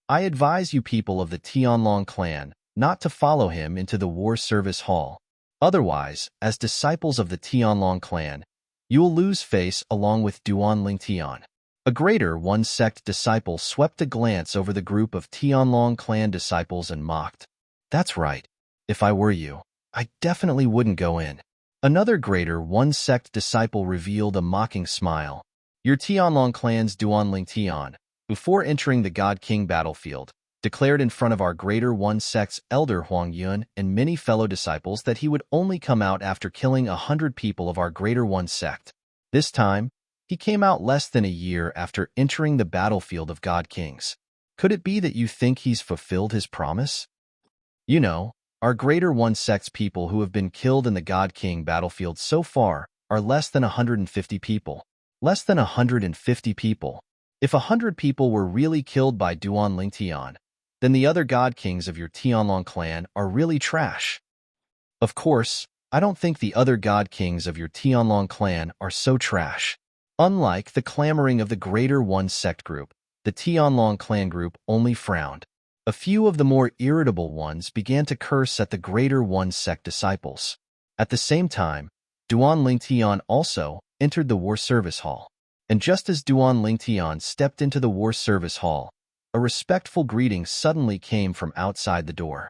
I advise you people of the Tianlong clan not to follow him into the War Service Hall. Otherwise, as disciples of the Tianlong clan, you will lose face along with Duanling Tian. A Greater One sect disciple swept a glance over the group of Tianlong clan disciples and mocked. That's right. If I were you, I definitely wouldn't go in. Another Greater One Sect disciple revealed a mocking smile. Your Tianlong clan's Duanling Tian, before entering the God King battlefield, declared in front of our Greater One Sect's elder Huang Yun and many fellow disciples that he would only come out after killing 100 people of our Greater One Sect. This time, he came out less than a year after entering the battlefield of God Kings. Could it be that you think he's fulfilled his promise? You know, our Greater One Sect's people who have been killed in the God King battlefield so far are less than 150 people. Less than 150 people. If 100 people were really killed by Duanling Tian, then the other God Kings of your Tianlong clan are really trash. Of course, I don't think the other God Kings of your Tianlong clan are so trash. Unlike the clamoring of the Greater One Sect group, the Tianlong clan group only frowned. A few of the more irritable ones began to curse at the Greater One Sect disciples. At the same time, Duanling Tian also entered the War Service Hall. And just as Duanling Tian stepped into the War Service Hall, a respectful greeting suddenly came from outside the door.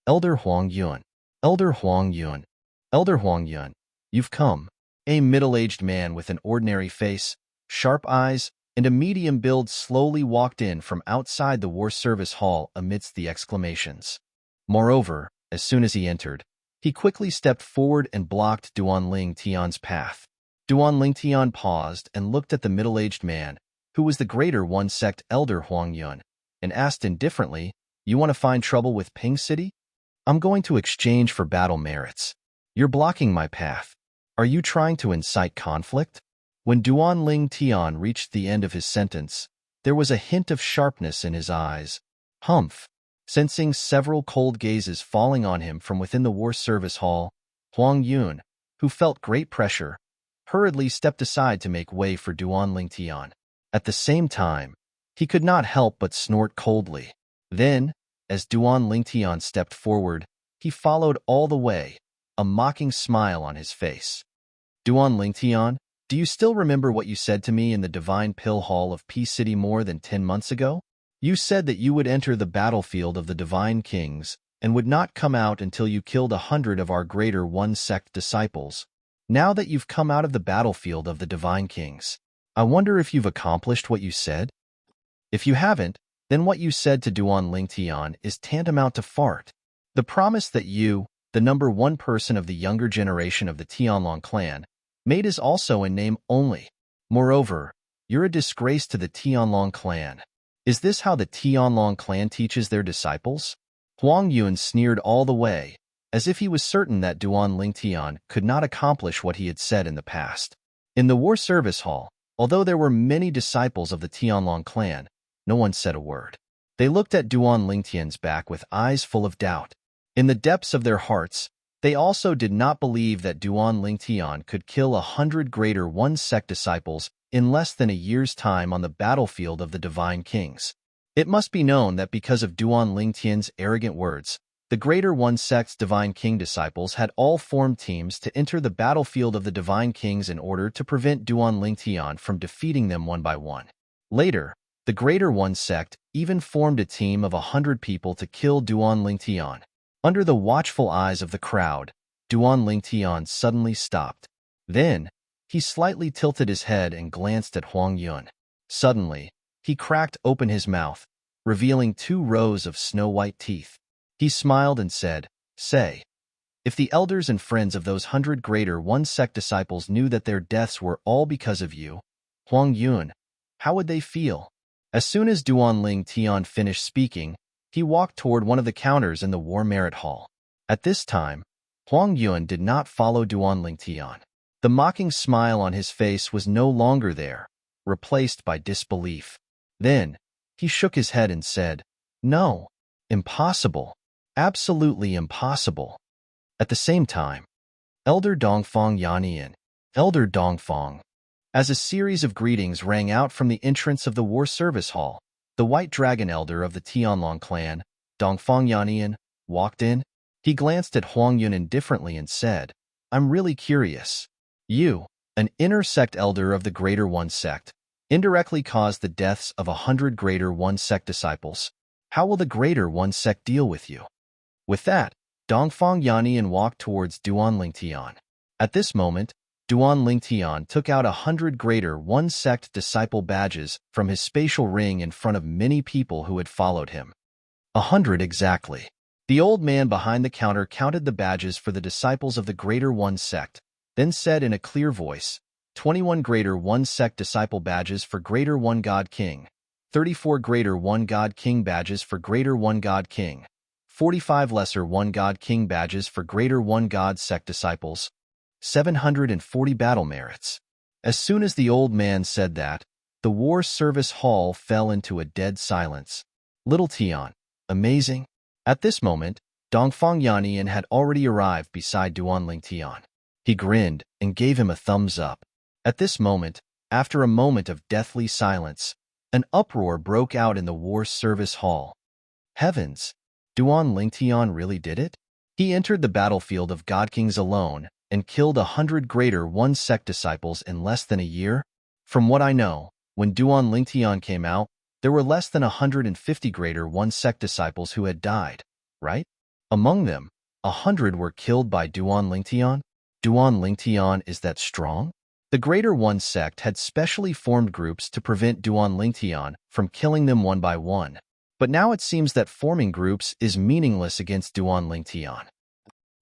Elder Huang Yun. Elder Huang Yun. Elder Huang Yun, you've come. A middle-aged man with an ordinary face, sharp eyes, and a medium build slowly walked in from outside the War Service Hall amidst the exclamations. Moreover, as soon as he entered, he quickly stepped forward and blocked Duanling Tian's path. Duanling Tian paused and looked at the middle-aged man, who was the Greater One Sect elder Huang Yun, and asked indifferently, "You want to find trouble with Ping City? I'm going to exchange for battle merits. You're blocking my path. Are you trying to incite conflict?" When Duanling Tian reached the end of his sentence, there was a hint of sharpness in his eyes. Humph! Sensing several cold gazes falling on him from within the War Service Hall, Huang Yun, who felt great pressure, hurriedly stepped aside to make way for Duanling Tian. At the same time, he could not help but snort coldly. Then, as Duanling Tian stepped forward, he followed all the way, a mocking smile on his face. "Duanling Tian, do you still remember what you said to me in the Divine Pill Hall of Peace City more than 10 months ago? You said that you would enter the battlefield of the Divine Kings and would not come out until you killed 100 of our Greater One Sect disciples. Now that you've come out of the battlefield of the Divine Kings, I wonder if you've accomplished what you said? If you haven't, then what you said to Duanling Tian is tantamount to fart. The promise that you, the number one person of the younger generation of the Tianlong clan, made is also in name only. Moreover, you're a disgrace to the Tianlong clan. Is this how the Tianlong clan teaches their disciples?" Huang Yun sneered all the way, as if he was certain that Duanling Tian could not accomplish what he had said in the past. In the War Service Hall, although there were many disciples of the Tianlong clan, no one said a word. They looked at Duanling Tian's back with eyes full of doubt. In the depths of their hearts, they also did not believe that Duanling Tian could kill 100 Greater One Sect disciples in less than a year's time on the battlefield of the Divine Kings. It must be known that because of Duanling Tian's arrogant words, the Greater One Sect's Divine King disciples had all formed teams to enter the battlefield of the Divine Kings in order to prevent Duanling Tian from defeating them one by one. Later, the Greater One Sect even formed a team of 100 people to kill Duanling Tian. Under the watchful eyes of the crowd, Duanling Tian suddenly stopped. Then, he slightly tilted his head and glanced at Huang Yun. Suddenly, he cracked open his mouth, revealing 2 rows of snow-white teeth. He smiled and said, "Say, if the elders and friends of those 100 Greater One Sect disciples knew that their deaths were all because of you, Huang Yun, how would they feel?" As soon as Duanling Tian finished speaking, he walked toward one of the counters in the War Merit Hall. At this time, Huang Yun did not follow Duanling Tian. The mocking smile on his face was no longer there, replaced by disbelief. Then, he shook his head and said, "No, impossible. Absolutely impossible." At the same time, Elder Dongfang Yannian, Elder Dongfang. As a series of greetings rang out from the entrance of the War Service Hall, the White Dragon Elder of the Tianlong clan, Dongfang Yannian, walked in. He glanced at Huang Yun indifferently and said, "I'm really curious. You, an inner sect elder of the Greater One Sect, indirectly caused the deaths of 100 Greater One Sect disciples. How will the Greater One Sect deal with you?" With that, Dongfang Yannian walked towards Duan Lingtian. At this moment, Duan Lingtian took out 100 Greater One Sect disciple badges from his spatial ring in front of many people who had followed him. 100 exactly. The old man behind the counter counted the badges for the disciples of the Greater One Sect, then said in a clear voice, 21 Greater One Sect disciple badges for Greater One God King, 34 Greater One God King badges for Greater One God King, 45 Lesser One God King badges for Greater One God Sect disciples, 740 battle merits. As soon as the old man said that, the war service hall fell into a dead silence. Little Tian, amazing. At this moment, Dongfang Yannian had already arrived beside Duan Lingtian. He grinned and gave him a thumbs up. At this moment, after a moment of deathly silence, an uproar broke out in the war service hall. Heavens! Duan Lingtian really did it? He entered the battlefield of God Kings alone and killed 100 Greater One Sect disciples in less than a year? From what I know, when Duan Lingtian came out, there were less than 150 Greater One Sect disciples who had died, right? Among them, 100 were killed by Duan Lingtian? Duan Lingtian is that strong? The Greater One Sect had specially formed groups to prevent Duan Lingtian from killing them one by one. But now it seems that forming groups is meaningless against Duan Lingtian.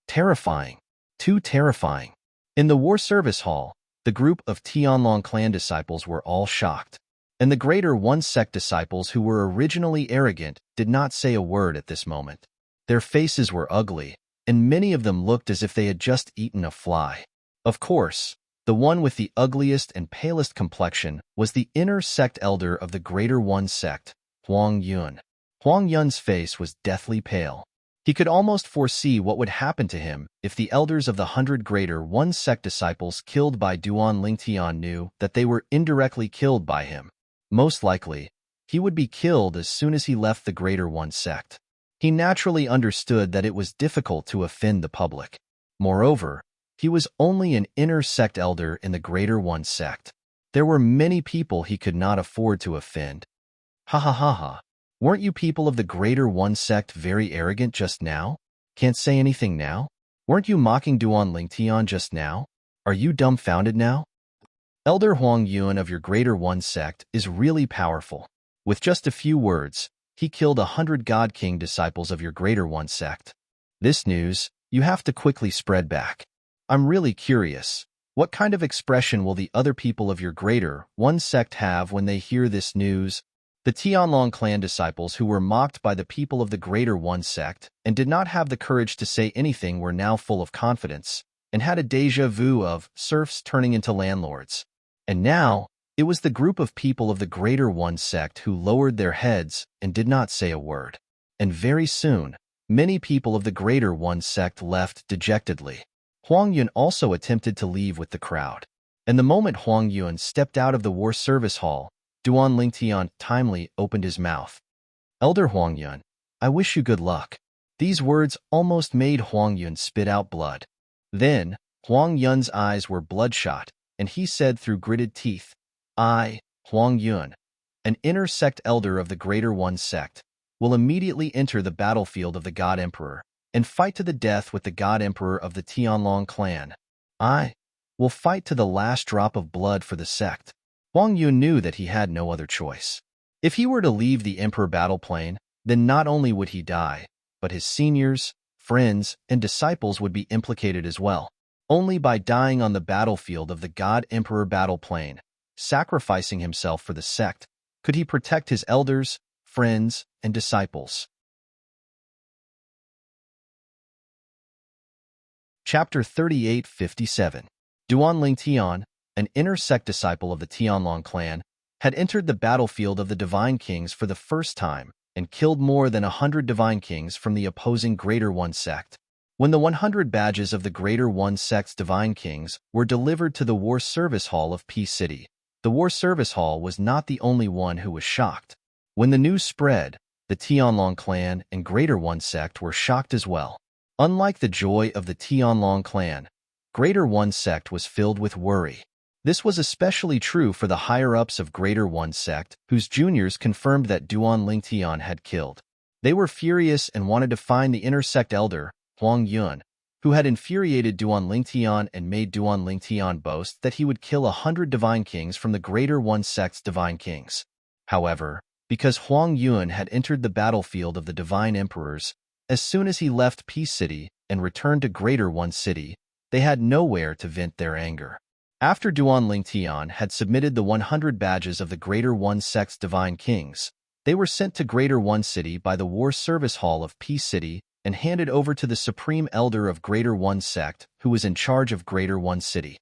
Terrifying. Too terrifying. In the war service hall, the group of Tianlong clan disciples were all shocked. And the Greater One Sect disciples who were originally arrogant did not say a word at this moment. Their faces were ugly, and many of them looked as if they had just eaten a fly. Of course, the one with the ugliest and palest complexion was the inner sect elder of the Greater One Sect, Huang Yun. Huang Yun's face was deathly pale. He could almost foresee what would happen to him if the elders of the 100 Greater One Sect disciples killed by Duan Lingtian knew that they were indirectly killed by him. Most likely, he would be killed as soon as he left the Greater One Sect. He naturally understood that it was difficult to offend the public. Moreover, he was only an inner sect elder in the Greater One Sect. There were many people he could not afford to offend. Ha ha ha ha. Weren't you people of the Greater One Sect very arrogant just now? Can't say anything now? Weren't you mocking Duan Lingtian just now? Are you dumbfounded now? Elder Huang Yun of your Greater One Sect is really powerful. With just a few words, he killed 100 God King disciples of your Greater One Sect. This news, you have to quickly spread back. I'm really curious. What kind of expression will the other people of your Greater One Sect have when they hear this news? The Tianlong clan disciples who were mocked by the people of the Greater One Sect and did not have the courage to say anything were now full of confidence and had a déjà vu of serfs turning into landlords. And now, it was the group of people of the Greater One Sect who lowered their heads and did not say a word. And very soon, many people of the Greater One Sect left dejectedly. Huang Yun also attempted to leave with the crowd. And the moment Huang Yun stepped out of the war service hall, Duan Lingtian timely opened his mouth. Elder Huang Yun, I wish you good luck. These words almost made Huang Yun spit out blood. Then, Huang Yun's eyes were bloodshot, and he said through gritted teeth, I, Huang Yun, an inner sect elder of the Greater One Sect, will immediately enter the battlefield of the God Emperor and fight to the death with the God Emperor of the Tianlong clan. I will fight to the last drop of blood for the sect. Huang Yun knew that he had no other choice. If he were to leave the Emperor battle plane, then not only would he die, but his seniors, friends, and disciples would be implicated as well. Only by dying on the battlefield of the God Emperor battle plane, sacrificing himself for the sect, could he protect his elders, friends, and disciples. Chapter 3857. Duan Lingtian, an inner sect disciple of the Tianlong clan, had entered the battlefield of the Divine Kings for the first time and killed more than 100 Divine Kings from the opposing Greater One Sect. When the 100 badges of the Greater One Sect's Divine Kings were delivered to the War Service Hall of Peace City, the War Service Hall was not the only one who was shocked. When the news spread, the Tianlong clan and Greater One Sect were shocked as well. Unlike the joy of the Tianlong clan, Greater One Sect was filled with worry. This was especially true for the higher-ups of Greater One Sect, whose juniors confirmed that Duan Lingtian had killed. They were furious and wanted to find the inner sect elder, Huang Yun, who had infuriated Duan Lingtian and made Duan Lingtian boast that he would kill 100 divine kings from the Greater One Sect's divine kings. However, because Huang Yun had entered the battlefield of the divine emperors, as soon as he left Peace City and returned to Greater One City, they had nowhere to vent their anger. After Duan Lingtian had submitted the 100 badges of the Greater One Sect's divine kings, they were sent to Greater One City by the War Service Hall of Peace City and handed over to the Supreme Elder of Greater One Sect, who was in charge of Greater One City.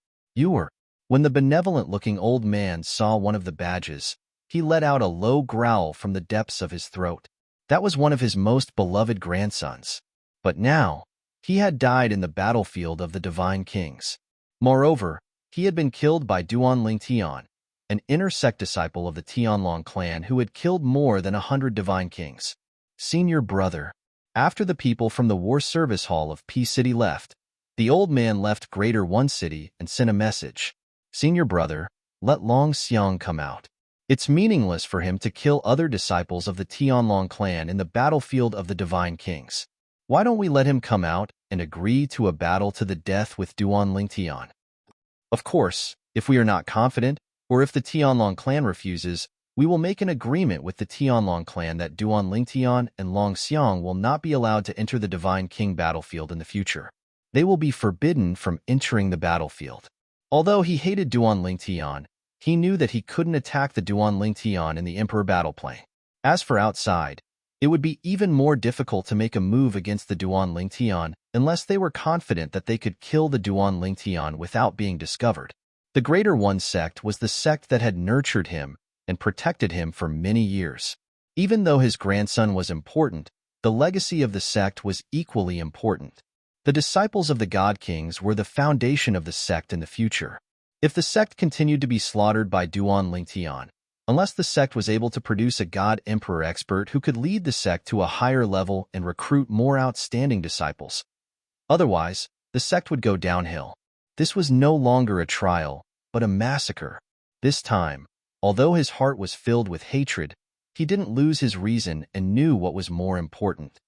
When the benevolent-looking old man saw one of the badges, he let out a low growl from the depths of his throat. That was one of his most beloved grandsons. But now, he had died in the battlefield of the divine kings. Moreover, he had been killed by Duan Lingtian, an inner sect disciple of the Tianlong clan who had killed more than 100 divine kings. Senior brother. After the people from the War Service Hall of Peace City left, the old man left Greater One City and sent a message. Senior brother, let Long Xiang come out. It's meaningless for him to kill other disciples of the Tianlong clan in the battlefield of the divine kings. Why don't we let him come out and agree to a battle to the death with Duan Lingtian? Of course, if we are not confident, or if the Tianlong clan refuses, we will make an agreement with the Tianlong clan that Duan Lingtian and Long Xiang will not be allowed to enter the Divine King battlefield in the future. They will be forbidden from entering the battlefield. Although he hated Duan Lingtian, he knew that he couldn't attack the Duan Lingtian in the Emperor battle plane. As for outside, it would be even more difficult to make a move against the Duan Lingtian unless they were confident that they could kill the Duan Lingtian without being discovered. The Greater One Sect was the sect that had nurtured him and protected him for many years. Even though his grandson was important, the legacy of the sect was equally important. The disciples of the God Kings were the foundation of the sect in the future. If the sect continued to be slaughtered by Duan Lingtian, unless the sect was able to produce a God Emperor expert who could lead the sect to a higher level and recruit more outstanding disciples. Otherwise, the sect would go downhill. This was no longer a trial, but a massacre. This time, although his heart was filled with hatred, he didn't lose his reason and knew what was more important.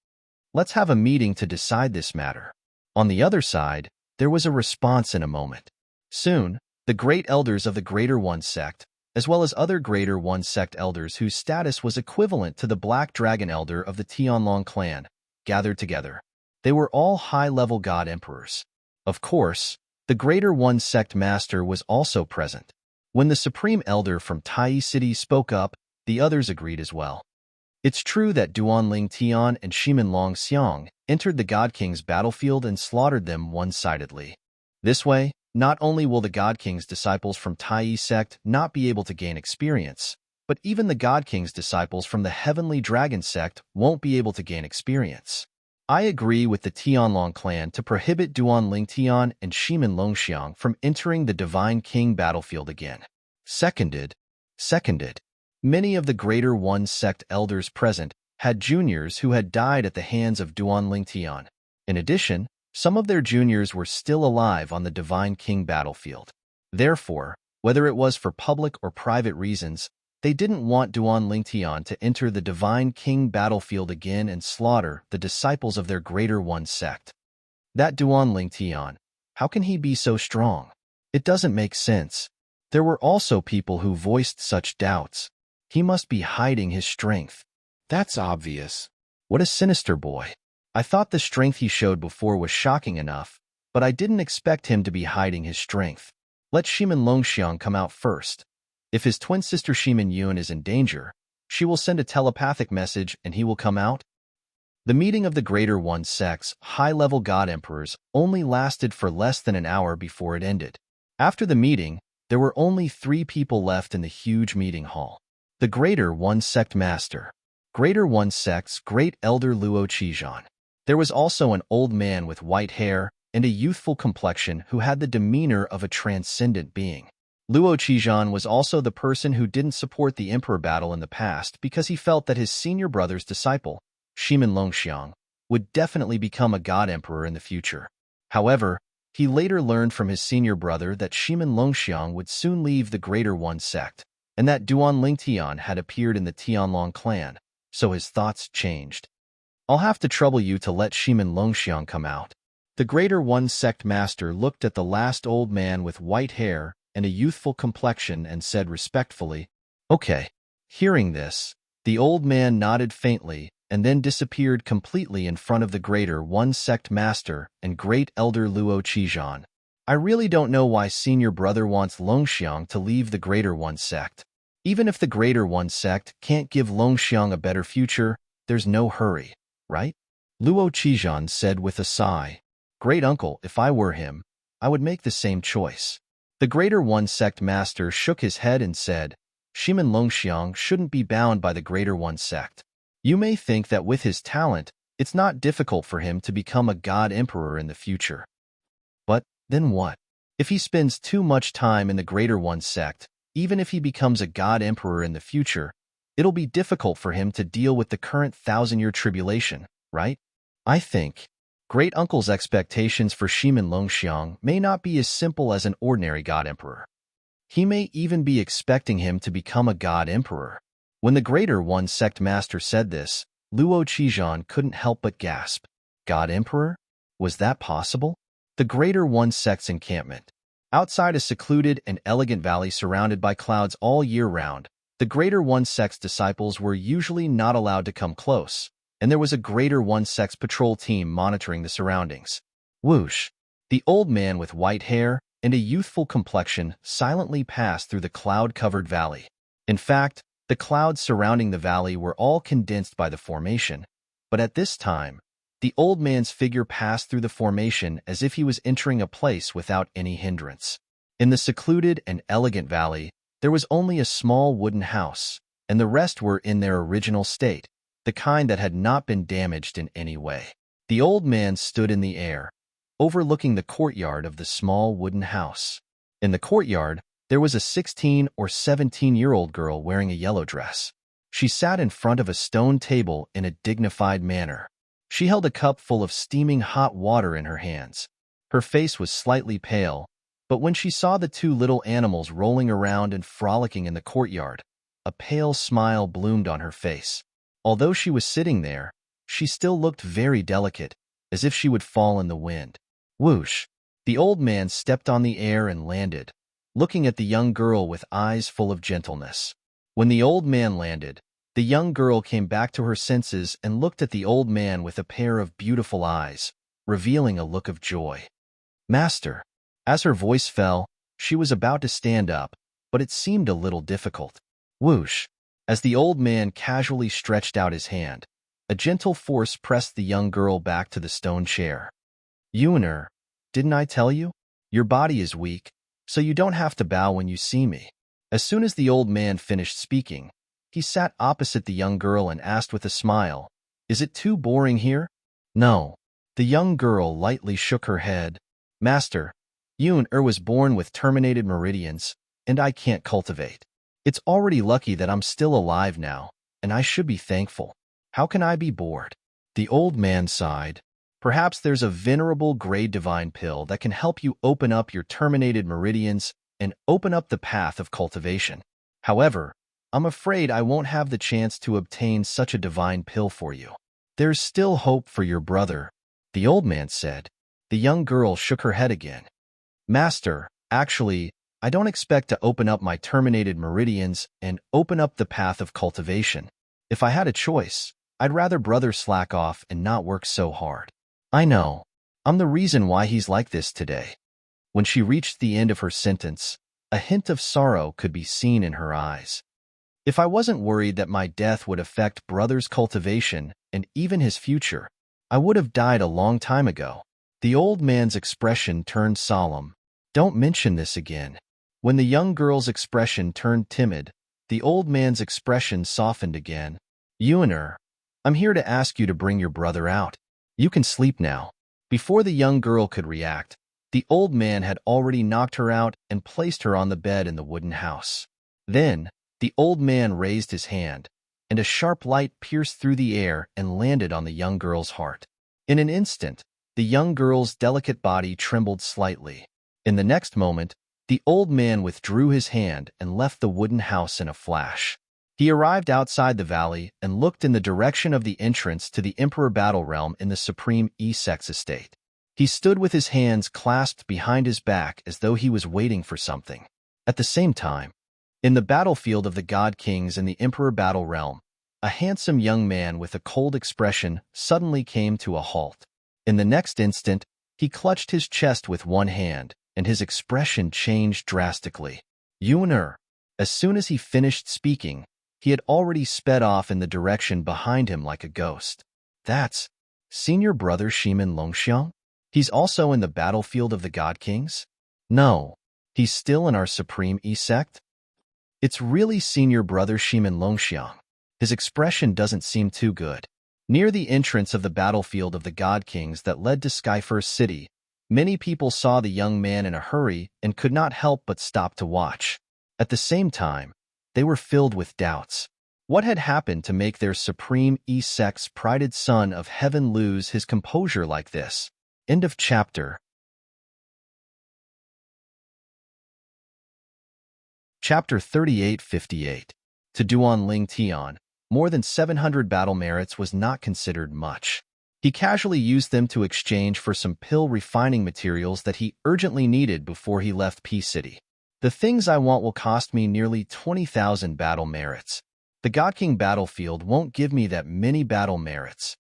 Let's have a meeting to decide this matter. On the other side, there was a response in a moment. Soon, the great elders of the Greater One Sect, as well as other Greater One Sect elders whose status was equivalent to the Black Dragon Elder of the Tianlong clan, gathered together. They were all high-level God Emperors. Of course, the Greater One Sect Master was also present. When the Supreme Elder from Tai City spoke up, the others agreed as well. It's true that Duan Lingtian and Shimin Long Xiang entered the God King's battlefield and slaughtered them one-sidedly. This way, not only will the God King's disciples from Tai sect not be able to gain experience, but even the God King's disciples from the Heavenly Dragon sect won't be able to gain experience. I agree with the Tianlong clan to prohibit Duan Lingtian and Shimin Longxiang from entering the Divine King battlefield again. Seconded. Many of the Greater One Sect elders present had juniors who had died at the hands of Duan Lingtian. In addition, some of their juniors were still alive on the Divine King battlefield. Therefore, whether it was for public or private reasons, they didn't want Duan Lingtian to enter the Divine King battlefield again and slaughter the disciples of their Greater One Sect. That Duan Lingtian, how can he be so strong? It doesn't make sense. There were also people who voiced such doubts. He must be hiding his strength. That's obvious. What a sinister boy. I thought the strength he showed before was shocking enough, but I didn't expect him to be hiding his strength. Let Shimin Longxiang come out first. If his twin sister Shimin Yun is in danger, she will send a telepathic message and he will come out. The meeting of the Greater One Sect's high-level God Emperors only lasted for less than an hour before it ended. After the meeting, there were only 3 people left in the huge meeting hall. The Greater One Sect Master, Greater One Sect's Great Elder Luo Qizhan. There was also an old man with white hair and a youthful complexion who had the demeanor of a transcendent being. Luo Qizhan was also the person who didn't support the Emperor battle in the past because he felt that his senior brother's disciple, Shimin Longxiang, would definitely become a God Emperor in the future. However, he later learned from his senior brother that Shimin Longxiang would soon leave the Greater One Sect, and that Duan Lingtian had appeared in the Tianlong clan, so his thoughts changed. I'll have to trouble you to let Shimin Longxiang come out. The Greater One Sect Master looked at the last old man with white hair and a youthful complexion and said respectfully, "Okay." Hearing this, the old man nodded faintly and then disappeared completely in front of the Greater One Sect Master and Great Elder Luo Qijian. I really don't know why Senior Brother wants Longxiang to leave the Greater One Sect. Even if the Greater One Sect can't give Longxiang a better future, there's no hurry, right? Luo Qijian said with a sigh. Great uncle, if I were him, I would make the same choice. The Greater One Sect Master shook his head and said, Shimin Longxiang shouldn't be bound by the Greater One Sect. You may think that with his talent, it's not difficult for him to become a god emperor in the future. But then what? If he spends too much time in the Greater One Sect, even if he becomes a god emperor in the future, it'll be difficult for him to deal with the current 1,000-year tribulation, right? I think Great Uncle's expectations for Shimin Longxiang may not be as simple as an ordinary god emperor. He may even be expecting him to become a god emperor. When the Greater One Sect Master said this, Luo Qijian couldn't help but gasp. God emperor? Was that possible? The Greater One Sect's encampment. Outside a secluded and elegant valley surrounded by clouds all year round, the Greater One Sect's disciples were usually not allowed to come close, and there was a Greater One Sect's patrol team monitoring the surroundings. Whoosh! The old man with white hair and a youthful complexion silently passed through the cloud-covered valley. In fact, the clouds surrounding the valley were all condensed by the formation, but at this time, the old man's figure passed through the formation as if he was entering a place without any hindrance. In the secluded and elegant valley, there was only a small wooden house, and the rest were in their original state, the kind that had not been damaged in any way. The old man stood in the air, overlooking the courtyard of the small wooden house. In the courtyard, there was a 16 or 17-year-old girl wearing a yellow dress. She sat in front of a stone table in a dignified manner. She held a cup full of steaming hot water in her hands. Her face was slightly pale, but when she saw the two little animals rolling around and frolicking in the courtyard, a pale smile bloomed on her face. Although she was sitting there, she still looked very delicate, as if she would fall in the wind. Whoosh! The old man stepped on the air and landed, looking at the young girl with eyes full of gentleness. When the old man landed, the young girl came back to her senses and looked at the old man with a pair of beautiful eyes, revealing a look of joy. Master! As her voice fell, she was about to stand up, but it seemed a little difficult. Whoosh! As the old man casually stretched out his hand, a gentle force pressed the young girl back to the stone chair. Yuner, didn't I tell you? Your body is weak, so you don't have to bow when you see me. As soon as the old man finished speaking, he sat opposite the young girl and asked with a smile, Is it too boring here? No. The young girl lightly shook her head. Master, Yuner was born with terminated meridians, and I can't cultivate. It's already lucky that I'm still alive now, and I should be thankful. How can I be bored? The old man sighed. Perhaps there's a venerable gray divine pill that can help you open up your terminated meridians and open up the path of cultivation. However, I'm afraid I won't have the chance to obtain such a divine pill for you. There's still hope for your brother, the old man said. The young girl shook her head again. Master, actually, I don't expect to open up my terminated meridians and open up the path of cultivation. If I had a choice, I'd rather brother slack off and not work so hard. I know. I'm the reason why he's like this today. When she reached the end of her sentence, a hint of sorrow could be seen in her eyes. If I wasn't worried that my death would affect brother's cultivation and even his future, I would have died a long time ago. The old man's expression turned solemn. Don't mention this again. When the young girl's expression turned timid, the old man's expression softened again. Yuner, I'm here to ask you to bring your brother out. You can sleep now. Before the young girl could react, the old man had already knocked her out and placed her on the bed in the wooden house. Then, the old man raised his hand, and a sharp light pierced through the air and landed on the young girl's heart. In an instant, the young girl's delicate body trembled slightly. In the next moment, the old man withdrew his hand and left the wooden house in a flash. He arrived outside the valley and looked in the direction of the entrance to the Emperor Battle Realm in the Supreme Essex estate. He stood with his hands clasped behind his back as though he was waiting for something. At the same time, in the battlefield of the God Kings in the Emperor Battle Realm, a handsome young man with a cold expression suddenly came to a halt. In the next instant, he clutched his chest with one hand, and his expression changed drastically. Yuner. As soon as he finished speaking, he had already sped off in the direction behind him like a ghost. That's Senior Brother Shimin Longxiang? He's also in the battlefield of the God Kings? No, he's still in our Supreme E-sect? It's really Senior Brother Shimin Longxiang. His expression doesn't seem too good. Near the entrance of the battlefield of the God Kings that led to Skyfirst City, many people saw the young man in a hurry and could not help but stop to watch. At the same time, they were filled with doubts. What had happened to make their Supreme E-sect's prided son of heaven lose his composure like this? End of chapter. Chapter 3858. To Duan Ling Tian, more than 700 battle merits was not considered much. He casually used them to exchange for some pill refining materials that he urgently needed before he left P City. The things I want will cost me nearly 20,000 battle merits. The God King battlefield won't give me that many battle merits.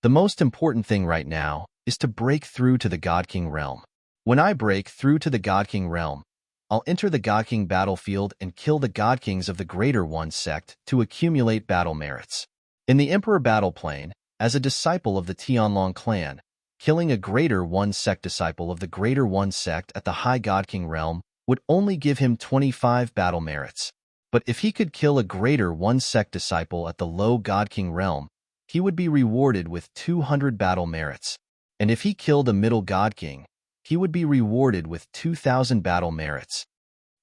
The most important thing right now is to break through to the God King realm. When I break through to the God King realm, I'll enter the God King battlefield and kill the God Kings of the Greater One sect to accumulate battle merits. In the Emperor battle plane, as a disciple of the Tianlong clan, killing a Greater One sect disciple of the Greater One sect at the High God King realm would only give him 25 battle merits. But if he could kill a Greater One sect disciple at the Low God King realm, he would be rewarded with 200 battle merits. And if he killed a Middle God King, he would be rewarded with 2,000 battle merits.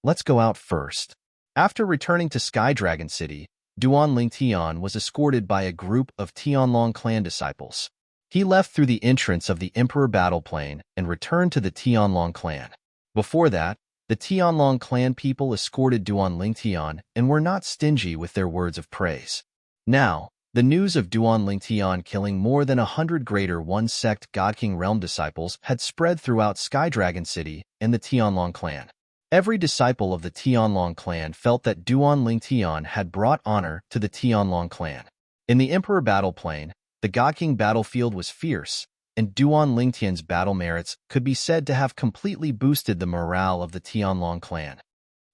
Let's go out first. After returning to Sky Dragon City, Duan Ling Tian was escorted by a group of Tianlong clan disciples. He left through the entrance of the Emperor battle plane and returned to the Tianlong clan. Before that, the Tianlong clan people escorted Duan Ling Tian and were not stingy with their words of praise. Now, the news of Duan Ling Tian killing more than 100 Greater One sect God King realm disciples had spread throughout Sky Dragon City and the Tianlong clan. Every disciple of the Tianlong clan felt that Duan Ling Tian had brought honor to the Tianlong clan. In the Emperor battle plane, the God King battlefield was fierce, and Duan Ling Tian's battle merits could be said to have completely boosted the morale of the Tianlong clan.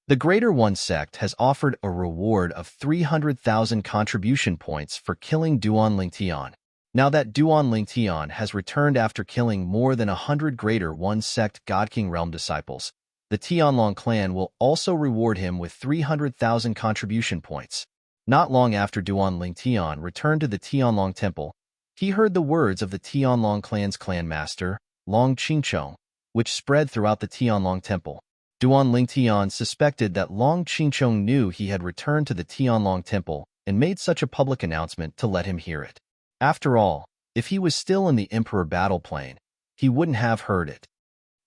The Greater One sect has offered a reward of 300,000 contribution points for killing Duan Ling Tian. Now that Duan Ling Tian has returned after killing more than 100 Greater One sect God King realm disciples, the Tianlong clan will also reward him with 300,000 contribution points. Not long after Duan Ling Tian returned to the Tianlong temple, he heard the words of the Tianlong clan's clan master, Long Qingchong, which spread throughout the Tianlong temple. Duan Ling Tian suspected that Long Qingchong knew he had returned to the Tianlong temple and made such a public announcement to let him hear it. After all, if he was still in the Emperor battle plane, he wouldn't have heard it.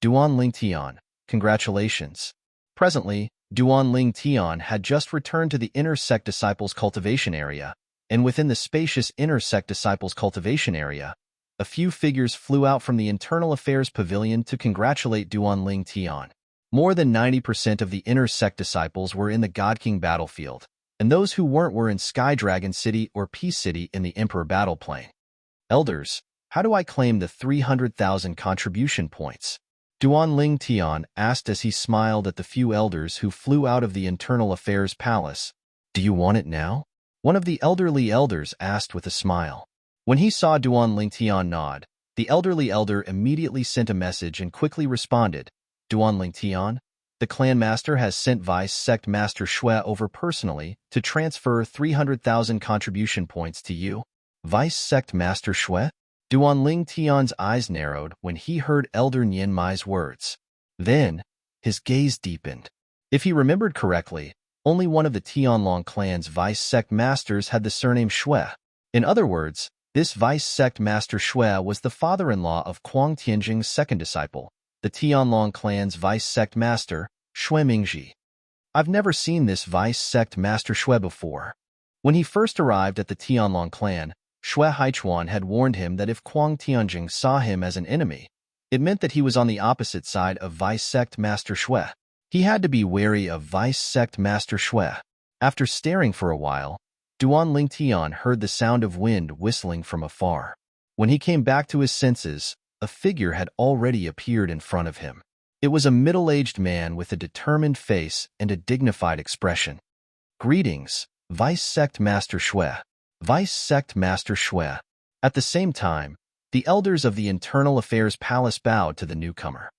Duan Ling Tian, congratulations. Presently, Duan Ling Tian had just returned to the Inner Sect Disciples Cultivation Area, and within the spacious Inner Sect Disciples Cultivation Area, a few figures flew out from the Internal Affairs Pavilion to congratulate Duan Ling Tian. More than 90% of the Inner Sect disciples were in the God King battlefield, and those who weren't were in Sky Dragon City or Peace City in the Emperor battle plane. Elders, how do I claim the 300,000 contribution points? Duan Ling Tian asked as he smiled at the few elders who flew out of the Internal Affairs Palace. Do you want it now? One of the elderly elders asked with a smile. When he saw Duan Ling Tian nod, the elderly elder immediately sent a message and quickly responded, Duan Ling Tian, the clan master has sent Vice Sect Master Shui over personally to transfer 300,000 contribution points to you. Vice Sect Master Shui? Duan Ling Tian's eyes narrowed when he heard Elder Nian Mai's words. Then, his gaze deepened. If he remembered correctly, only one of the Tianlong clan's Vice Sect Masters had the surname Shui. In other words, this Vice Sect Master Shui was the father-in-law of Kuang Tianjing's second disciple, the Tianlong clan's Vice Sect Master, Shui Mingji. I've never seen this vice sect Master Shui before. When he first arrived at the Tianlong clan, Shui Haichuan had warned him that if Kuang Tianjing saw him as an enemy, it meant that he was on the opposite side of vice sect Master Shui. He had to be wary of vice sect Master Shui. After staring for a while, Duan Lingtian heard the sound of wind whistling from afar. When he came back to his senses, a figure had already appeared in front of him. It was a middle-aged man with a determined face and a dignified expression. "Greetings, Vice Sect Master Shui." Vice Sect Master Shui. At the same time, the elders of the Internal Affairs Palace bowed to the newcomer.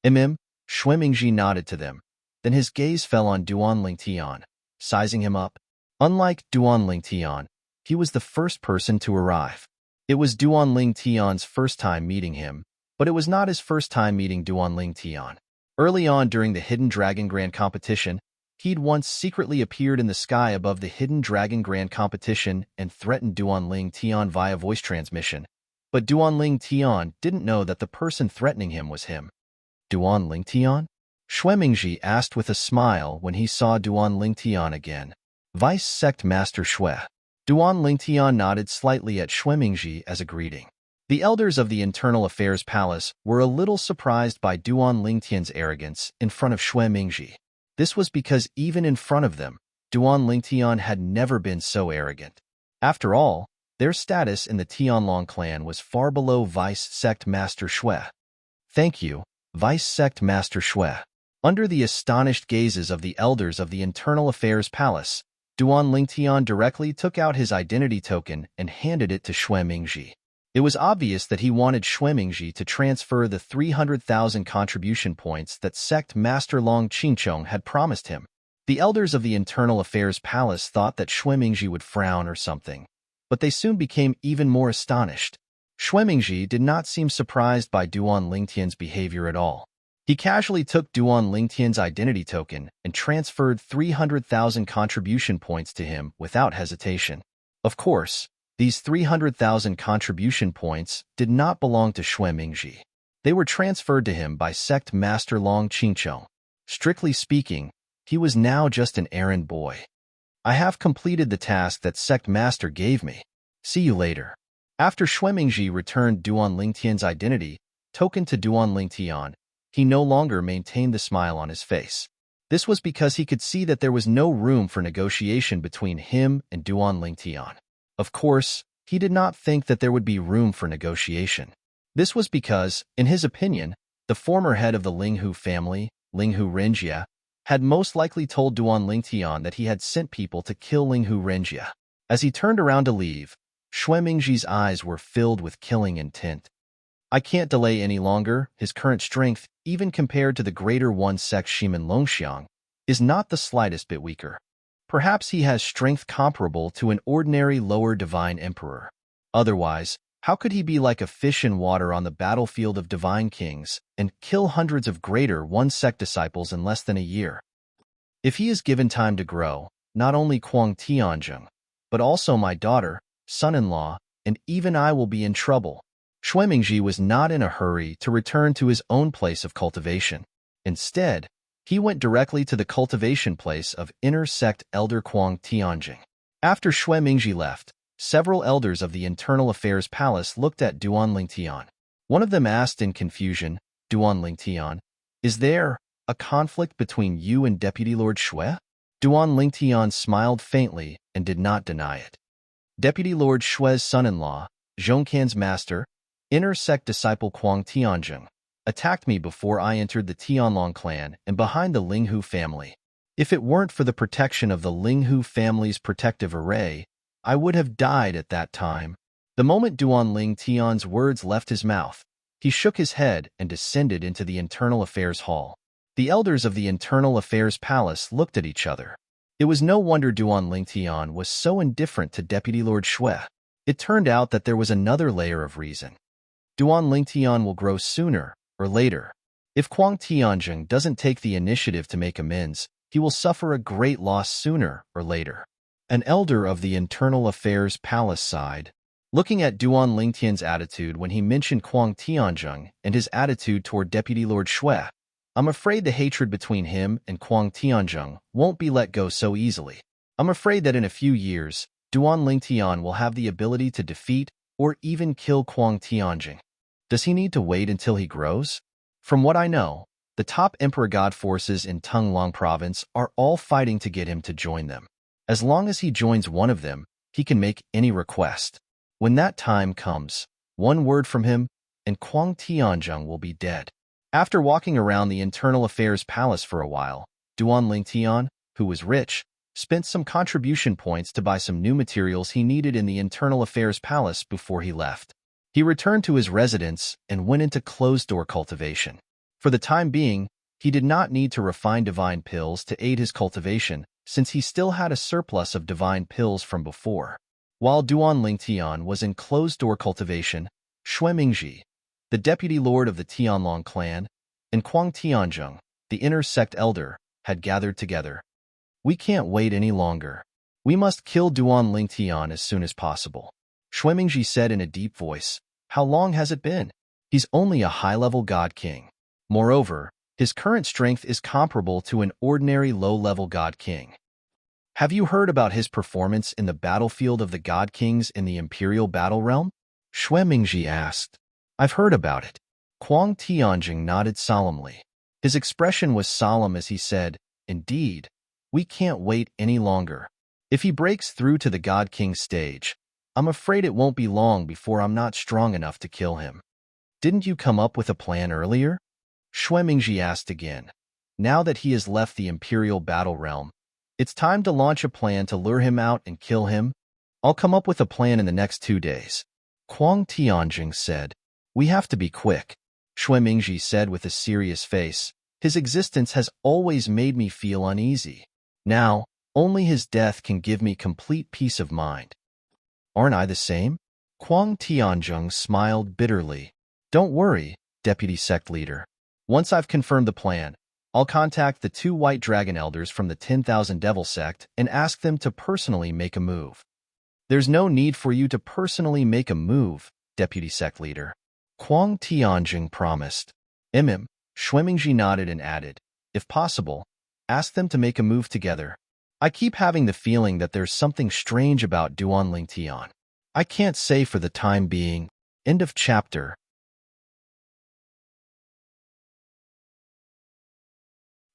Shui Mingji nodded to them. Then his gaze fell on Duan Lingtian, sizing him up. Unlike Duan Lingtian, he was the first person to arrive. It was Duan Lingtian's first time meeting him, but it was not his first time meeting Duan Lingtian. Early on during the Hidden Dragon Grand Competition, he'd once secretly appeared in the sky above the Hidden Dragon Grand Competition and threatened Duan Lingtian via voice transmission. But Duan Lingtian didn't know that the person threatening him was him. "Duan Lingtian?" Shui Mingji asked with a smile when he saw Duan Lingtian again. "Vice Sect Master Shui." Duan Lingtian nodded slightly at Shui Mingji as a greeting. The elders of the Internal Affairs Palace were a little surprised by Duan Lingtian's arrogance in front of Shui Mingji. This was because even in front of them, Duan Lingtian had never been so arrogant. After all, their status in the Tianlong clan was far below Vice Sect Master Shui. "Thank you, Vice Sect Master Shui." Under the astonished gazes of the elders of the Internal Affairs Palace, Duan Lingtian directly took out his identity token and handed it to Shui Mingji. It was obvious that he wanted Shui Mingji to transfer the 300,000 contribution points that Sect Master Long Qingchong had promised him. The elders of the Internal Affairs Palace thought that Shui Mingji would frown or something, but they soon became even more astonished. Shui Mingji did not seem surprised by Duan Lingtian's behavior at all. He casually took Duan Lingtian's identity token and transferred 300,000 contribution points to him without hesitation. Of course, these 300,000 contribution points did not belong to Shui Mingji. They were transferred to him by Sect Master Long Qingchong. Strictly speaking, he was now just an errand boy. "I have completed the task that Sect Master gave me. See you later." After Shui Mingji returned Duan Lingtian's identity token to Duan Lingtian, he no longer maintained the smile on his face. This was because he could see that there was no room for negotiation between him and Duan Lingtian. Of course, he did not think that there would be room for negotiation. This was because, in his opinion, the former head of the Linghu family, Linghu Renjia, had most likely told Duan Lingtian that he had sent people to kill Linghu Renjia. As he turned around to leave, Shui Mingji's eyes were filled with killing intent. "I can't delay any longer. His current strength, even compared to the greater one sect Shimen Longxiang, is not the slightest bit weaker. Perhaps he has strength comparable to an ordinary lower divine emperor. Otherwise, how could he be like a fish in water on the battlefield of divine kings and kill hundreds of greater one-sect disciples in less than a year? If he is given time to grow, not only Kuang Tianjing, but also my daughter, son-in-law, and even I will be in trouble." Shui Mingji was not in a hurry to return to his own place of cultivation. Instead, he went directly to the cultivation place of inner sect elder Kuang Tianjing. After Shui Mingji left, several elders of the Internal Affairs Palace looked at Duan Lingtian. One of them asked in confusion, "Duan Lingtian, is there a conflict between you and Deputy Lord Shui?" Duan Lingtian smiled faintly and did not deny it. Deputy Lord Shui's son-in-law, Zhongkan's master, inner sect disciple Kuang Tianjing, attacked me before I entered the Tianlong clan and behind the Linghu family. If it weren't for the protection of the Linghu family's protective array, I would have died at that time. The moment Duan Lingtian's words left his mouth, he shook his head and descended into the Internal Affairs Hall. The elders of the Internal Affairs Palace looked at each other. It was no wonder Duan Lingtian was so indifferent to Deputy Lord Shui. It turned out that there was another layer of reason. Duan Lingtian will grow sooner or later. If Kuang Tianjing doesn't take the initiative to make amends, he will suffer a great loss sooner or later. An elder of the Internal Affairs Palace sighed, looking at Duan Lingtian's attitude when he mentioned Kuang Tianjing and his attitude toward Deputy Lord Shui. I'm afraid the hatred between him and Kuang Tianzheng won't be let go so easily. I'm afraid that in a few years, Duan Lingtian will have the ability to defeat or even kill Kuang Tianjing. Does he need to wait until he grows? From what I know, the top Emperor God forces in Tunglong province are all fighting to get him to join them. As long as he joins one of them, he can make any request. When that time comes, one word from him, and Kuang Tianzheng will be dead. After walking around the Internal Affairs Palace for a while, Duan Lingtian, who was rich, spent some contribution points to buy some new materials he needed in the Internal Affairs Palace before he left. He returned to his residence and went into closed-door cultivation. For the time being, he did not need to refine divine pills to aid his cultivation, since he still had a surplus of divine pills from before. While Duan Lingtian was in closed-door cultivation, Xue Mingji, the deputy lord of the Tianlong clan, and Kuang Tianzheng, the inner sect elder, had gathered together. We can't wait any longer. We must kill Duan Lingtian as soon as possible. Xue Mingji said in a deep voice, How long has it been? He's only a high-level god king. Moreover, his current strength is comparable to an ordinary low-level god king. Have you heard about his performance in the battlefield of the god kings in the imperial battle realm? Xue Mingji asked. I've heard about it. Kuang Tianjing nodded solemnly. His expression was solemn as he said, Indeed, we can't wait any longer. If he breaks through to the God King stage, I'm afraid it won't be long before I'm not strong enough to kill him. Didn't you come up with a plan earlier? Xue Mingji asked again. Now that he has left the Imperial Battle Realm, it's time to launch a plan to lure him out and kill him. I'll come up with a plan in the next 2 days. Kuang Tianjing said. We have to be quick, Xue Mingji said with a serious face. His existence has always made me feel uneasy. Now, only his death can give me complete peace of mind. Aren't I the same? Kuang Tianzheng smiled bitterly. Don't worry, deputy sect leader. Once I've confirmed the plan, I'll contact the 2 white dragon elders from the 10,000 Devil sect and ask them to personally make a move. There's no need for you to personally make a move, deputy sect leader. Kuang Tianjing promised. Xue Mingji nodded and added, if possible, ask them to make a move together. I keep having the feeling that there's something strange about Duan Lingtian. I can't say for the time being. End of chapter.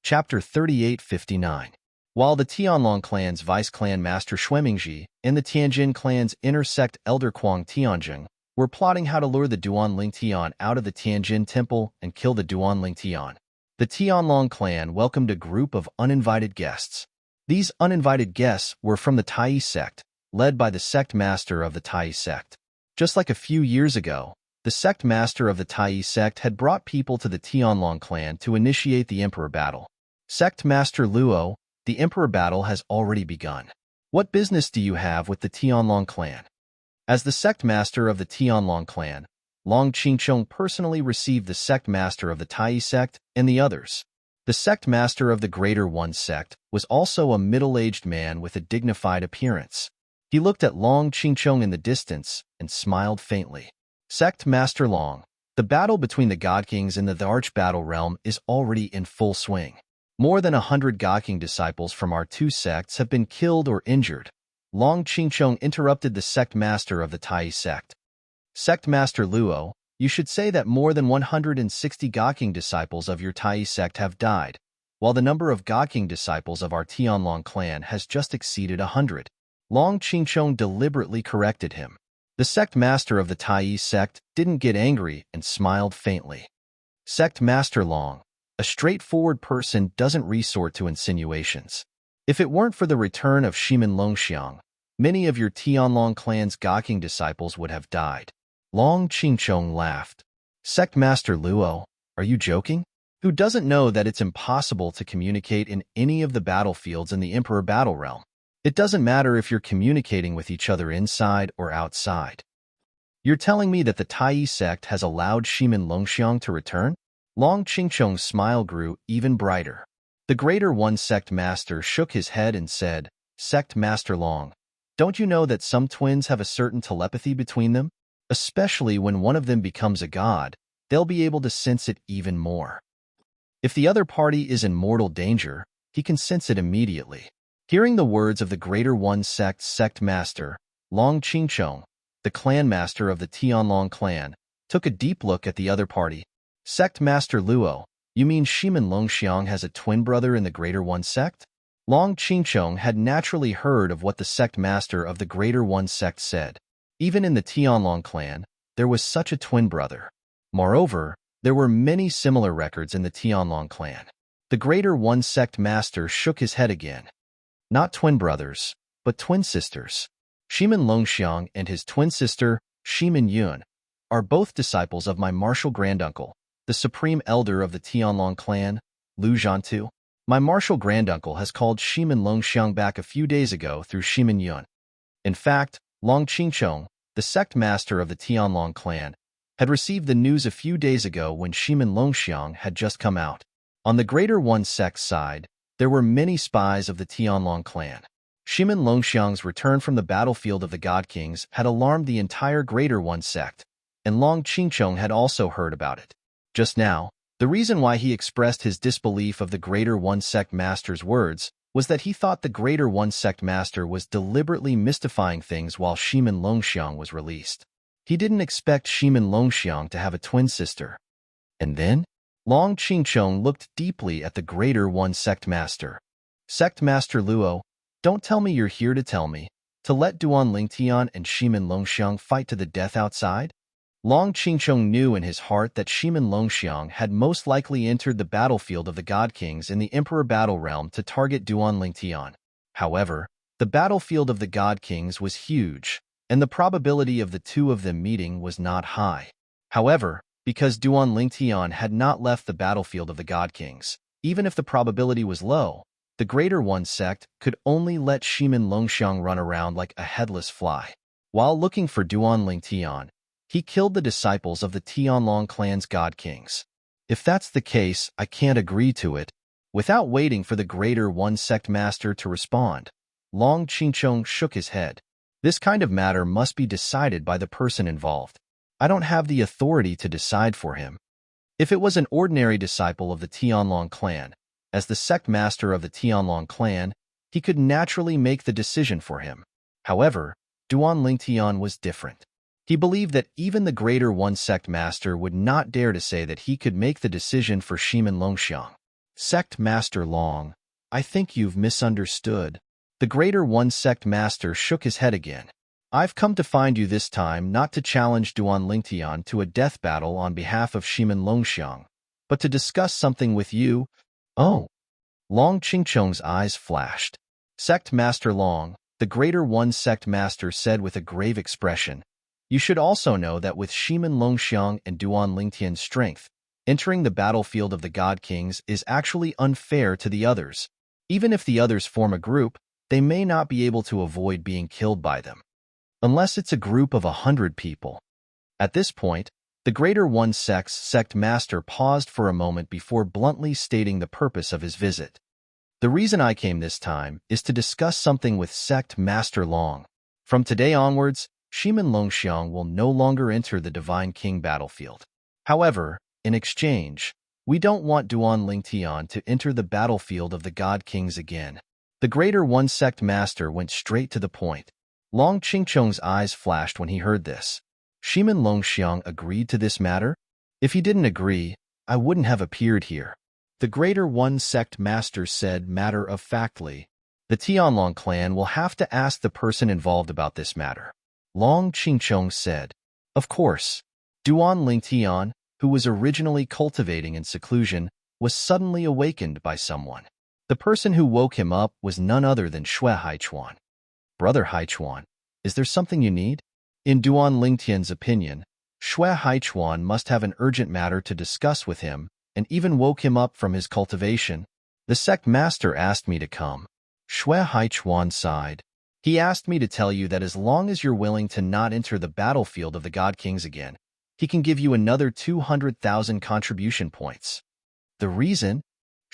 Chapter 3859. While the Tianlong clan's vice-clan master Xue Mingji and the Tianjin clan's inner sect elder Kuang Tianjing were plotting how to lure the Duan Lingtian out of the Tianjin temple and kill the Duan Lingtian, the Tianlong clan welcomed a group of uninvited guests. These uninvited guests were from the Tai sect, led by the sect master of the Tai sect. Just like a few years ago, the sect master of the Tai sect had brought people to the Tianlong clan to initiate the emperor battle. Sect Master Luo, the emperor battle has already begun. What business do you have with the Tianlong clan? As the sect master of the Tianlong clan, Long Qingchong personally received the sect master of the Tai sect and the others. The sect master of the Greater One sect was also a middle-aged man with a dignified appearance. He looked at Long Qingchong in the distance and smiled faintly. Sect Master Long, the battle between the God Kings in the Arch Battle Realm is already in full swing. More than 100 God King disciples from our 2 sects have been killed or injured. Long Qingchong interrupted the sect master of the Tai sect. Sect Master Luo, you should say that more than 160 God King disciples of your Tai sect have died, while the number of God King disciples of our Tianlong clan has just exceeded 100. Long Qingchong deliberately corrected him. The sect master of the Tai sect didn't get angry and smiled faintly. Sect Master Long, a straightforward person doesn't resort to insinuations. If it weren't for the return of Shimin Longxiang, many of your Tianlong clan's God King disciples would have died. Long Qingchong laughed. Sect Master Luo, are you joking? Who doesn't know that it's impossible to communicate in any of the battlefields in the Emperor Battle Realm? It doesn't matter if you're communicating with each other inside or outside. You're telling me that the Tai sect has allowed Shimin Longxiang to return? Long Qingchong's smile grew even brighter. The Greater One sect master shook his head and said, Sect Master Long, don't you know that some twins have a certain telepathy between them? Especially when one of them becomes a god, they'll be able to sense it even more. If the other party is in mortal danger, he can sense it immediately. Hearing the words of the Greater One Sect's sect master, Long Qingchong, the clan master of the Tianlong clan, took a deep look at the other party. Sect Master Luo, you mean Shimin Longxiang has a twin brother in the Greater One Sect? Long Qingchong had naturally heard of what the sect master of the Greater One Sect said. Even in the Tianlong clan, there was such a twin brother. Moreover, there were many similar records in the Tianlong clan. The Greater One Sect master shook his head again. Not twin brothers, but twin sisters. Shimin Longxiang and his twin sister, Shimin Yun, are both disciples of my martial granduncle, the supreme elder of the Tianlong clan, Lu Zhantu. My martial granduncle has called Shimin Longxiang back a few days ago through Shimin Yun. In fact, Long Qingchong, the sect master of the Tianlong clan, had received the news a few days ago when Shimin Longxiang had just come out. On the Greater One Sect's side, there were many spies of the Tianlong clan. Shimin Longxiang's return from the battlefield of the God Kings had alarmed the entire Greater One Sect, and Long Qingchong had also heard about it. Just now, the reason why he expressed his disbelief of the Greater One Sect master's words was that he thought the Greater One Sect master was deliberately mystifying things while Shimin Longxiang was released. He didn't expect Shimin Longxiang to have a twin sister. And then, Long Qingchong looked deeply at the Greater One Sect master. Sect Master Luo, don't tell me you're here to tell me to let Duan Lingtian and Shimin Longxiang fight to the death outside? Long Qingchong knew in his heart that Shimin Longxiang had most likely entered the battlefield of the God Kings in the Emperor Battle Realm to target Duan Lingtian. However, the battlefield of the God Kings was huge, and the probability of the two of them meeting was not high. However, because Duan Lingtian had not left the battlefield of the God Kings, even if the probability was low, the Greater One Sect could only let Shimin Longxiang run around like a headless fly. While looking for Duan Lingtian, he killed the disciples of the Tianlong clan's God Kings. If that's the case, I can't agree to it. Without waiting for the Greater One Sect master to respond, Long Qingchong shook his head. This kind of matter must be decided by the person involved. I don't have the authority to decide for him. If it was an ordinary disciple of the Tianlong clan, as the sect master of the Tianlong clan, he could naturally make the decision for him. However, Duan Lingtian was different. He believed that even the Greater One Sect master would not dare to say that he could make the decision for Shimin Longxiang. Sect Master Long, I think you've misunderstood. The Greater One Sect master shook his head again. I've come to find you this time not to challenge Duan Lingtian to a death battle on behalf of Shimin Longxiang, but to discuss something with you. Oh. Long Qingchong's eyes flashed. Sect Master Long, the Greater One Sect master said with a grave expression, you should also know that with Shimin Longxiang and Duan Lingtian's strength, entering the battlefield of the God Kings is actually unfair to the others. Even if the others form a group, they may not be able to avoid being killed by them. Unless it's a group of 100 people. At this point, the Greater One Sect's sect master paused for a moment before bluntly stating the purpose of his visit. The reason I came this time is to discuss something with Sect Master Long. From today onwards, Shimin Longxiang will no longer enter the Divine King battlefield. However, in exchange, we don't want Duan Lingtian to enter the battlefield of the God Kings again. The Greater One Sect master went straight to the point. Long Qingchong's eyes flashed when he heard this. Shimin Longxiang agreed to this matter? If he didn't agree, I wouldn't have appeared here. The Greater One Sect master said matter-of-factly. The Tianlong clan will have to ask the person involved about this matter. Long Qingchong said. Of course. Duan Lingtian, who was originally cultivating in seclusion, was suddenly awakened by someone. The person who woke him up was none other than Xue Haichuan. Brother Haichuan, is there something you need? In Duan Lingtian's opinion, Xue Haichuan must have an urgent matter to discuss with him and even woke him up from his cultivation. The sect master asked me to come. Xue Haichuan sighed. He asked me to tell you that as long as you're willing to not enter the battlefield of the God Kings again, he can give you another 200,000 contribution points. The reason?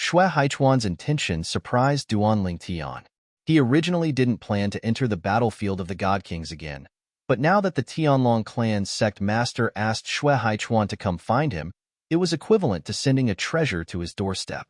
Xue Haichuan's intention surprised Duan Lingtian. He originally didn't plan to enter the battlefield of the God Kings again, but now that the Tianlong clan's sect master asked Xue Haichuan to come find him, It was equivalent to sending a treasure to his doorstep.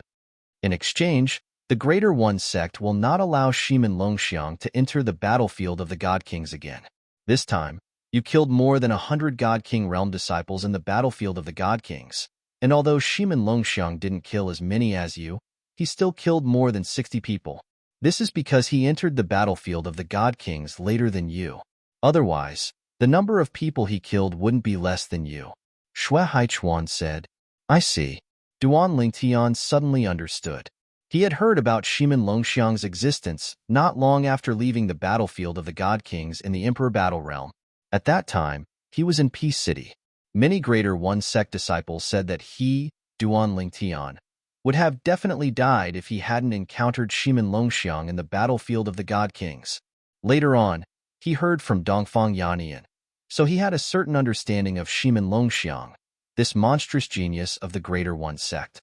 In exchange, the Greater One sect will not allow Shimin Longxiang to enter the battlefield of the God Kings again. This time, you killed more than 100 God King realm disciples in the battlefield of the God Kings, and although Shimin Longxiang didn't kill as many as you, he still killed more than 60 people. This is because he entered the battlefield of the God Kings later than you. Otherwise, the number of people he killed wouldn't be less than you. Shui Haichuan said. I see. Duan Lingtian suddenly understood. He had heard about Shimin Longxiang's existence not long after leaving the battlefield of the God Kings in the Emperor Battle Realm. At that time, he was in Peace City. Many Greater One sect disciples said that he, Duan Lingtian, would have definitely died if he hadn't encountered Shimin Longxiang in the battlefield of the God Kings. Later on, he heard from Dongfang Yannian, so he had a certain understanding of Shimin Longxiang, this monstrous genius of the Greater One sect.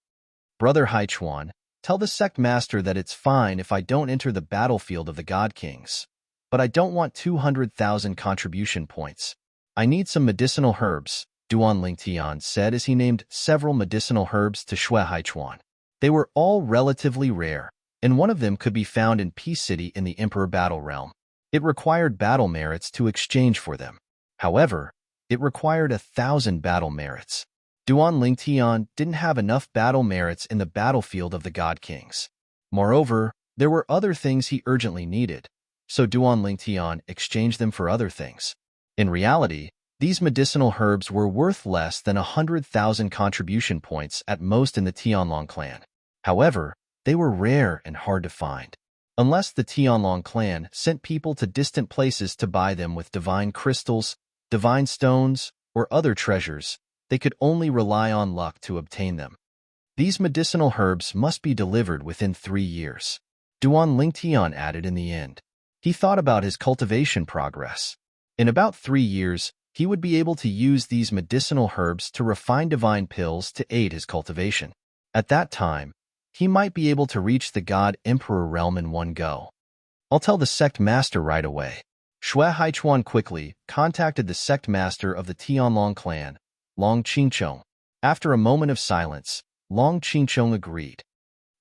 Brother Haichuan, tell the sect master that it's fine if I don't enter the battlefield of the God Kings, but I don't want 200,000 contribution points. I need some medicinal herbs, Duan Lingtian said as he named several medicinal herbs to Shui Haichuan. They were all relatively rare, and one of them could be found in Peace City in the Emperor Battle Realm. It required battle merits to exchange for them. However, it required 1,000 battle merits. Duan Lingtian didn't have enough battle merits in the battlefield of the God Kings. Moreover, there were other things he urgently needed, so Duan Lingtian exchanged them for other things. In reality, these medicinal herbs were worth less than 100,000 contribution points at most in the Tianlong clan. However, they were rare and hard to find. Unless the Tianlong clan sent people to distant places to buy them with divine crystals, divine stones, or other treasures, they could only rely on luck to obtain them. These medicinal herbs must be delivered within 3 years. Duan Lingtian added in the end. He thought about his cultivation progress. In about 3 years, he would be able to use these medicinal herbs to refine divine pills to aid his cultivation. At that time, he might be able to reach the God Emperor realm in one go. I'll tell the sect master right away. Shui Haichuan quickly contacted the sect master of the Tianlong clan, Long Qingchong. After a moment of silence, Long Qingchong agreed.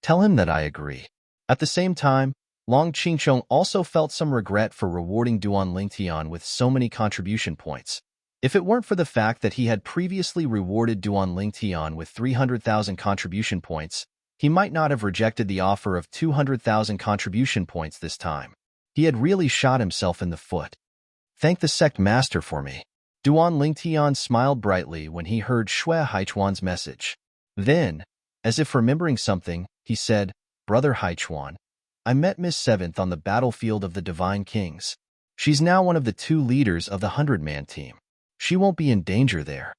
Tell him that I agree. At the same time, Long Qingchong also felt some regret for rewarding Duan Lingtian with so many contribution points. If it weren't for the fact that he had previously rewarded Duan Lingtian with 300,000 contribution points, he might not have rejected the offer of 200,000 contribution points this time. He had really shot himself in the foot. Thank the sect master for me. Duan Lingtian smiled brightly when he heard Shui Haichuan's message. Then, as if remembering something, he said, Brother Haichuan, I met Miss Seventh on the battlefield of the Divine Kings. She's now one of the 2 leaders of the 100-man team. She won't be in danger there.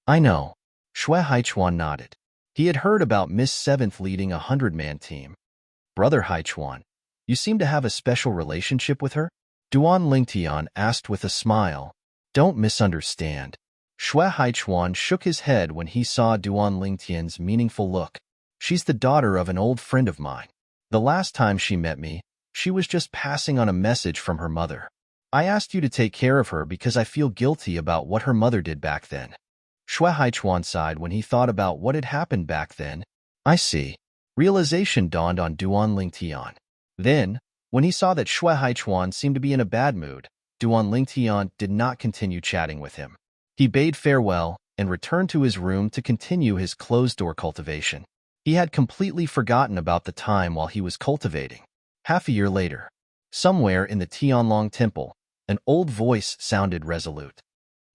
I know. Shui Haichuan nodded. He had heard about Miss Seventh leading a 100-man team. Brother Haichuan, you seem to have a special relationship with her? Duan Lingtian asked with a smile. Don't misunderstand. Shui Haichuan shook his head when he saw Duan Lingtian's meaningful look. She's the daughter of an old friend of mine. The last time she met me, she was just passing on a message from her mother. I asked you to take care of her because I feel guilty about what her mother did back then. Shui Haichuan sighed when he thought about what had happened back then. I see. Realization dawned on Duan Lingtian. Then, when he saw that Shui Haichuan seemed to be in a bad mood, Duan Lingtian did not continue chatting with him. He bade farewell and returned to his room to continue his closed-door cultivation. He had completely forgotten about the time while he was cultivating. Half a year later, somewhere in the Tianlong temple, an old voice sounded resolute.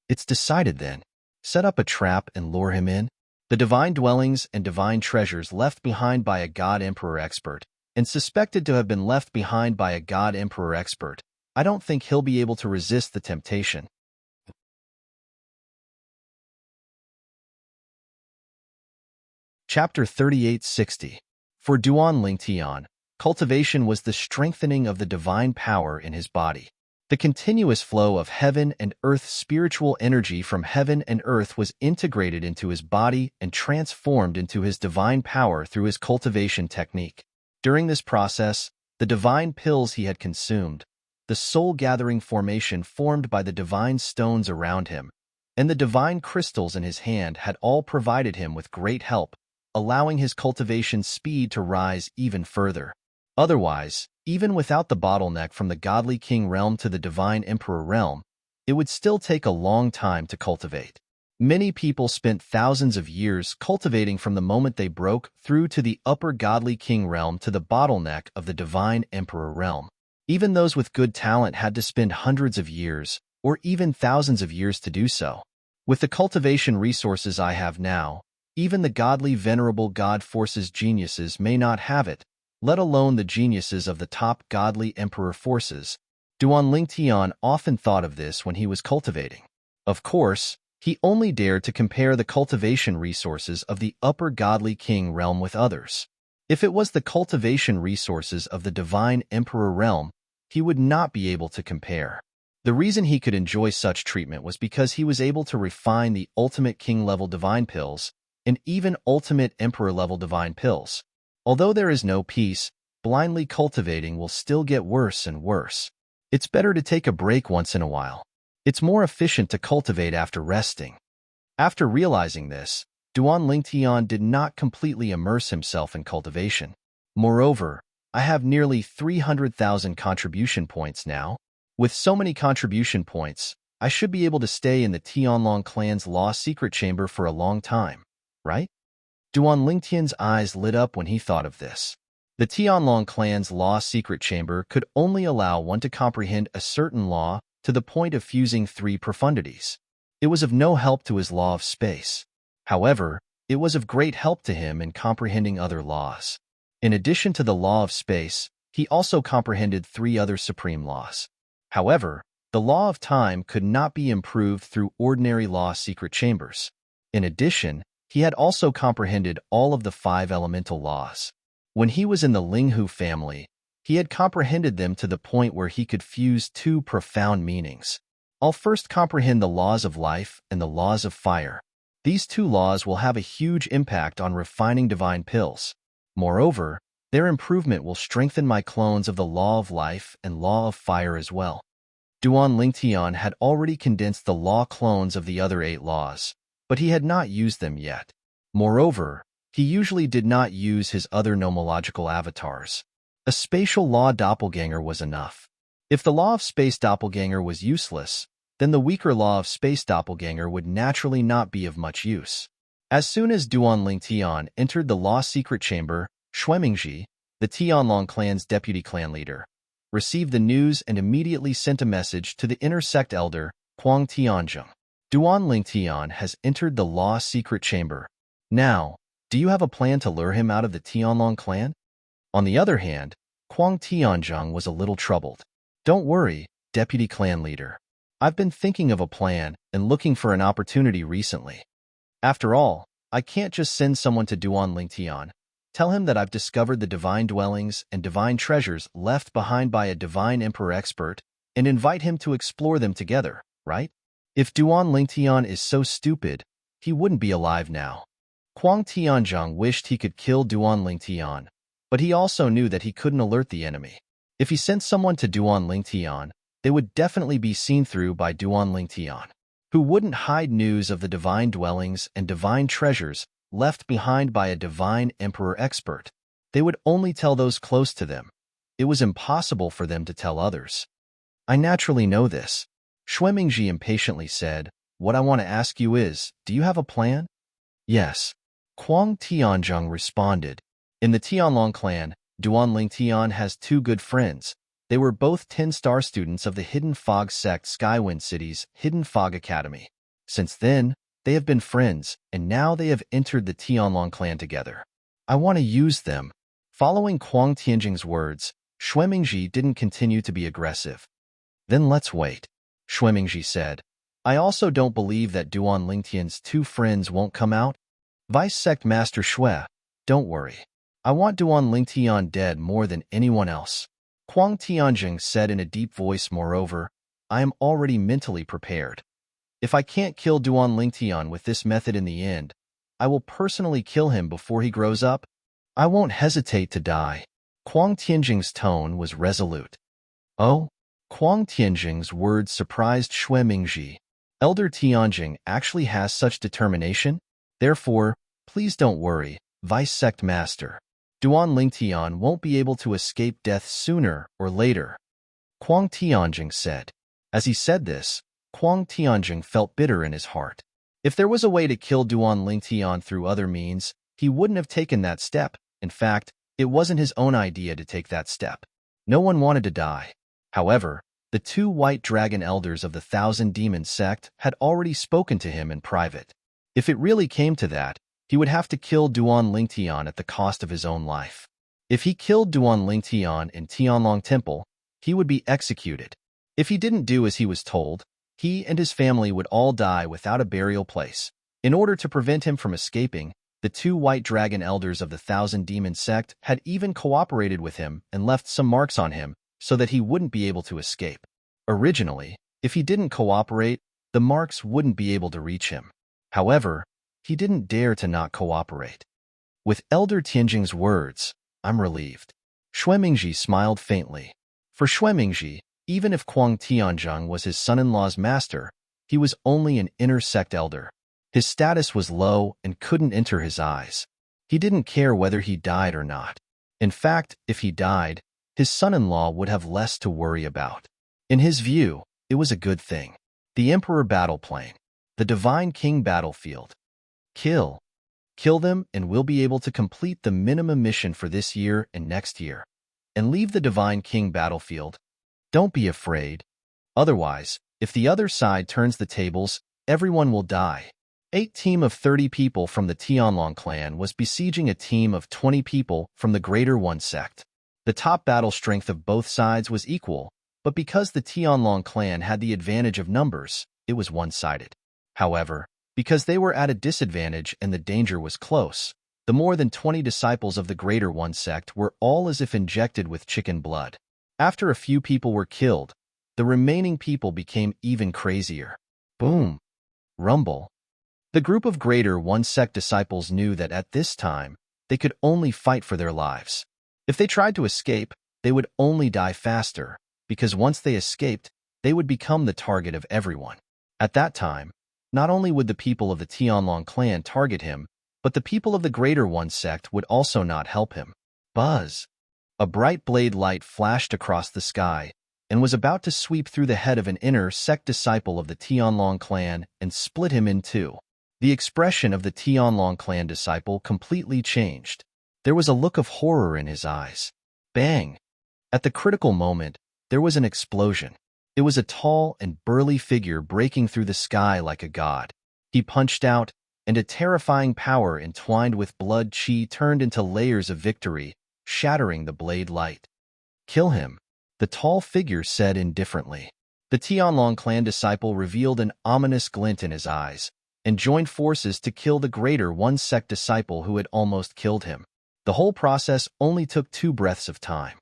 It's decided then. Set up a trap and lure him in. The divine dwellings and divine treasures left behind by a God Emperor expert, and suspected to have been left behind by a God Emperor expert, I don't think he'll be able to resist the temptation. Chapter 3860. For Duan Lingtian, cultivation was the strengthening of the divine power in his body. The continuous flow of heaven and earth spiritual energy from heaven and earth was integrated into his body and transformed into his divine power through his cultivation technique. During this process, the divine pills he had consumed, the soul-gathering formation formed by the divine stones around him, and the divine crystals in his hand had all provided him with great help, allowing his cultivation speed to rise even further. Otherwise, even without the bottleneck from the godly king realm to the divine emperor realm, it would still take a long time to cultivate. Many people spent thousands of years cultivating from the moment they broke through to the upper godly king realm to the bottleneck of the divine emperor realm. Even those with good talent had to spend hundreds of years, or even thousands of years to do so. With the cultivation resources I have now, even the godly venerable God forces geniuses may not have it, let alone the geniuses of the top godly emperor forces. Duan Lingtian often thought of this when he was cultivating. Of course, he only dared to compare the cultivation resources of the upper godly king realm with others. If it was the cultivation resources of the divine emperor realm, he would not be able to compare. The reason he could enjoy such treatment was because he was able to refine the ultimate king-level divine pills and even ultimate emperor-level divine pills. Although there is no peace, blindly cultivating will still get worse and worse. It's better to take a break once in a while. It's more efficient to cultivate after resting. After realizing this, Duan Lingtian did not completely immerse himself in cultivation. Moreover, I have nearly 300,000 contribution points now. With so many contribution points, I should be able to stay in the Tianlong clan's lost secret chamber for a long time, right? Duan Lingtian's eyes lit up when he thought of this. The Tianlong clan's lost secret chamber could only allow one to comprehend a certain law to the point of fusing 3 profundities. It was of no help to his law of space. However, it was of great help to him in comprehending other laws. In addition to the law of space, he also comprehended 3 other supreme laws. However, the law of time could not be improved through ordinary law secret chambers. In addition, he had also comprehended all of the 5 elemental laws. When he was in the Linghu family, he had comprehended them to the point where he could fuse 2 profound meanings. I'll first comprehend the laws of life and the laws of fire. These 2 laws will have a huge impact on refining divine pills. Moreover, their improvement will strengthen my clones of the law of life and law of fire as well. Duan Lingtian had already condensed the law clones of the other 8 laws, but he had not used them yet. Moreover, he usually did not use his other nomological avatars. A spatial law doppelganger was enough. If the law of space doppelganger was useless, then the weaker law of space doppelganger would naturally not be of much use. As soon as Duan Lingtian entered the law secret chamber, Xuemingji, the Tianlong clan's deputy clan leader, received the news and immediately sent a message to the inner sect elder, Huang Tianzheng. Duan Lingtian has entered the law secret chamber. Now, do you have a plan to lure him out of the Tianlong clan? On the other hand, Huang Tianzheng was a little troubled. Don't worry, deputy clan leader. I've been thinking of a plan and looking for an opportunity recently. After all, I can't just send someone to Duan Lingtian. Tell him that I've discovered the divine dwellings and divine treasures left behind by a divine emperor expert and invite him to explore them together, right? If Duan Lingtian is so stupid, he wouldn't be alive now. Huang Tianzheng wished he could kill Duan Lingtian, but he also knew that he couldn't alert the enemy. If he sent someone to Duan Lingtian, they would definitely be seen through by Duan Lingtian, who wouldn't hide news of the divine dwellings and divine treasures left behind by a divine emperor expert. They would only tell those close to them. It was impossible for them to tell others. I naturally know this. Xuemingji impatiently said, What I want to ask you is, do you have a plan? Yes. Huang Tianzheng responded. In the Tianlong clan, Duan Lingtian has 2 good friends. They were both 10-star students of the Hidden Fog sect Skywind City's Hidden Fog Academy. Since then, they have been friends, and now they have entered the Tianlong clan together. I want to use them. Following Huang Tianzheng's words, Xuemingji didn't continue to be aggressive. Then let's wait, Xuemingji said. I also don't believe that Duan Lingtian's 2 friends won't come out. Vice Sect Master Xue, don't worry. I want Duan Lingtian dead more than anyone else. Huang Tianzheng said in a deep voice. Moreover, I am already mentally prepared. If I can't kill Duan Lingtian with this method in the end, I will personally kill him before he grows up. I won't hesitate to die. Huang Tianzheng's tone was resolute. Oh? Huang Tianzheng's words surprised Xuemingji. Elder Tianjing actually has such determination. Therefore, please don't worry, Vice Sect Master. Duan Lingtian won't be able to escape death sooner or later, Kuang Tianjing said. As he said this, Kuang Tianjing felt bitter in his heart. If there was a way to kill Duan Lingtian through other means, he wouldn't have taken that step. In fact, it wasn't his own idea to take that step. No one wanted to die. However, the two white dragon elders of the Thousand Demon sect had already spoken to him in private. If it really came to that, he would have to kill Duan Lingtian at the cost of his own life. If he killed Duan Lingtian in Tianlong Temple, he would be executed. If he didn't do as he was told, he and his family would all die without a burial place. In order to prevent him from escaping, the two white dragon elders of the Thousand Demon sect had even cooperated with him and left some marks on him so that he wouldn't be able to escape. Originally, if he didn't cooperate, the marks wouldn't be able to reach him. However, he didn't dare to not cooperate. With Elder Tianjing's words, I'm relieved. Xuemingji smiled faintly. For Xuemingji, even if Kuang Tianjing was his son-in-law's master, he was only an inner sect elder. His status was low and couldn't enter his eyes. He didn't care whether he died or not. In fact, if he died, his son-in-law would have less to worry about. In his view, it was a good thing. The Emperor Battle Plane. The Divine King Battlefield. Kill them and we'll be able to complete the minimum mission for this year and next year. And leave the Divine King Battlefield. Don't be afraid. Otherwise, if the other side turns the tables, everyone will die. A team of 30 people from the Tianlong clan was besieging a team of 20 people from the Greater One sect. The top battle strength of both sides was equal, but because the Tianlong clan had the advantage of numbers, it was one-sided. However, because they were at a disadvantage and the danger was close, the more than 20 disciples of the Greater One sect were all as if injected with chicken blood. After a few people were killed, the remaining people became even crazier. Boom! Rumble! The group of Greater One sect disciples knew that at this time, they could only fight for their lives. If they tried to escape, they would only die faster, because once they escaped, they would become the target of everyone. At that time, not only would the people of the Tianlong clan target him, but the people of the Greater One sect would also not help him. Buzz! A bright blade light flashed across the sky and was about to sweep through the head of an inner sect disciple of the Tianlong clan and split him in two. The expression of the Tianlong clan disciple completely changed. There was a look of horror in his eyes. Bang! At the critical moment, there was an explosion. It was a tall and burly figure breaking through the sky like a god. He punched out, and a terrifying power entwined with blood chi turned into layers of victory, shattering the blade light. Kill him, the tall figure said indifferently. The Tianlong clan disciple revealed an ominous glint in his eyes, and joined forces to kill the Greater One sect disciple who had almost killed him. The whole process only took 2 breaths of time.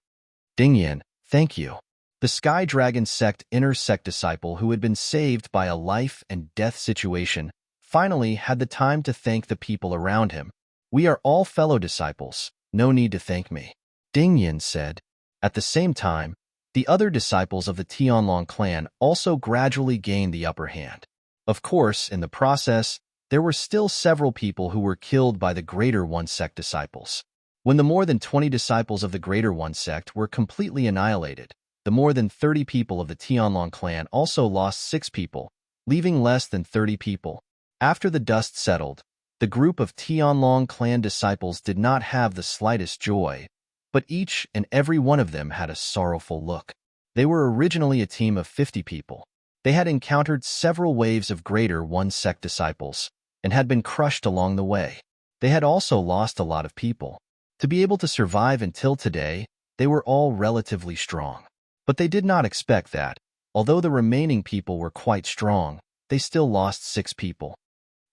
Dingyan, thank you. The Sky Dragon sect inner sect disciple who had been saved by a life and death situation finally had the time to thank the people around him. We are all fellow disciples, no need to thank me, Dingyan said. At the same time, the other disciples of the Tianlong clan also gradually gained the upper hand. Of course, in the process, there were still several people who were killed by the Greater One sect disciples. When the more than 20 disciples of the Greater One sect were completely annihilated, the more than 30 people of the Tianlong clan also lost 6 people, leaving less than 30 people. After the dust settled, the group of Tianlong clan disciples did not have the slightest joy, but each and every one of them had a sorrowful look. They were originally a team of 50 people. They had encountered several waves of Greater One sect disciples and had been crushed along the way. They had also lost a lot of people. To be able to survive until today, they were all relatively strong. But they did not expect that, although the remaining people were quite strong, they still lost 6 people.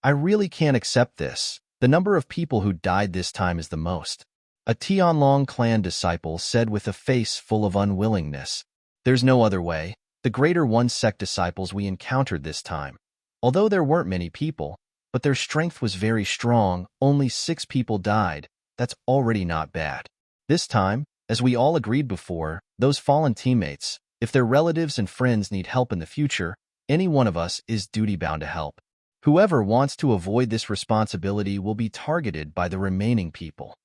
I really can't accept this. The number of people who died this time is the most. A Tianlong clan disciple said with a face full of unwillingness. There's no other way. The Greater One sect disciples we encountered this time. Although there weren't many people, but their strength was very strong, only 6 people died. That's already not bad. This time, as we all agreed before, those fallen teammates, if their relatives and friends need help in the future, any one of us is duty-bound to help. Whoever wants to avoid this responsibility will be targeted by the remaining people.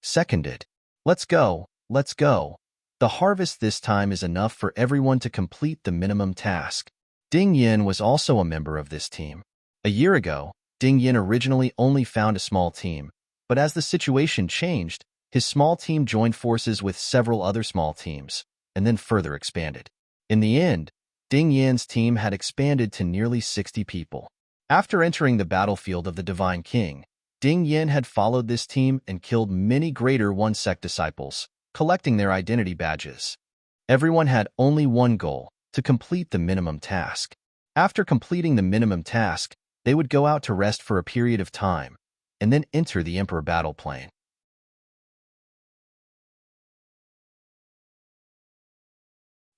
Seconded. Let's go, let's go. The harvest this time is enough for everyone to complete the minimum task. Ding Yin was also a member of this team. A year ago, Ding Yin originally only found a small team, but as the situation changed, his small team joined forces with several other small teams, and then further expanded. In the end, Ding Yin's team had expanded to nearly 60 people. After entering the battlefield of the Divine King, Ding Yin had followed this team and killed many greater one-sect disciples, collecting their identity badges. Everyone had only one goal, to complete the minimum task. After completing the minimum task, they would go out to rest for a period of time, and then enter the Emperor battle plane.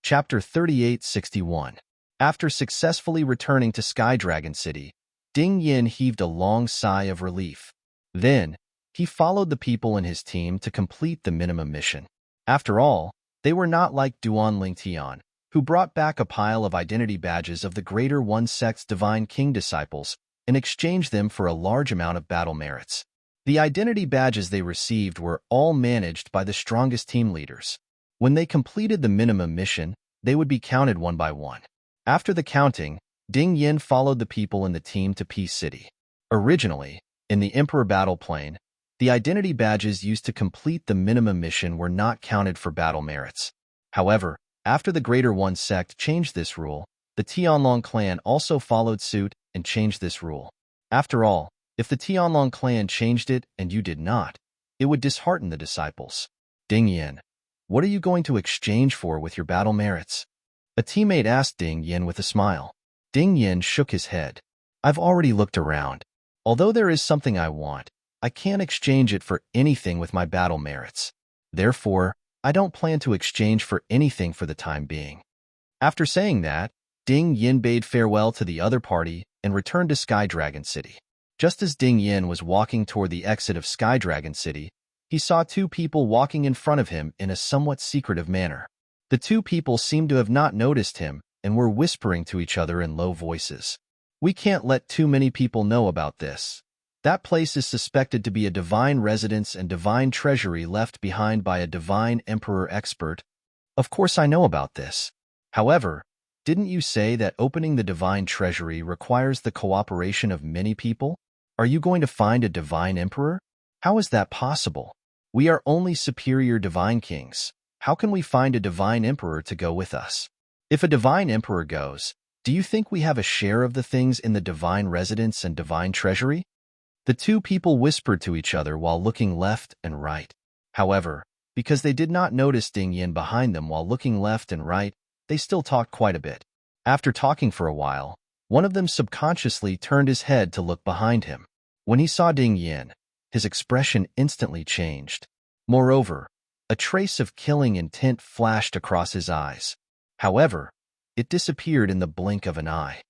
Chapter 3861. After successfully returning to Sky Dragon City, Ding Yin heaved a long sigh of relief. Then, he followed the people in his team to complete the minimum mission. After all, they were not like Duan Lingtian, who brought back a pile of identity badges of the Greater One Sect's Divine King disciples and exchanged them for a large amount of battle merits. The identity badges they received were all managed by the strongest team leaders. When they completed the minimum mission, they would be counted one by one. After the counting, Ding Yin followed the people in the team to Peace City. Originally, in the Emperor battle plane, the identity badges used to complete the minimum mission were not counted for battle merits. However, after the Greater One Sect changed this rule, the Tianlong clan also followed suit and changed this rule. After all, if the Tianlong clan changed it and you did not, it would dishearten the disciples. Ding Yin, what are you going to exchange for with your battle merits? A teammate asked Ding Yin with a smile. Ding Yin shook his head. I've already looked around. Although there is something I want, I can't exchange it for anything with my battle merits. Therefore, I don't plan to exchange for anything for the time being. After saying that, Ding Yin bade farewell to the other party and returned to Sky Dragon City. Just as Ding Yin was walking toward the exit of Sky Dragon City, he saw two people walking in front of him in a somewhat secretive manner. The two people seemed to have not noticed him and were whispering to each other in low voices. We can't let too many people know about this. That place is suspected to be a divine residence and divine treasury left behind by a divine emperor expert. Of course I know about this. However, didn't you say that opening the divine treasury requires the cooperation of many people? Are you going to find a divine emperor? How is that possible? We are only superior divine kings. How can we find a divine emperor to go with us? If a divine emperor goes, do you think we have a share of the things in the divine residence and divine treasury? The two people whispered to each other while looking left and right. However, because they did not notice Ding Yin behind them while looking left and right, they still talked quite a bit. After talking for a while, one of them subconsciously turned his head to look behind him. When he saw Ding Yin, his expression instantly changed. Moreover, a trace of killing intent flashed across his eyes. However, it disappeared in the blink of an eye.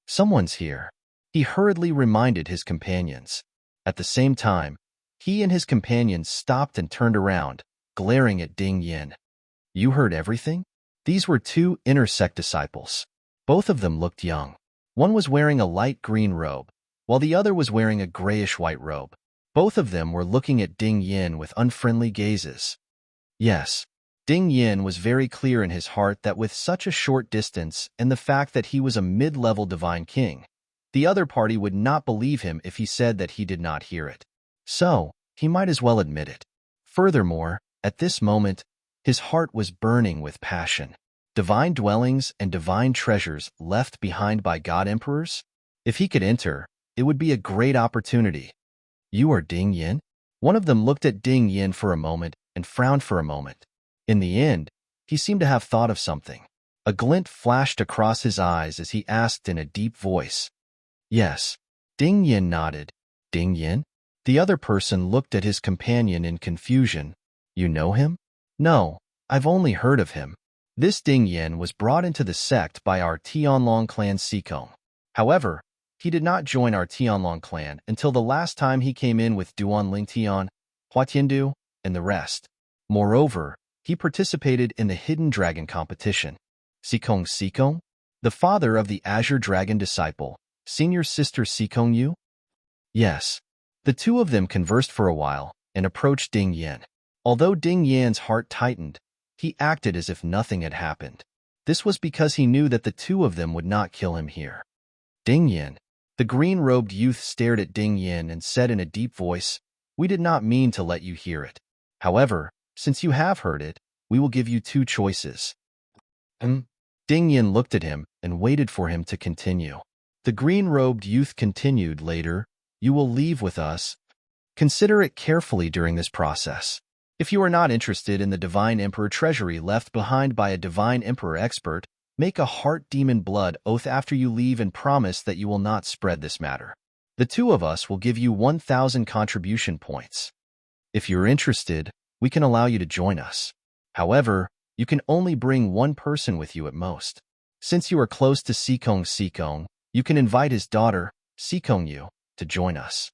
Someone's here. He hurriedly reminded his companions. At the same time, he and his companions stopped and turned around, glaring at Ding Yin. You heard everything? These were two inner sect disciples. Both of them looked young. One was wearing a light green robe, while the other was wearing a grayish-white robe. Both of them were looking at Ding Yin with unfriendly gazes. Yes, Ding Yin was very clear in his heart that with such a short distance and the fact that he was a mid-level divine king, the other party would not believe him if he said that he did not hear it. So, he might as well admit it. Furthermore, at this moment, his heart was burning with passion. Divine dwellings and divine treasures left behind by God emperors? If he could enter, it would be a great opportunity. You are Ding Yin? One of them looked at Ding Yin for a moment and frowned for a moment. In the end, he seemed to have thought of something. A glint flashed across his eyes as he asked in a deep voice. Yes. Ding Yin nodded. Ding Yin? The other person looked at his companion in confusion. You know him? No, I've only heard of him. This Ding Yin was brought into the sect by our Tianlong clan Sikong. However, he did not join our Tianlong clan until the last time he came in with Duan Lingtian, Hua Tiandu, and the rest. Moreover, he participated in the Hidden Dragon competition. Sikong? The father of the Azure Dragon disciple, senior sister Sikong Yu? Yes. The two of them conversed for a while and approached Ding Yin. Although Ding Yan's heart tightened, he acted as if nothing had happened. This was because he knew that the two of them would not kill him here. Ding Yin. The green-robed youth stared at Ding Yin and said in a deep voice, "We did not mean to let you hear it. However, since you have heard it, we will give you two choices." Ding Yin looked at him and waited for him to continue. The green-robed youth continued later, "You will leave with us. Consider it carefully during this process. If you are not interested in the Divine Emperor treasury left behind by a Divine Emperor expert, make a heart demon blood oath after you leave and promise that you will not spread this matter. The two of us will give you 1,000 contribution points. If you're interested, we can allow you to join us. However, you can only bring one person with you at most. Since you are close to Sikong, you can invite his daughter, Sikong Yu, to join us.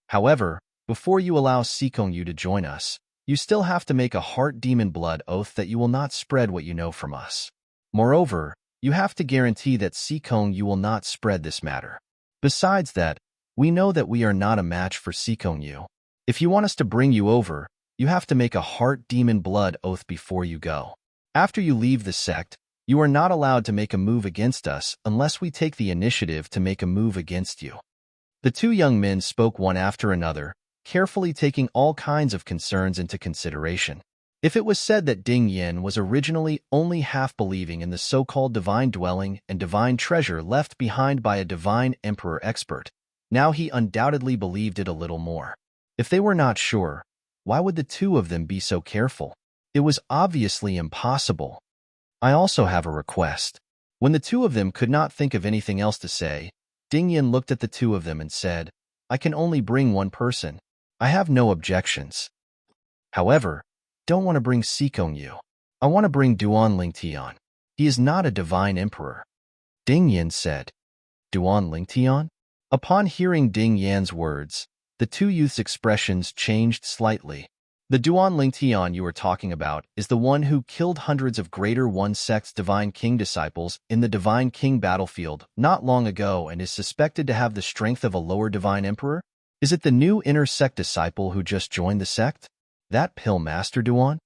However, before you allow Sikong Yu to join us, you still have to make a heart demon blood oath that you will not spread what you know from us. Moreover, you have to guarantee that Sikong Yu will not spread this matter. Besides that, we know that we are not a match for Sikong Yu. If you want us to bring you over, you have to make a heart demon blood oath before you go. After you leave the sect, you are not allowed to make a move against us unless we take the initiative to make a move against you." The two young men spoke one after another, carefully taking all kinds of concerns into consideration. If it was said that Ding Yin was originally only half believing in the so-called divine dwelling and divine treasure left behind by a divine emperor expert, now he undoubtedly believed it a little more. If they were not sure, why would the two of them be so careful? It was obviously impossible. "I also have a request." When the two of them could not think of anything else to say, Ding Yin looked at the two of them and said, "I can only bring one person. I have no objections. However, don't want to bring Sikong Yu. I want to bring Duan Lingtian. He is not a divine emperor." Ding Yin said, "Duan Lingtian?" Upon hearing Ding Yan's words, the two youths' expressions changed slightly. "The Duan Lingtian you are talking about is the one who killed hundreds of Greater One Sect's Divine King disciples in the Divine King battlefield not long ago and is suspected to have the strength of a lower Divine Emperor? Is it the new inner sect disciple who just joined the sect? That Pill Master Duan?"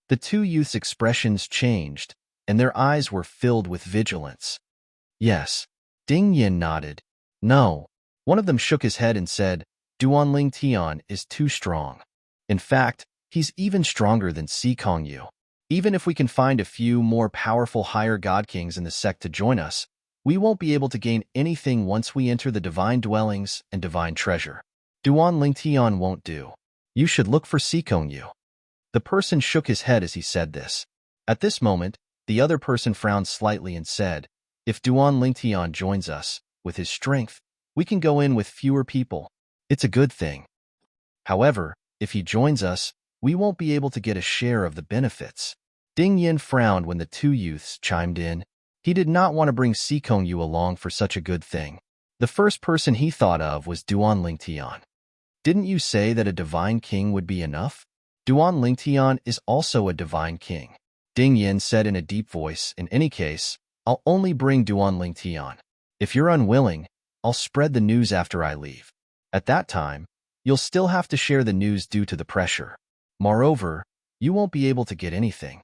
The two youths' expressions changed, and their eyes were filled with vigilance. "Yes." Ding Yin nodded. "No." One of them shook his head and said, "Duan Lingtian is too strong. In fact, he's even stronger than Sikong Yu. Even if we can find a few more powerful higher god kings in the sect to join us, we won't be able to gain anything once we enter the divine dwellings and divine treasure. Duan Lingtian won't do. You should look for Sikong Yu." The person shook his head as he said this. At this moment, the other person frowned slightly and said, "If Duan Lingtian joins us, with his strength, we can go in with fewer people. It's a good thing. However, if he joins us, we won't be able to get a share of the benefits." Ding Yin frowned when the two youths chimed in. He did not want to bring Sikong Yu along for such a good thing. The first person he thought of was Duan Lingtian. "Didn't you say that a divine king would be enough? Duan Lingtian is also a divine king." Ding Yin said in a deep voice, "In any case, I'll only bring Duan Lingtian. If you're unwilling, I'll spread the news after I leave. At that time, you'll still have to share the news due to the pressure. Moreover, you won't be able to get anything."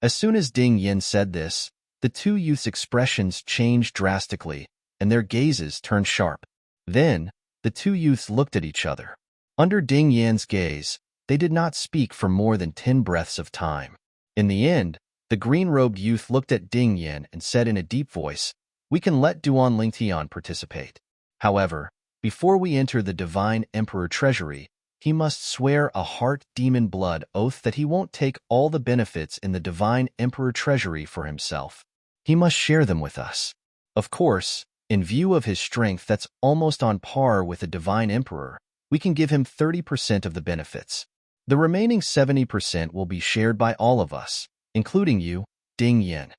As soon as Ding Yin said this, the two youths' expressions changed drastically, and their gazes turned sharp. Then, the two youths looked at each other. Under Ding Yan's gaze, they did not speak for more than 10 breaths of time. In the end, the green-robed youth looked at Ding Yin and said in a deep voice, "We can let Duan Lingtian participate. However, before we enter the Divine Emperor treasury, he must swear a heart demon blood oath that he won't take all the benefits in the Divine Emperor treasury for himself. He must share them with us. Of course, in view of his strength that's almost on par with the Divine Emperor, we can give him 30% of the benefits. The remaining 70% will be shared by all of us, including you, Ding Yin."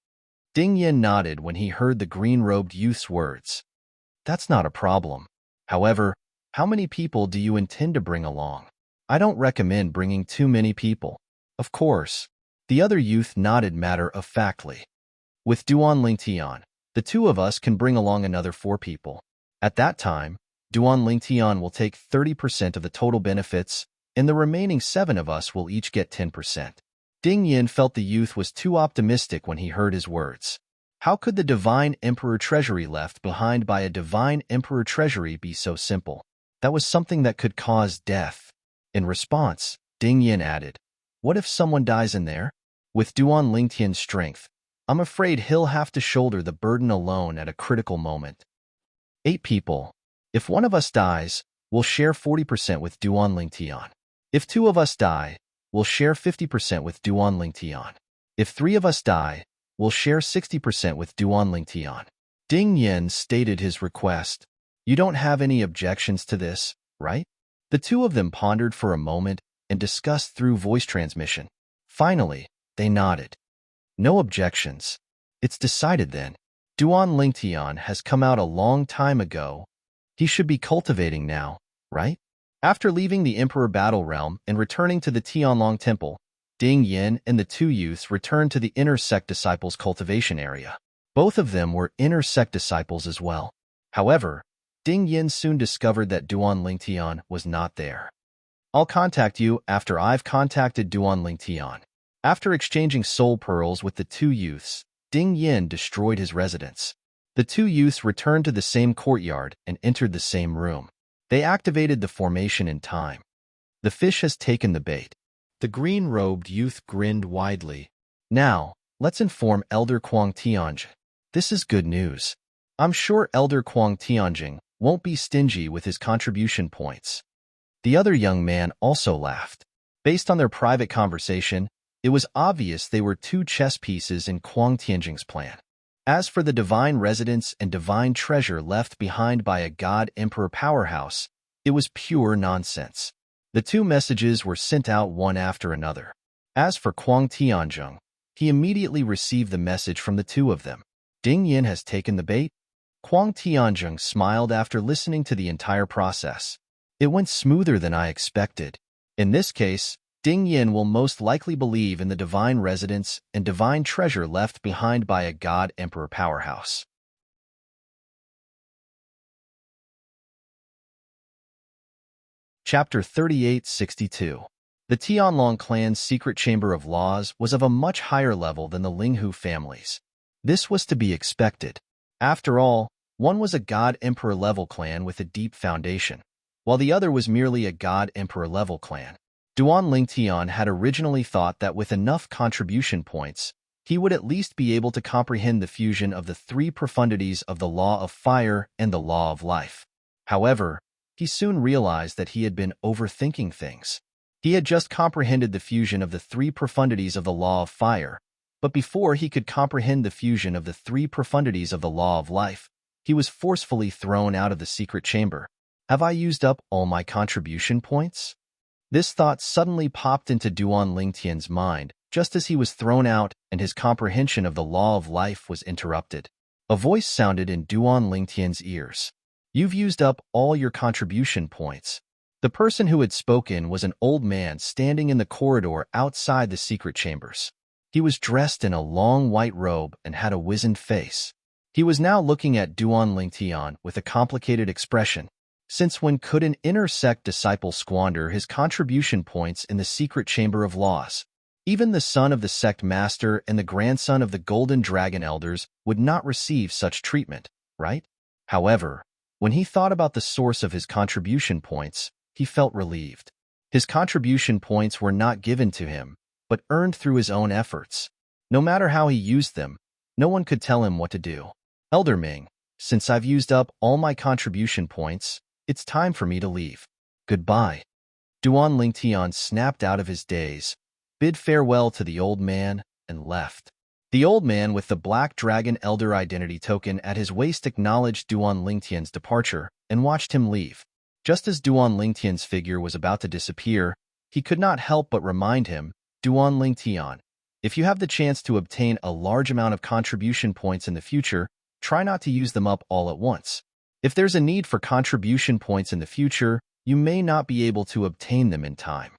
Ding Yin nodded when he heard the green-robed youth's words. "That's not a problem. However, how many people do you intend to bring along? I don't recommend bringing too many people." "Of course." The other youth nodded matter-of-factly. "With Duan Lingtian, The two of us can bring along another 4 people. At that time, Duan Lingtian will take 30% of the total benefits, and the remaining 7 of us will each get 10%. Ding Yin felt the youth was too optimistic when he heard his words. How could the Divine Emperor Treasury left behind by a Divine Emperor Treasury be so simple? That was something that could cause death. In response, Ding Yin added, "What if someone dies in there? With Duan Lingtian's strength, I'm afraid he'll have to shoulder the burden alone at a critical moment." 8 people. If one of us dies, we'll share 40% with Duan Lingtian. If 2 of us die, we'll share 50% with Duan Lingtian. If 3 of us die, we'll share 60% with Duan Lingtian. Ding Yin stated his request. You don't have any objections to this, right? The two of them pondered for a moment and discussed through voice transmission. Finally, they nodded. No objections. It's decided then. Duan Lingtian has come out a long time ago. He should be cultivating now, right? After leaving the Emperor Battle Realm and returning to the Tianlong Temple, Ding Yin and the 2 youths returned to the Inner Sect Disciples cultivation area. Both of them were Inner Sect disciples as well. However, Ding Yin soon discovered that Duan Lingtian was not there. I'll contact you after I've contacted Duan Lingtian. After exchanging soul pearls with the 2 youths, Ding Yin destroyed his residence. The 2 youths returned to the same courtyard and entered the same room. They activated the formation in time. The fish has taken the bait. The green-robed youth grinned widely. Now, let's inform Elder Kuang Tianjing. This is good news. I'm sure Elder Kuang Tianjing won't be stingy with his contribution points. The other young man also laughed. Based on their private conversation, it was obvious they were 2 chess pieces in Kuang Tianjing's plan. As for the divine residence and divine treasure left behind by a God Emperor powerhouse, it was pure nonsense. The 2 messages were sent out one after another. As for Kuang Tianjing, he immediately received the message from the 2 of them. Ding Yin has taken the bait? Kuang Tianjing smiled after listening to the entire process. It went smoother than I expected. In this case, Ding Yin will most likely believe in the divine residence and divine treasure left behind by a God Emperor powerhouse. Chapter 3862. The Tianlong clan's secret chamber of laws was of a much higher level than the Linghu family's. This was to be expected. After all, one was a God Emperor level clan with a deep foundation, while the other was merely a God Emperor level clan. Duan Lingtian had originally thought that with enough contribution points, he would at least be able to comprehend the fusion of the 3 profundities of the law of fire and the law of life. However, he soon realized that he had been overthinking things. He had just comprehended the fusion of the 3 profundities of the law of fire, but before he could comprehend the fusion of the 3 profundities of the law of life, he was forcefully thrown out of the secret chamber. Have I used up all my contribution points? This thought suddenly popped into Duan Lingtian's mind, just as he was thrown out and his comprehension of the law of life was interrupted. A voice sounded in Duan Lingtian's ears. You've used up all your contribution points. The person who had spoken was an old man standing in the corridor outside the secret chambers. He was dressed in a long white robe and had a wizened face. He was now looking at Duan Lingtian with a complicated expression. Since when could an inner sect disciple squander his contribution points in the secret chamber of laws? Even the son of the sect master and the grandson of the golden dragon elders would not receive such treatment, right? However, when he thought about the source of his contribution points, he felt relieved. His contribution points were not given to him, but earned through his own efforts. No matter how he used them, no one could tell him what to do. Elder Ming, since I've used up all my contribution points, it's time for me to leave. Goodbye. Duan Lingtian snapped out of his daze, bid farewell to the old man, and left. The old man with the Black Dragon Elder identity token at his waist acknowledged Duan Lingtian's departure and watched him leave. Just as Duan Lingtian's figure was about to disappear, he could not help but remind him, Duan Lingtian, if you have the chance to obtain a large amount of contribution points in the future, try not to use them up all at once. If there's a need for contribution points in the future, you may not be able to obtain them in time.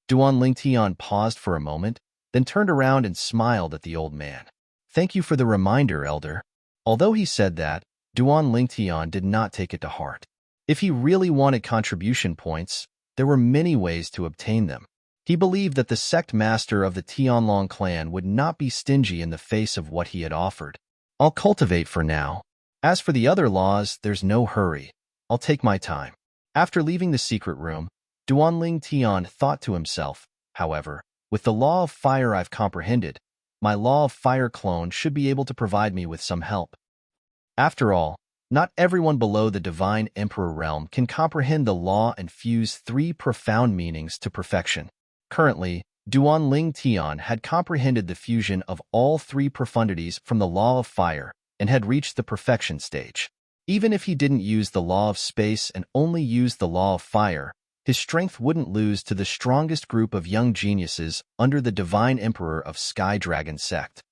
Duan Lingtian paused for a moment, then turned around and smiled at the old man. Thank you for the reminder, Elder. Although he said that, Duan Lingtian did not take it to heart. If he really wanted contribution points, there were many ways to obtain them. He believed that the sect master of the Tianlong clan would not be stingy in the face of what he had offered. I'll cultivate for now. As for the other laws, there's no hurry. I'll take my time. After leaving the secret room, Duan Lingtian thought to himself, however, with the law of fire I've comprehended, my law of fire clone should be able to provide me with some help. After all, not everyone below the Divine Emperor realm can comprehend the law and fuse three profound meanings to perfection. Currently, Duan Lingtian had comprehended the fusion of all three profundities from the law of fire and had reached the perfection stage. Even if he didn't use the law of space and only used the law of fire, his strength wouldn't lose to the strongest group of young geniuses under the Divine Emperor of Sky Dragon sect.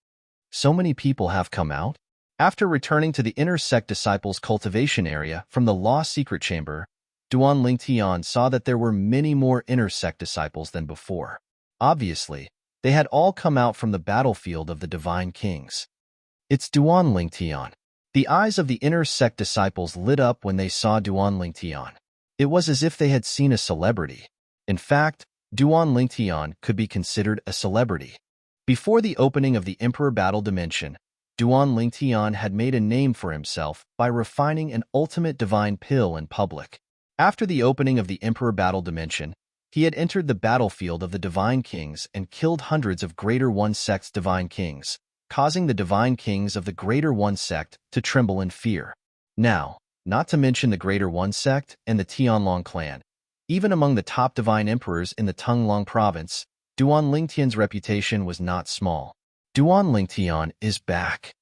So many people have come out? After returning to the inner sect disciples' cultivation area from the Law Secret Chamber, Duan Lingtian saw that there were many more inner sect disciples than before. Obviously, they had all come out from the battlefield of the Divine Kings. It's Duan Lingtian. The eyes of the inner sect disciples lit up when they saw Duan Lingtian. It was as if they had seen a celebrity. In fact, Duan Lingtian could be considered a celebrity. Before the opening of the Emperor Battle Dimension, Duan Lingtian had made a name for himself by refining an ultimate divine pill in public. After the opening of the Emperor Battle Dimension, he had entered the battlefield of the Divine Kings and killed hundreds of Greater One Sect's Divine Kings, causing the Divine Kings of the Greater One Sect to tremble in fear. Now, not to mention the Greater One Sect and the Tianlong clan, even among the top Divine Emperors in the Tunglong province, Duan Lingtian's reputation was not small. Duan Lingtian is back.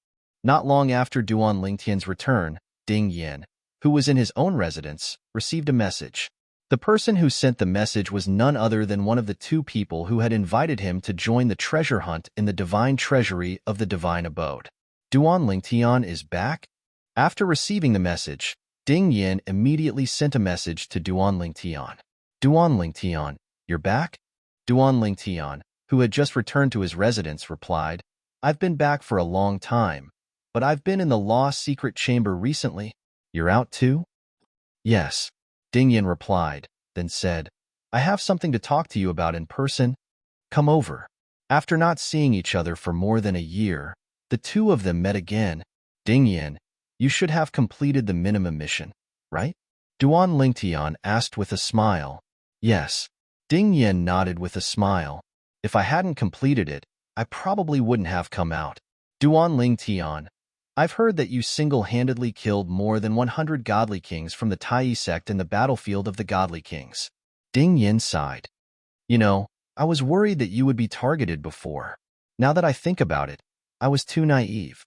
Not long after Duan Lingtian's return, Ding Yan, who was in his own residence, received a message. The person who sent the message was none other than one of the two people who had invited him to join the treasure hunt in the divine treasury of the divine abode. Duan Lingtian is back? After receiving the message, Ding Yan immediately sent a message to Duan Lingtian. Duan Lingtian, you're back? Duan Lingtian, who had just returned to his residence, replied, I've been back for a long time, but I've been in the Law Secret Chamber recently. You're out too? Yes, Ding Yan replied, then said, I have something to talk to you about in person. Come over. After not seeing each other for more than a year, the two of them met again. Ding Yan, you should have completed the minimum mission, right? Duan Lingtian asked with a smile. Yes. Ding Yan nodded with a smile. If I hadn't completed it, I probably wouldn't have come out. Duan Lingtian, I've heard that you single-handedly killed more than 100 godly kings from the Tai sect in the battlefield of the godly kings. Ding Yan sighed. You know, I was worried that you would be targeted before. Now that I think about it, I was too naive.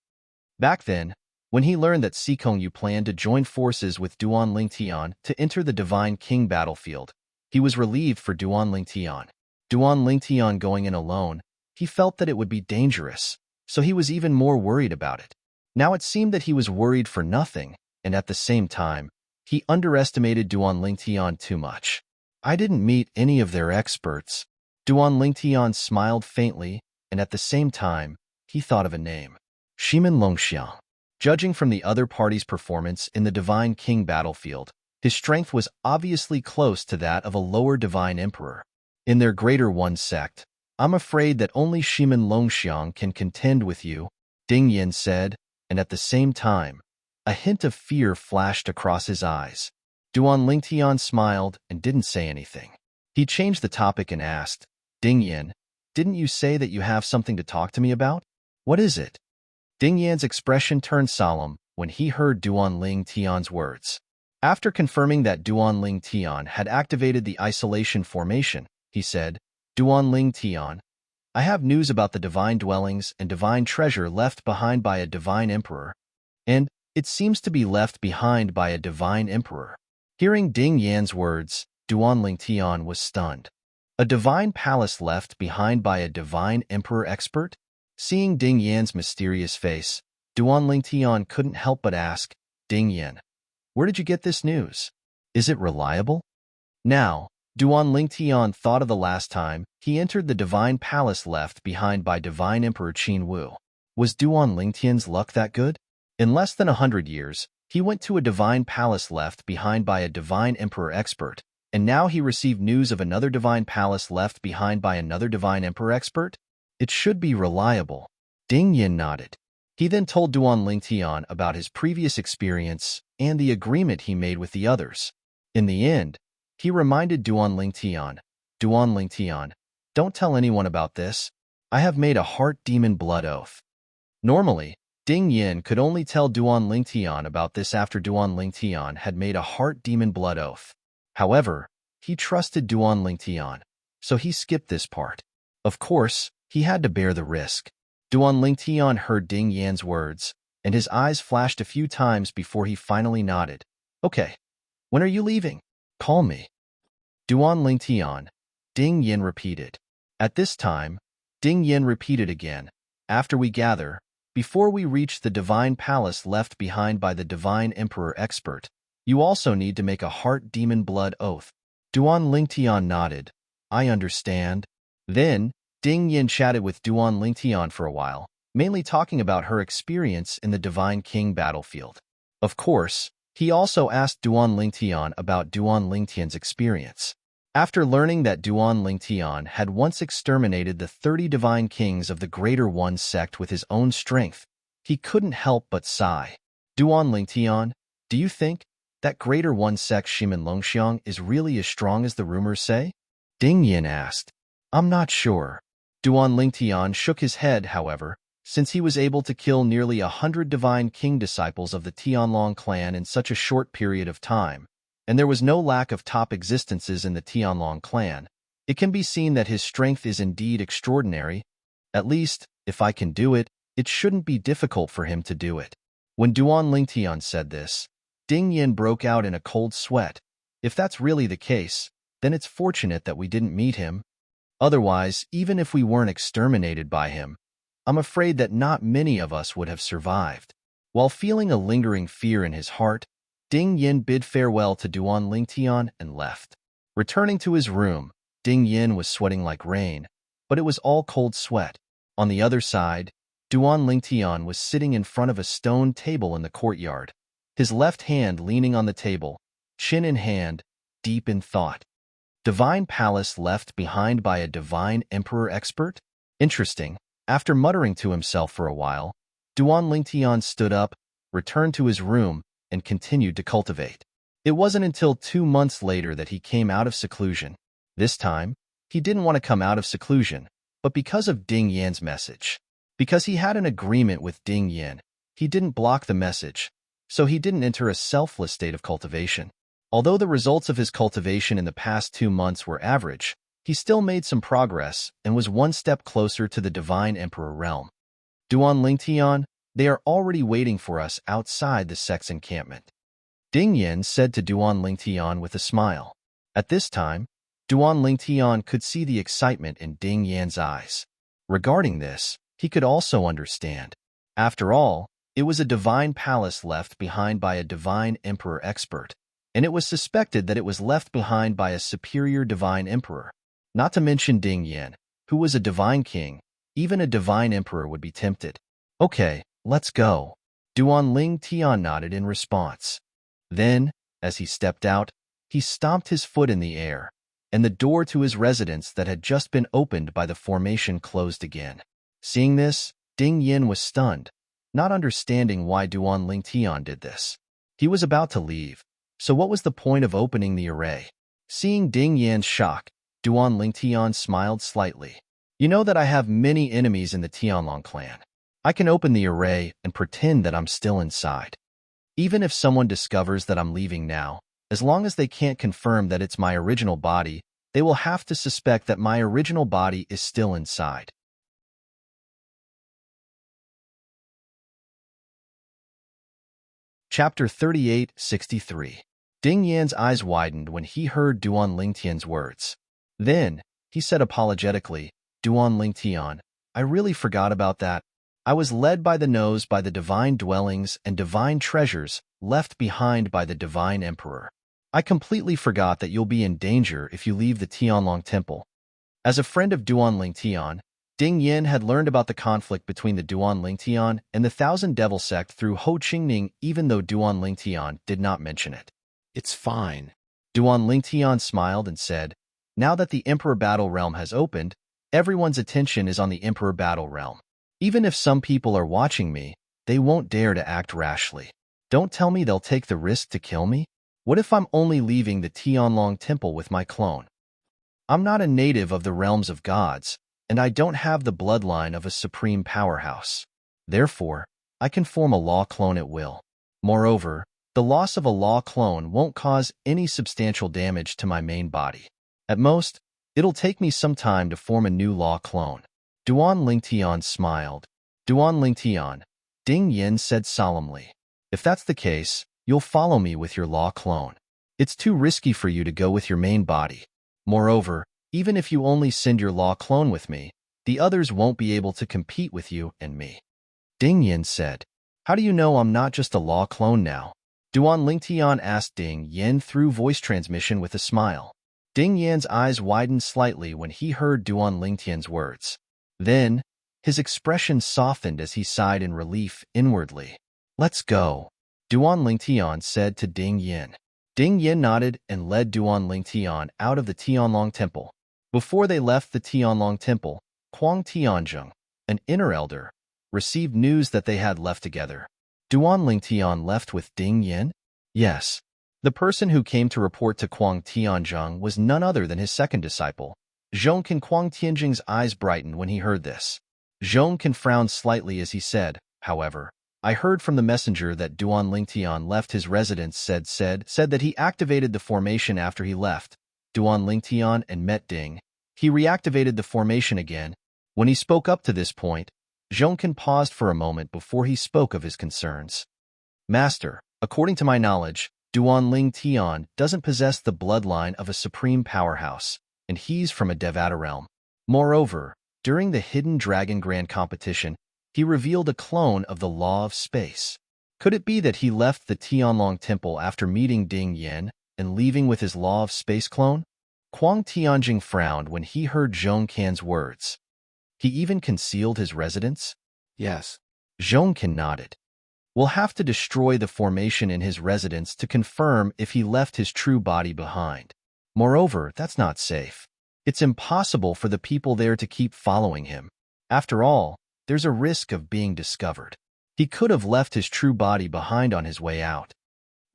Back then, when he learned that Sikongyu planned to join forces with Duan Lingtian to enter the Divine King battlefield, he was relieved for Duan Lingtian. Duan Lingtian going in alone, he felt that it would be dangerous, so he was even more worried about it. Now it seemed that he was worried for nothing, and at the same time, he underestimated Duan Lingtian too much. I didn't meet any of their experts. Duan Lingtian smiled faintly, and at the same time, he thought of a name. Shimin Longxiang. Judging from the other party's performance in the Divine King battlefield, his strength was obviously close to that of a lower Divine Emperor. In their Greater One sect, I'm afraid that only Shimin Longxiang can contend with you, Ding Yan said, and at the same time, a hint of fear flashed across his eyes. Duan Lingtian smiled and didn't say anything. He changed the topic and asked, Ding Yan, didn't you say that you have something to talk to me about? What is it? Ding Yan's expression turned solemn when he heard Duan Lingtian's words. After confirming that Duan Lingtian had activated the isolation formation, he said, Duan Lingtian, I have news about the divine dwellings and divine treasure left behind by a divine emperor, and it seems to be left behind by a divine emperor. Hearing Ding Yan's words, Duan Lingtian was stunned. A divine palace left behind by a divine emperor expert? Seeing Ding Yan's mysterious face, Duan Lingtian couldn't help but ask, Ding Yan, where did you get this news? Is it reliable? Now, Duan Lingtian thought of the last time he entered the divine palace left behind by divine emperor Qin Wu. Was Duan Lingtian's luck that good? In less than 100 years, he went to a divine palace left behind by a divine emperor expert, and now he received news of another divine palace left behind by another divine emperor expert? It should be reliable. Ding Yin nodded. He then told Duan Lingtian about his previous experience and the agreement he made with the others. In the end, he reminded Duan Lingtian, don't tell anyone about this. I have made a heart demon blood oath. Normally, Ding Yin could only tell Duan Lingtian about this after Duan Lingtian had made a heart demon blood oath. However, he trusted Duan Lingtian, so he skipped this part. Of course, he had to bear the risk. Duan Lingtian heard Ding Yan's words, and his eyes flashed a few times before he finally nodded. Okay, when are you leaving? Call me. Duan Lingtian, Ding Yin repeated. At this time, Ding Yin repeated again. After we gather, before we reach the divine palace left behind by the divine emperor expert, you also need to make a heart demon blood oath. Duan Lingtian nodded. I understand. Then, Ding Yin chatted with Duan Lingtian for a while, mainly talking about her experience in the Divine King battlefield. Of course, he also asked Duan Lingtian about Duan Lingtian's experience. After learning that Duan Lingtian had once exterminated the 30 divine kings of the Greater One sect with his own strength, he couldn't help but sigh. Duan Lingtian, do you think that Greater One sect Shimen Longxiang is really as strong as the rumors say? Ding Yin asked. I'm not sure. Duan Lingtian shook his head, however, since he was able to kill nearly 100 divine king disciples of the Tianlong clan in such a short period of time, and there was no lack of top existences in the Tianlong clan, it can be seen that his strength is indeed extraordinary. At least, if I can do it, it shouldn't be difficult for him to do it. When Duan Lingtian said this, Ding Yin broke out in a cold sweat. If that's really the case, then it's fortunate that we didn't meet him. Otherwise, even if we weren't exterminated by him, I'm afraid that not many of us would have survived. While feeling a lingering fear in his heart, Ding Yin bid farewell to Duan Lingtian and left. Returning to his room, Ding Yin was sweating like rain, but it was all cold sweat. On the other side, Duan Lingtian was sitting in front of a stone table in the courtyard, his left hand leaning on the table, chin in hand, deep in thought. Divine palace left behind by a divine emperor expert? Interesting. After muttering to himself for a while, Duan Lingtian stood up, returned to his room, and continued to cultivate. It wasn't until 2 months later that he came out of seclusion. This time, he didn't want to come out of seclusion, but because of Ding Yan's message. Because he had an agreement with Ding Yan, he didn't block the message, so he didn't enter a selfless state of cultivation. Although the results of his cultivation in the past 2 months were average, he still made some progress and was one step closer to the Divine Emperor realm. Duan Lingtian, they are already waiting for us outside the sect's encampment. Ding Yin said to Duan Lingtian with a smile. At this time, Duan Lingtian could see the excitement in Ding Yan's eyes. Regarding this, he could also understand. After all, it was a divine palace left behind by a divine emperor expert, and it was suspected that it was left behind by a superior divine emperor. Not to mention Ding Yan, who was a divine king. Even a divine emperor would be tempted. Okay, let's go. Duan Lingtian nodded in response. Then, as he stepped out, he stomped his foot in the air, and the door to his residence that had just been opened by the formation closed again. Seeing this, Ding Yin was stunned, not understanding why Duan Lingtian did this. He was about to leave, so what was the point of opening the array? Seeing Ding Yan's shock, Duan Lingtian smiled slightly. You know that I have many enemies in the Tianlong clan. I can open the array and pretend that I'm still inside. Even if someone discovers that I'm leaving now, as long as they can't confirm that it's my original body, they will have to suspect that my original body is still inside. Chapter 38-63. Ding Yan's eyes widened when he heard Duan Lingtian's words. Then, he said apologetically, Duan Lingtian, I really forgot about that. I was led by the nose by the divine dwellings and divine treasures left behind by the divine emperor. I completely forgot that you'll be in danger if you leave the Tianlong temple. As a friend of Duan Lingtian, Ding Yin had learned about the conflict between the Duan Lingtian and the Thousand Devil sect through Ho Qingning, even though Duan Lingtian did not mention it. It's fine. Duan Lingtian smiled and said, now that the Emperor Battle Realm has opened, everyone's attention is on the Emperor Battle Realm. Even if some people are watching me, they won't dare to act rashly. Don't tell me they'll take the risk to kill me? What if I'm only leaving the Tianlong Temple with my clone? I'm not a native of the realms of gods, and I don't have the bloodline of a supreme powerhouse. Therefore, I can form a law clone at will. Moreover, the loss of a law clone won't cause any substantial damage to my main body. At most, it'll take me some time to form a new law clone. Duan Lingtian smiled. Duan Lingtian, Ding Yin said solemnly. If that's the case, you'll follow me with your law clone. It's too risky for you to go with your main body. Moreover, even if you only send your law clone with me, the others won't be able to compete with you and me. Ding Yin said, how do you know I'm not just a law clone now? Duan Lingtian asked Ding Yin through voice transmission with a smile. Ding Yan's eyes widened slightly when he heard Duan Lingtian's words. Then, his expression softened as he sighed in relief inwardly. Let's go, Duan Lingtian said to Ding Yin. Ding Yin nodded and led Duan Lingtian out of the Tianlong Temple. Before they left the Tianlong Temple, Kuang Tianzheng, an inner elder, received news that they had left together. Duan Lingtian left with Ding Yin? Yes. The person who came to report to Kuang Tianzheng was none other than his second disciple. Zhongkin. Kuang Tianzheng's eyes brightened when he heard this. Zhongkin frowned slightly as he said, however, I heard from the messenger that Duan Lingtian left his residence said that he activated the formation after he left Duan Lingtian and met Ding. He reactivated the formation again. When he spoke up to this point, Zhongkin paused for a moment before he spoke of his concerns. Master, according to my knowledge, Duan Lingtian doesn't possess the bloodline of a supreme powerhouse, and he's from a Devata realm. Moreover, during the Hidden Dragon Grand Competition, he revealed a clone of the Law of Space. Could it be that he left the Tianlong Temple after meeting Ding Yin and leaving with his Law of Space clone? Kuang Tianjing frowned when he heard Zhongkin's words. He even concealed his residence? Yes. Zhongkin nodded. We'll have to destroy the formation in his residence to confirm if he left his true body behind. Moreover, that's not safe. It's impossible for the people there to keep following him. After all, there's a risk of being discovered. He could have left his true body behind on his way out.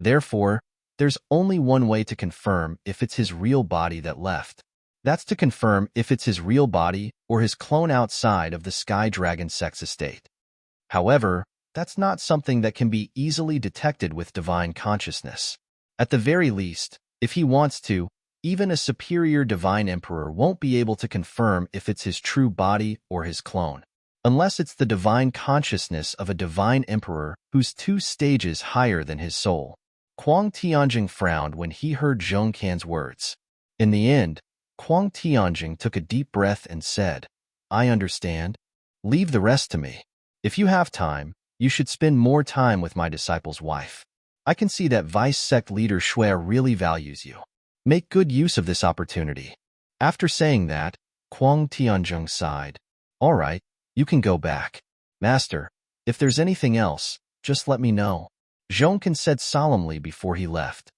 Therefore, there's only one way to confirm if it's his real body that left. That's to confirm if it's his real body or his clone outside of the Sky Dragon Sex estate. However, that's not something that can be easily detected with divine consciousness. At the very least, if he wants to, even a superior divine emperor won't be able to confirm if it's his true body or his clone, unless it's the divine consciousness of a divine emperor who's 2 stages higher than his soul. Kuang Tianjing frowned when he heard Zhongkin's words. In the end, Kuang Tianjing took a deep breath and said, I understand. Leave the rest to me. If you have time, you should spend more time with my disciple's wife. I can see that Vice Sect Leader Shui really values you. Make good use of this opportunity. After saying that, Kuang Tianjing sighed. All right, you can go back. Master, if there's anything else, just let me know. Zhongkin said solemnly before he left.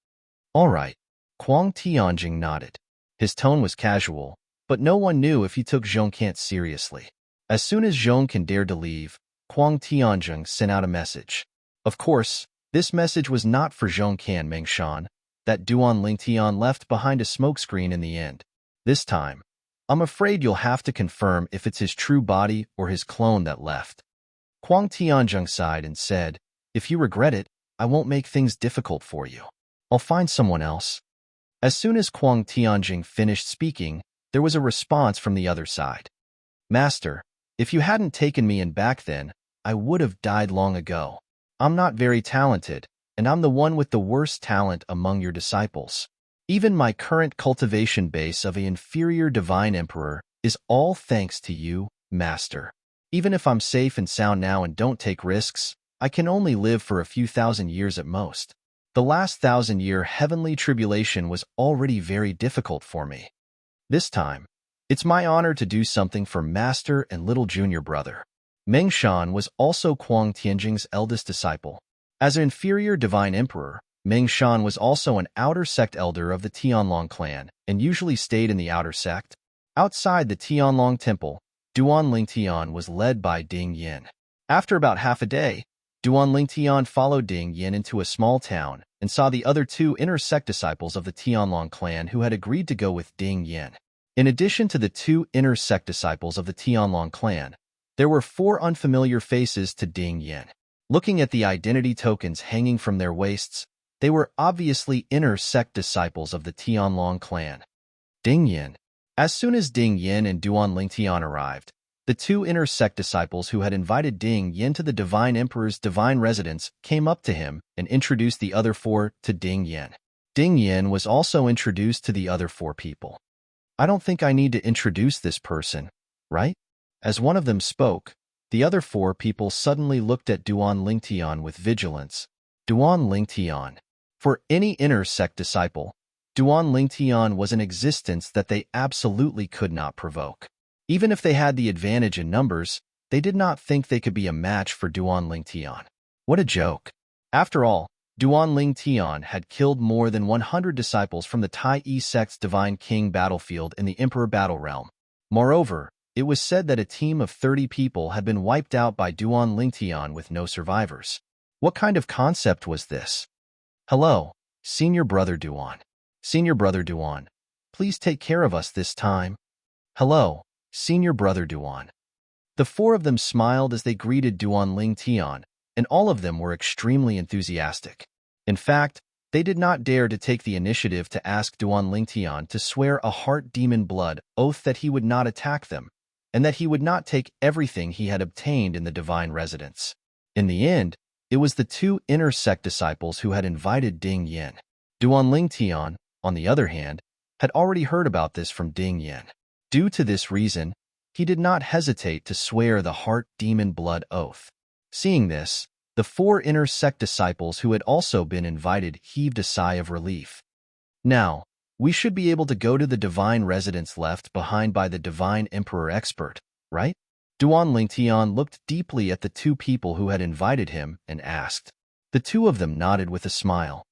All right. Kuang Tianjing nodded. His tone was casual, but no one knew if he took Zhongkin seriously. As soon as Zhongkin dared to leave, Kuang Tianjing sent out a message. Of course, this message was not for Zhongkin Mengshan. That Duan Lingtian left behind a smokescreen in the end. This time, I'm afraid you'll have to confirm if it's his true body or his clone that left. Kuang Tianjing sighed and said, if you regret it, I won't make things difficult for you. I'll find someone else. As soon as Kuang Tianjing finished speaking, there was a response from the other side. Master, if you hadn't taken me in back then, I would have died long ago. I'm not very talented, and I'm the one with the worst talent among your disciples. Even my current cultivation base of an inferior divine emperor is all thanks to you, Master. Even if I'm safe and sound now and don't take risks, I can only live for a few thousand years at most. The last 1,000-year heavenly tribulation was already very difficult for me. This time, It's my honor to do something for Master and little junior brother. Meng Shan was also Kuang Tianjing's eldest disciple. As an inferior divine emperor, Meng Shan was also an outer sect elder of the Tianlong clan and usually stayed in the outer sect. Outside the Tianlong temple, Duan Lingtian was led by Ding Yin. After about half a day, Duan Lingtian followed Ding Yin into a small town and saw the other two inner sect disciples of the Tianlong clan who had agreed to go with Ding Yin. In addition to the two inner sect disciples of the Tianlong clan, there were 4 unfamiliar faces to Ding Yin. Looking at the identity tokens hanging from their waists, they were obviously inner sect disciples of the Tianlong clan. Ding Yin. As soon as Ding Yin and Duan Lingtian arrived, the two inner sect disciples who had invited Ding Yin to the Divine Emperor's divine residence came up to him and introduced the other 4 to Ding Yin. Ding Yin was also introduced to the other 4 people. I don't think I need to introduce this person, right? As one of them spoke, the other 4 people suddenly looked at Duan Lingtian with vigilance. Duan Lingtian. For any inner sect disciple, Duan Lingtian was an existence that they absolutely could not provoke. Even if they had the advantage in numbers, they did not think they could be a match for Duan Lingtian. What a joke. After all, Duan Lingtian had killed more than 100 disciples from the Tai Yi sect's Divine King battlefield in the Emperor Battle Realm. Moreover, it was said that a team of 30 people had been wiped out by Duan Lingtian with no survivors. What kind of concept was this? Hello, Senior Brother Duan. Senior Brother Duan, please take care of us this time. Hello, Senior Brother Duan. The 4 of them smiled as they greeted Duan Lingtian, and all of them were extremely enthusiastic. In fact, they did not dare to take the initiative to ask Duan Lingtian to swear a heart demon blood oath that he would not attack them, and that he would not take everything he had obtained in the divine residence. In the end, it was the 2 inner sect disciples who had invited Ding Yin. Duan Lingtian, on the other hand, had already heard about this from Ding Yin. Due to this reason, he did not hesitate to swear the heart demon blood oath. Seeing this, the 4 inner sect disciples who had also been invited heaved a sigh of relief. Now, we should be able to go to the divine residence left behind by the divine emperor expert, right? Duan Lingtian looked deeply at the 2 people who had invited him and asked. The 2 of them nodded with a smile.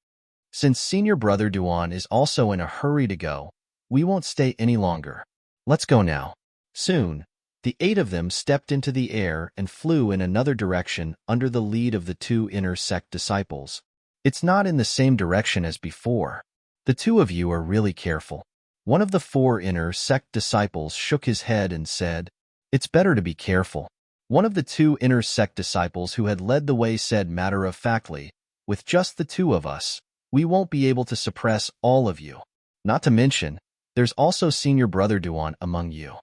Since Senior Brother Duan is also in a hurry to go, we won't stay any longer. Let's go now. Soon, the 8 of them stepped into the air and flew in another direction under the lead of the 2 inner sect disciples. It's not in the same direction as before. The 2 of you are really careful. One of the 4 inner sect disciples shook his head and said, It's better to be careful. One of the 2 inner sect disciples who had led the way said matter-of-factly, With just the 2 of us, we won't be able to suppress all of you. Not to mention, there's also Senior Brother Duan among you.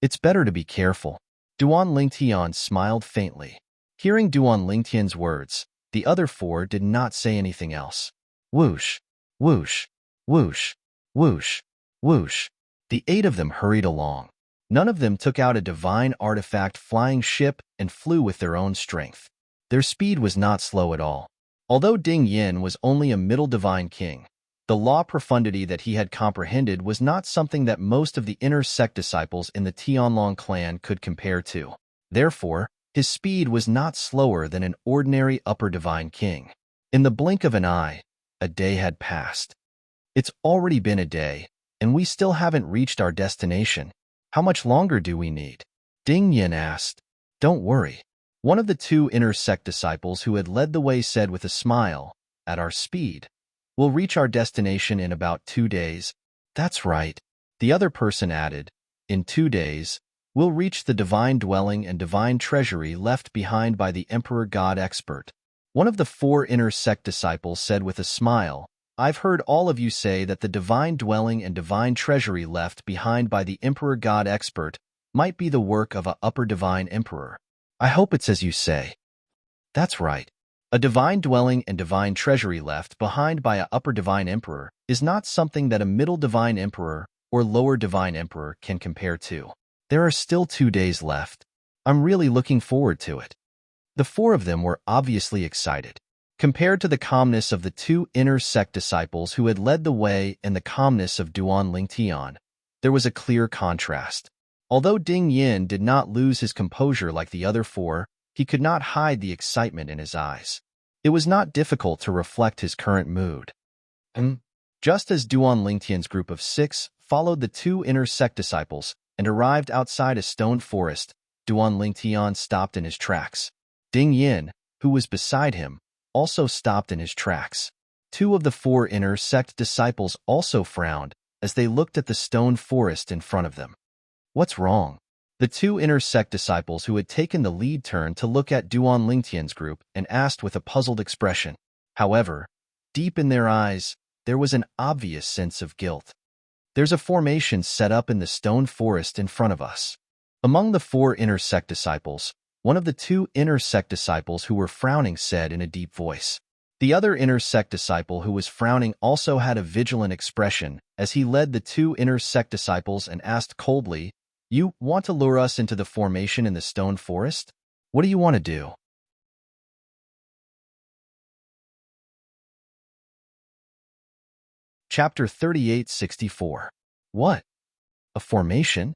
It's better to be careful. Duan Lingtian smiled faintly. Hearing Duan Lingtian's words, the other 4 did not say anything else. Whoosh, whoosh, whoosh, whoosh, whoosh. The 8 of them hurried along. None of them took out a divine artifact flying ship and flew with their own strength. Their speed was not slow at all. Although Ding Yin was only a middle divine king, the law profundity that he had comprehended was not something that most of the inner sect disciples in the Tianlong clan could compare to. Therefore, his speed was not slower than an ordinary upper divine king. In the blink of an eye, a day had passed. It's already been a day, and we still haven't reached our destination. How much longer do we need? Ding Yin asked. Don't worry. One of the 2 inner sect disciples who had led the way said with a smile, At our speed, we'll reach our destination in about 2 days. That's right. The other person added, In 2 days, we'll reach the divine dwelling and divine treasury left behind by the Emperor God expert. One of the 4 inner sect disciples said with a smile, I've heard all of you say that the divine dwelling and divine treasury left behind by the Emperor God expert might be the work of a upper divine emperor. I hope it's as you say. That's right. A divine dwelling and divine treasury left behind by a upper divine emperor is not something that a middle divine emperor or lower divine emperor can compare to. There are still 2 days left. I'm really looking forward to it. The 4 of them were obviously excited. Compared to the calmness of the 2 inner sect disciples who had led the way and the calmness of Duan Lingtian, there was a clear contrast. Although Ding Yin did not lose his composure like the other four, he could not hide the excitement in his eyes. It was not difficult to reflect his current mood. Just as Duan Lingtian's group of 6 followed the 2 inner sect disciples and arrived outside a stone forest, Duan Lingtian stopped in his tracks. Ding Yin, who was beside him, also stopped in his tracks. 2 of the 4 inner sect disciples also frowned as they looked at the stone forest in front of them. What's wrong? The 2 inner sect disciples who had taken the lead turned to look at Duan Lingtian's group and asked with a puzzled expression. However, deep in their eyes, there was an obvious sense of guilt. There's a formation set up in the stone forest in front of us. Among the 4 inner sect disciples, one of the 2 inner sect disciples who were frowning said in a deep voice. The other inner sect disciple who was frowning also had a vigilant expression as he led the 2 inner sect disciples and asked coldly, "You want to lure us into the formation in the stone forest? What do you want to do?" Chapter 3864. What? A formation?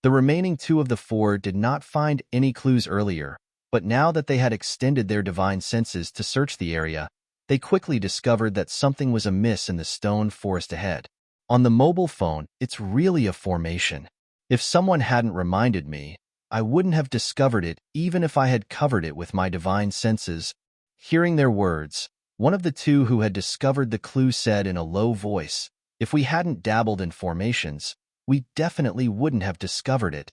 The remaining 2 of the 4 did not find any clues earlier, but now that they had extended their divine senses to search the area, they quickly discovered that something was amiss in the stone forest ahead. On the mobile phone, it's really a formation. If someone hadn't reminded me, I wouldn't have discovered it even if I had covered it with my divine senses. Hearing their words, one of the 2 who had discovered the clue said in a low voice, "If we hadn't dabbled in formations, we definitely wouldn't have discovered it.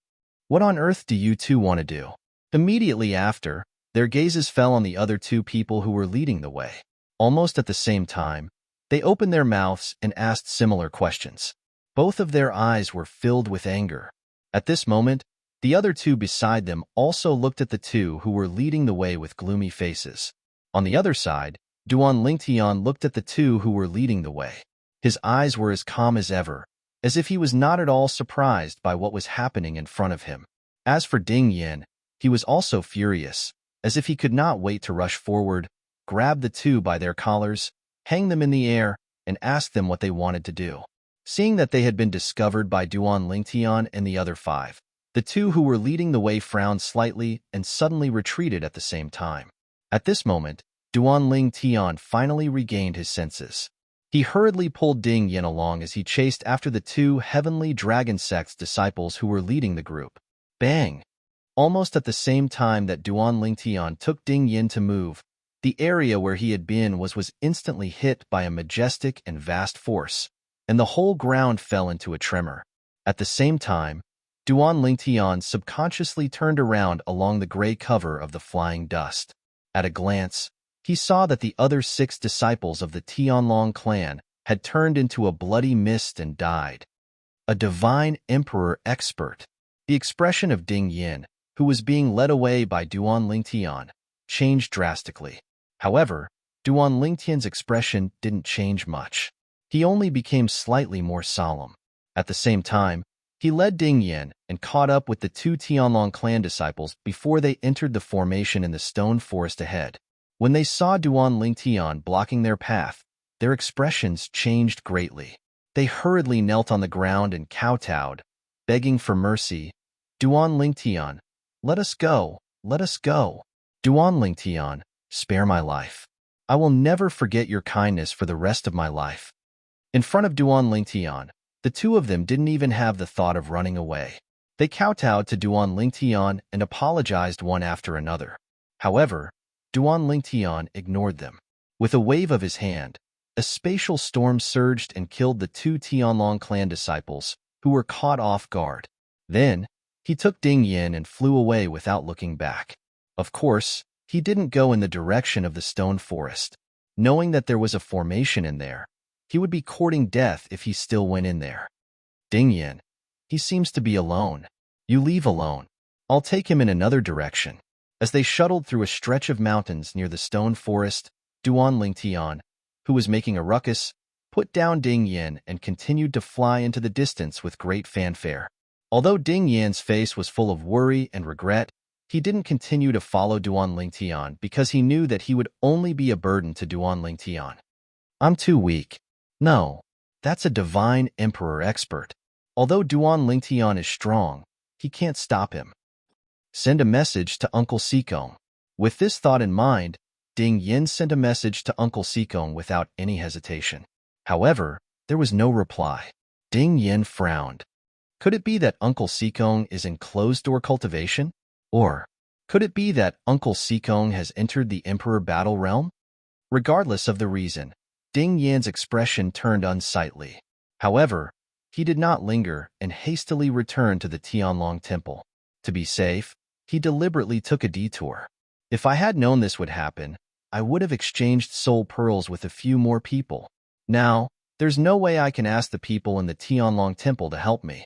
What on earth do you 2 want to do?" Immediately after, their gazes fell on the other 2 people who were leading the way. Almost at the same time, they opened their mouths and asked similar questions. Both of their eyes were filled with anger. At this moment, the other 2 beside them also looked at the 2 who were leading the way with gloomy faces. On the other side, Duan Lingtian looked at the 2 who were leading the way. His eyes were as calm as ever, as if he was not at all surprised by what was happening in front of him. As for Ding Yin, he was also furious, as if he could not wait to rush forward, grab the 2 by their collars, hang them in the air, and ask them what they wanted to do. Seeing that they had been discovered by Duan Lingtian and the other 5, the 2 who were leading the way frowned slightly and suddenly retreated at the same time. At this moment, Duan Lingtian finally regained his senses. He hurriedly pulled Ding Yin along as he chased after the 2 heavenly dragon sect disciples who were leading the group. Bang! Almost at the same time that Duan Lingtian took Ding Yin to move, the area where he had been was instantly hit by a majestic and vast force, and the whole ground fell into a tremor. At the same time, Duan Lingtian subconsciously turned around along the gray cover of the flying dust. At a glance, he saw that the other 6 disciples of the Tianlong clan had turned into a bloody mist and died. A divine emperor expert. The expression of Ding Yin, who was being led away by Duan Lingtian, changed drastically. However, Duan Lingtian's expression didn't change much. He only became slightly more solemn. At the same time, he led Ding Yin and caught up with the 2 Tianlong clan disciples before they entered the formation in the stone forest ahead. When they saw Duan Lingtian blocking their path, their expressions changed greatly. They hurriedly knelt on the ground and kowtowed, begging for mercy. "Duan Lingtian, let us go, let us go. Duan Lingtian, spare my life. I will never forget your kindness for the rest of my life." In front of Duan Lingtian, the 2 of them didn't even have the thought of running away. They kowtowed to Duan Lingtian and apologized one after another. However, Duan Lingtian ignored them. With a wave of his hand, a spatial storm surged and killed the 2 Tianlong clan disciples, who were caught off guard. Then, he took Ding Yin and flew away without looking back. Of course, he didn't go in the direction of the stone forest. Knowing that there was a formation in there, he would be courting death if he still went in there. "Ding Yin, he seems to be alone. You leave alone. I'll take him in another direction." As they shuttled through a stretch of mountains near the stone forest, Duan Lingtian, who was making a ruckus, put down Ding Yin and continued to fly into the distance with great fanfare. Although Ding Yin's face was full of worry and regret, he didn't continue to follow Duan Lingtian because he knew that he would only be a burden to Duan Lingtian. "I'm too weak." "No, that's a divine emperor expert." Although Duan Lingtian is strong, he can't stop him. Send a message to Uncle Sikong. With this thought in mind, Ding Yin sent a message to Uncle Sikong without any hesitation. However, there was no reply. Ding Yin frowned. Could it be that Uncle Sikong is in closed-door cultivation? Or could it be that Uncle Sikong has entered the Emperor battle realm? Regardless of the reason, Ding Yan's expression turned unsightly. However, he did not linger and hastily returned to the Tianlong Temple. To be safe, he deliberately took a detour. If I had known this would happen, I would have exchanged soul pearls with a few more people. Now, there's no way I can ask the people in the Tianlong Temple to help me.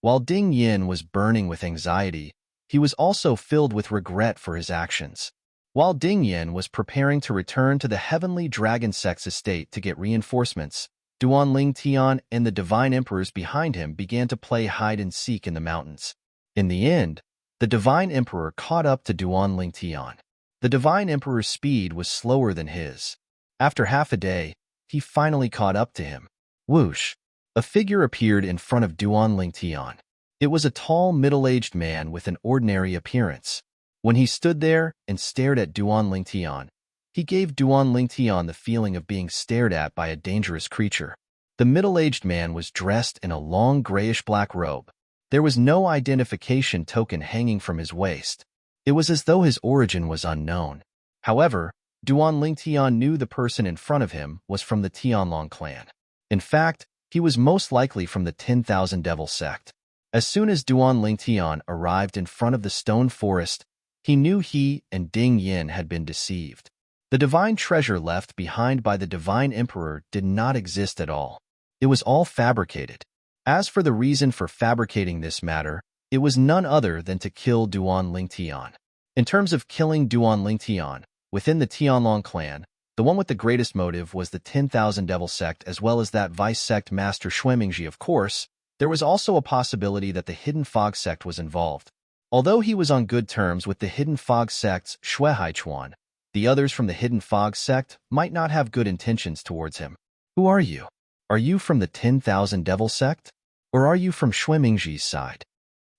While Ding Yin was burning with anxiety, he was also filled with regret for his actions. While Ding Yin was preparing to return to the Heavenly Dragon Sect's estate to get reinforcements, Duan Lingtian and the Divine Emperors behind him began to play hide-and-seek in the mountains. In the end, the Divine Emperor caught up to Duan Lingtian. The Divine Emperor's speed was slower than his. After half a day, he finally caught up to him. Whoosh! A figure appeared in front of Duan Lingtian. It was a tall, middle-aged man with an ordinary appearance. When he stood there and stared at Duan Lingtian, he gave Duan Lingtian the feeling of being stared at by a dangerous creature. The middle-aged man was dressed in a long grayish-black robe. There was no identification token hanging from his waist. It was as though his origin was unknown. However, Duan Lingtian knew the person in front of him was from the Tianlong clan. In fact, he was most likely from the 10,000 Devil sect. As soon as Duan Lingtian arrived in front of the stone forest, he knew he and Ding Yin had been deceived. The divine treasure left behind by the Divine Emperor did not exist at all. It was all fabricated. As for the reason for fabricating this matter, it was none other than to kill Duan Lingtian. In terms of killing Duan Lingtian, within the Tianlong clan, the one with the greatest motive was the 10,000 Devil sect as well as that vice sect master Xuemingji. Of course, there was also a possibility that the Hidden Fog sect was involved. Although he was on good terms with the Hidden Fog sect's Shuehaichuan, the others from the Hidden Fog sect might not have good intentions towards him. Who are you? Are you from the 10,000 Devil sect? Or are you from Xuemingji's side?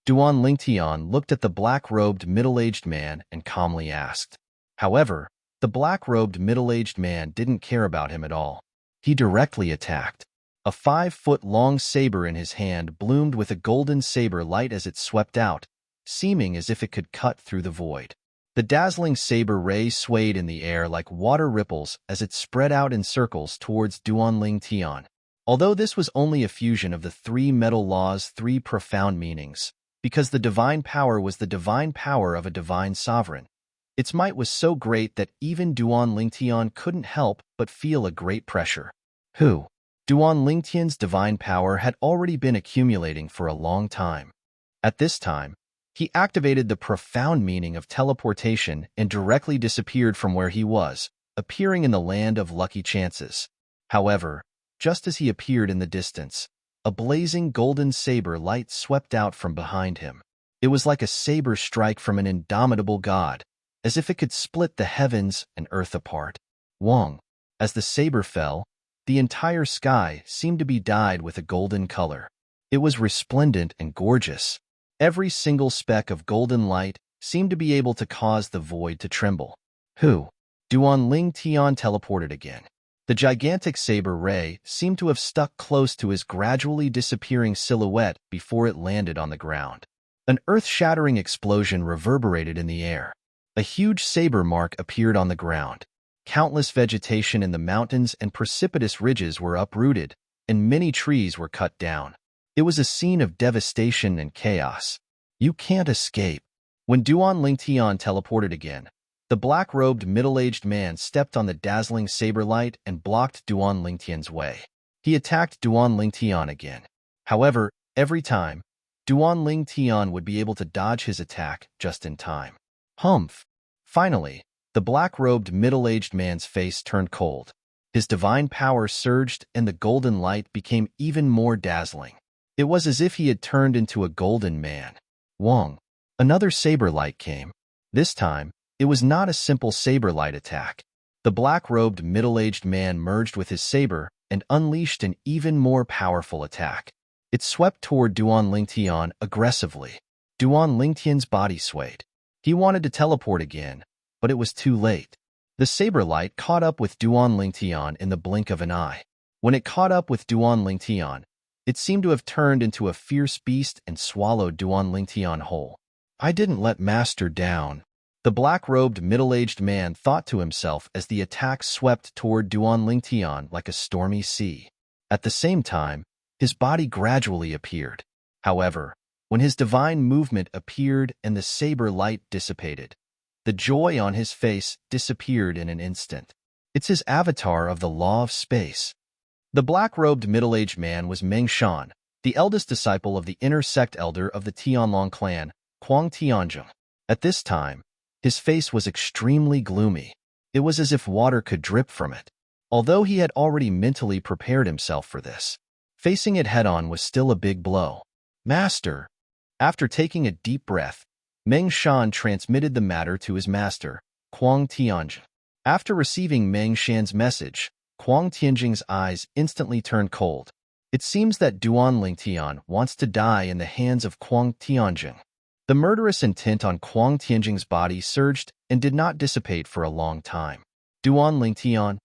Duan Lingtian looked at the black-robed middle-aged man and calmly asked. However, the black-robed middle-aged man didn't care about him at all. He directly attacked. A 5-foot-long saber in his hand bloomed with a golden saber light as it swept out, seeming as if it could cut through the void. The dazzling saber ray swayed in the air like water ripples as it spread out in circles towards Duan Lingtian. Although this was only a fusion of the three metal laws' three profound meanings, because the divine power was the divine power of a divine sovereign, its might was so great that even Duan Lingtian couldn't help but feel a great pressure. Duan Lingtian's divine power had already been accumulating for a long time. At this time, he activated the profound meaning of teleportation and directly disappeared from where he was, appearing in the land of lucky chances. However, just as he appeared in the distance, a blazing golden saber light swept out from behind him. It was like a saber strike from an indomitable god, as if it could split the heavens and earth apart. Wong. As the saber fell, the entire sky seemed to be dyed with a golden color. It was resplendent and gorgeous. Every single speck of golden light seemed to be able to cause the void to tremble. Duan Lingtian teleported again. The gigantic saber ray seemed to have stuck close to his gradually disappearing silhouette before it landed on the ground. An earth-shattering explosion reverberated in the air. A huge saber mark appeared on the ground. Countless vegetation in the mountains and precipitous ridges were uprooted, and many trees were cut down. It was a scene of devastation and chaos. You can't escape. When Duan Lingtian teleported again, the black-robed middle-aged man stepped on the dazzling saber light and blocked Duan Lingtian's way. He attacked Duan Lingtian again. However, every time, Duan Lingtian would be able to dodge his attack just in time. Humph! Finally, the black-robed middle-aged man's face turned cold. His divine power surged and the golden light became even more dazzling. It was as if he had turned into a golden man. Wong. Another saber light came. This time, it was not a simple saber light attack. The black-robed middle-aged man merged with his saber and unleashed an even more powerful attack. It swept toward Duan Lingtian aggressively. Duan Lingtian's body swayed. He wanted to teleport again, but it was too late. The saber light caught up with Duan Lingtian in the blink of an eye. When it caught up with Duan Lingtian, it seemed to have turned into a fierce beast and swallowed Duan Lingtian whole. I didn't let Master down, the black-robed middle-aged man thought to himself as the attack swept toward Duan Lingtian like a stormy sea. At the same time, his body gradually appeared. However, when his divine movement appeared and the saber light dissipated, the joy on his face disappeared in an instant. It's his avatar of the law of space. The black-robed middle-aged man was Meng Shan, the eldest disciple of the inner sect elder of the Tianlong clan, Kuang Tianzheng. At this time, his face was extremely gloomy. It was as if water could drip from it. Although he had already mentally prepared himself for this, facing it head-on was still a big blow. Master. After taking a deep breath, Meng Shan transmitted the matter to his master, Kuang Tianzheng. After receiving Meng Shan's message, Kuang Tianzheng's eyes instantly turned cold. It seems that Duan Lingtian wants to die in the hands of Kuang Tianzheng. The murderous intent on Kuang Tianzheng's body surged and did not dissipate for a long time. Duan Lingtian.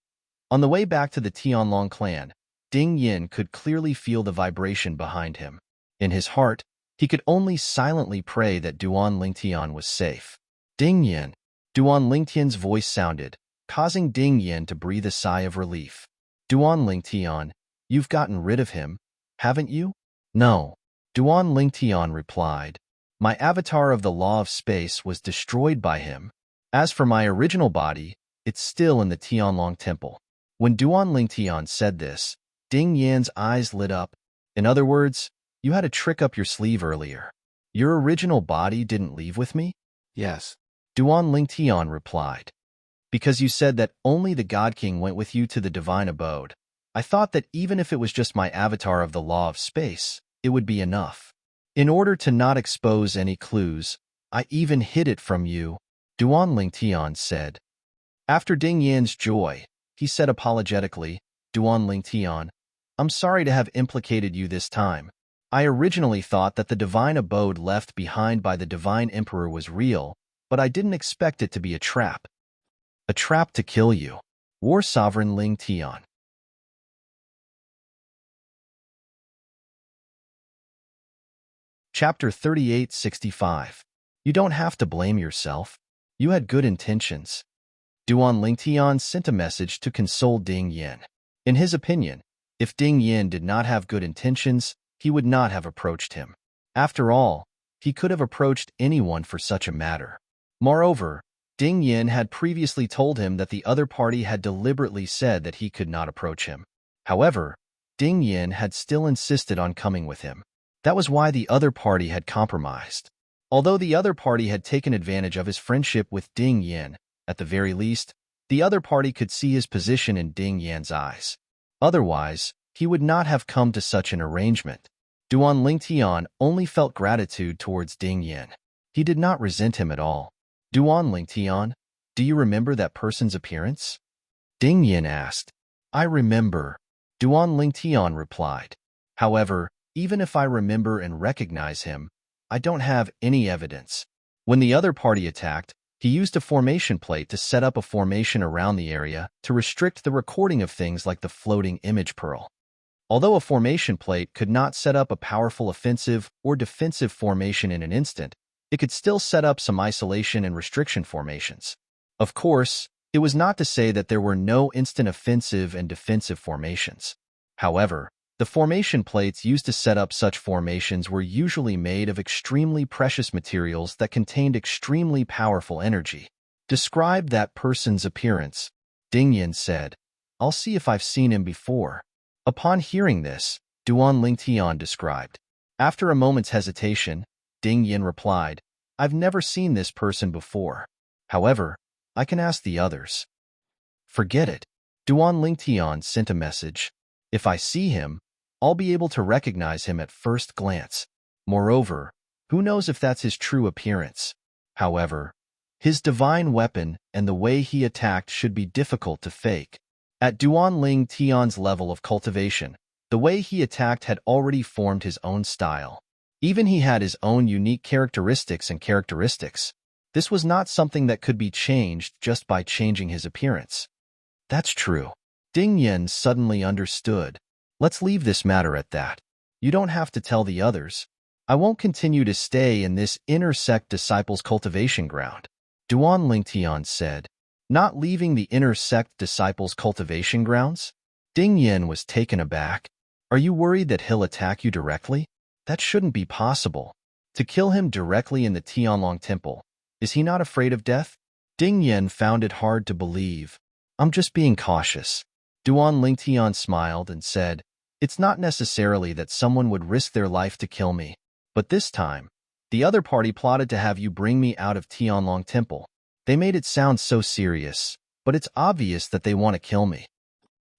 On the way back to the Tianlong clan, Ding Yin could clearly feel the vibration behind him. In his heart, he could only silently pray that Duan Lingtian was safe. Ding Yin. Duan Lingtian's voice sounded, causing Ding Yin to breathe a sigh of relief. Duan Lingtian, you've gotten rid of him, haven't you? No. Duan Lingtian replied. My avatar of the law of space was destroyed by him. As for my original body, it's still in the Tianlong temple. When Duan Lingtian said this, Ding Yan's eyes lit up. In other words, you had a trick up your sleeve earlier. Your original body didn't leave with me? Yes. Duan Lingtian replied. Because you said that only the God King went with you to the divine abode, I thought that even if it was just my avatar of the law of space, it would be enough. In order to not expose any clues, I even hid it from you, Duan Lingtian said. After Ding Yan's joy, he said apologetically, Duan Lingtian, I'm sorry to have implicated you this time. I originally thought that the divine abode left behind by the divine emperor was real, but I didn't expect it to be a trap. A trap to kill you. War Sovereign Lingtian. Chapter 3865. You don't have to blame yourself. You had good intentions. Duan Lingtian sent a message to console Ding Yin. In his opinion, if Ding Yin did not have good intentions, he would not have approached him. After all, he could have approached anyone for such a matter. Moreover, Ding Yin had previously told him that the other party had deliberately said that he could not approach him. However, Ding Yin had still insisted on coming with him. That was why the other party had compromised. Although the other party had taken advantage of his friendship with Ding Yin, at the very least, the other party could see his position in Ding Yan's eyes. Otherwise, he would not have come to such an arrangement. Duan Lingtian only felt gratitude towards Ding Yin. He did not resent him at all. Duan Lingtian, do you remember that person's appearance? Ding Yin asked. I remember. Duan Lingtian replied. However, even if I remember and recognize him, I don't have any evidence. When the other party attacked, he used a formation plate to set up a formation around the area to restrict the recording of things like the floating image pearl. Although a formation plate could not set up a powerful offensive or defensive formation in an instant, it could still set up some isolation and restriction formations. Of course, it was not to say that there were no instant offensive and defensive formations. However, the formation plates used to set up such formations were usually made of extremely precious materials that contained extremely powerful energy. Describe that person's appearance, Ding Yin said. I'll see if I've seen him before. Upon hearing this, Duan Lingtian described. After a moment's hesitation, Ding Yin replied, I've never seen this person before. However, I can ask the others. Forget it. Duan Lingtian sent a message. If I see him, I'll be able to recognize him at first glance. Moreover, who knows if that's his true appearance? However, his divine weapon and the way he attacked should be difficult to fake. At Duan Lingtian's level of cultivation, The way he attacked had already formed his own style. Even he had his own unique characteristics. This was not something that could be changed just by changing his appearance. That's true. Ding Yen suddenly understood. Let's leave this matter at that. You don't have to tell the others. I won't continue to stay in this inner sect disciples' cultivation ground. Duan Lingtian said. Not leaving the inner sect disciples' cultivation grounds? Ding Yen was taken aback. Are you worried that he'll attack you directly? That shouldn't be possible. To kill him directly in the Tianlong Temple. Is he not afraid of death? Ding Yen found it hard to believe. I'm just being cautious. Duan Lingtian smiled and said, It's not necessarily that someone would risk their life to kill me. But this time, the other party plotted to have you bring me out of Tianlong Temple. They made it sound so serious, but it's obvious that they want to kill me.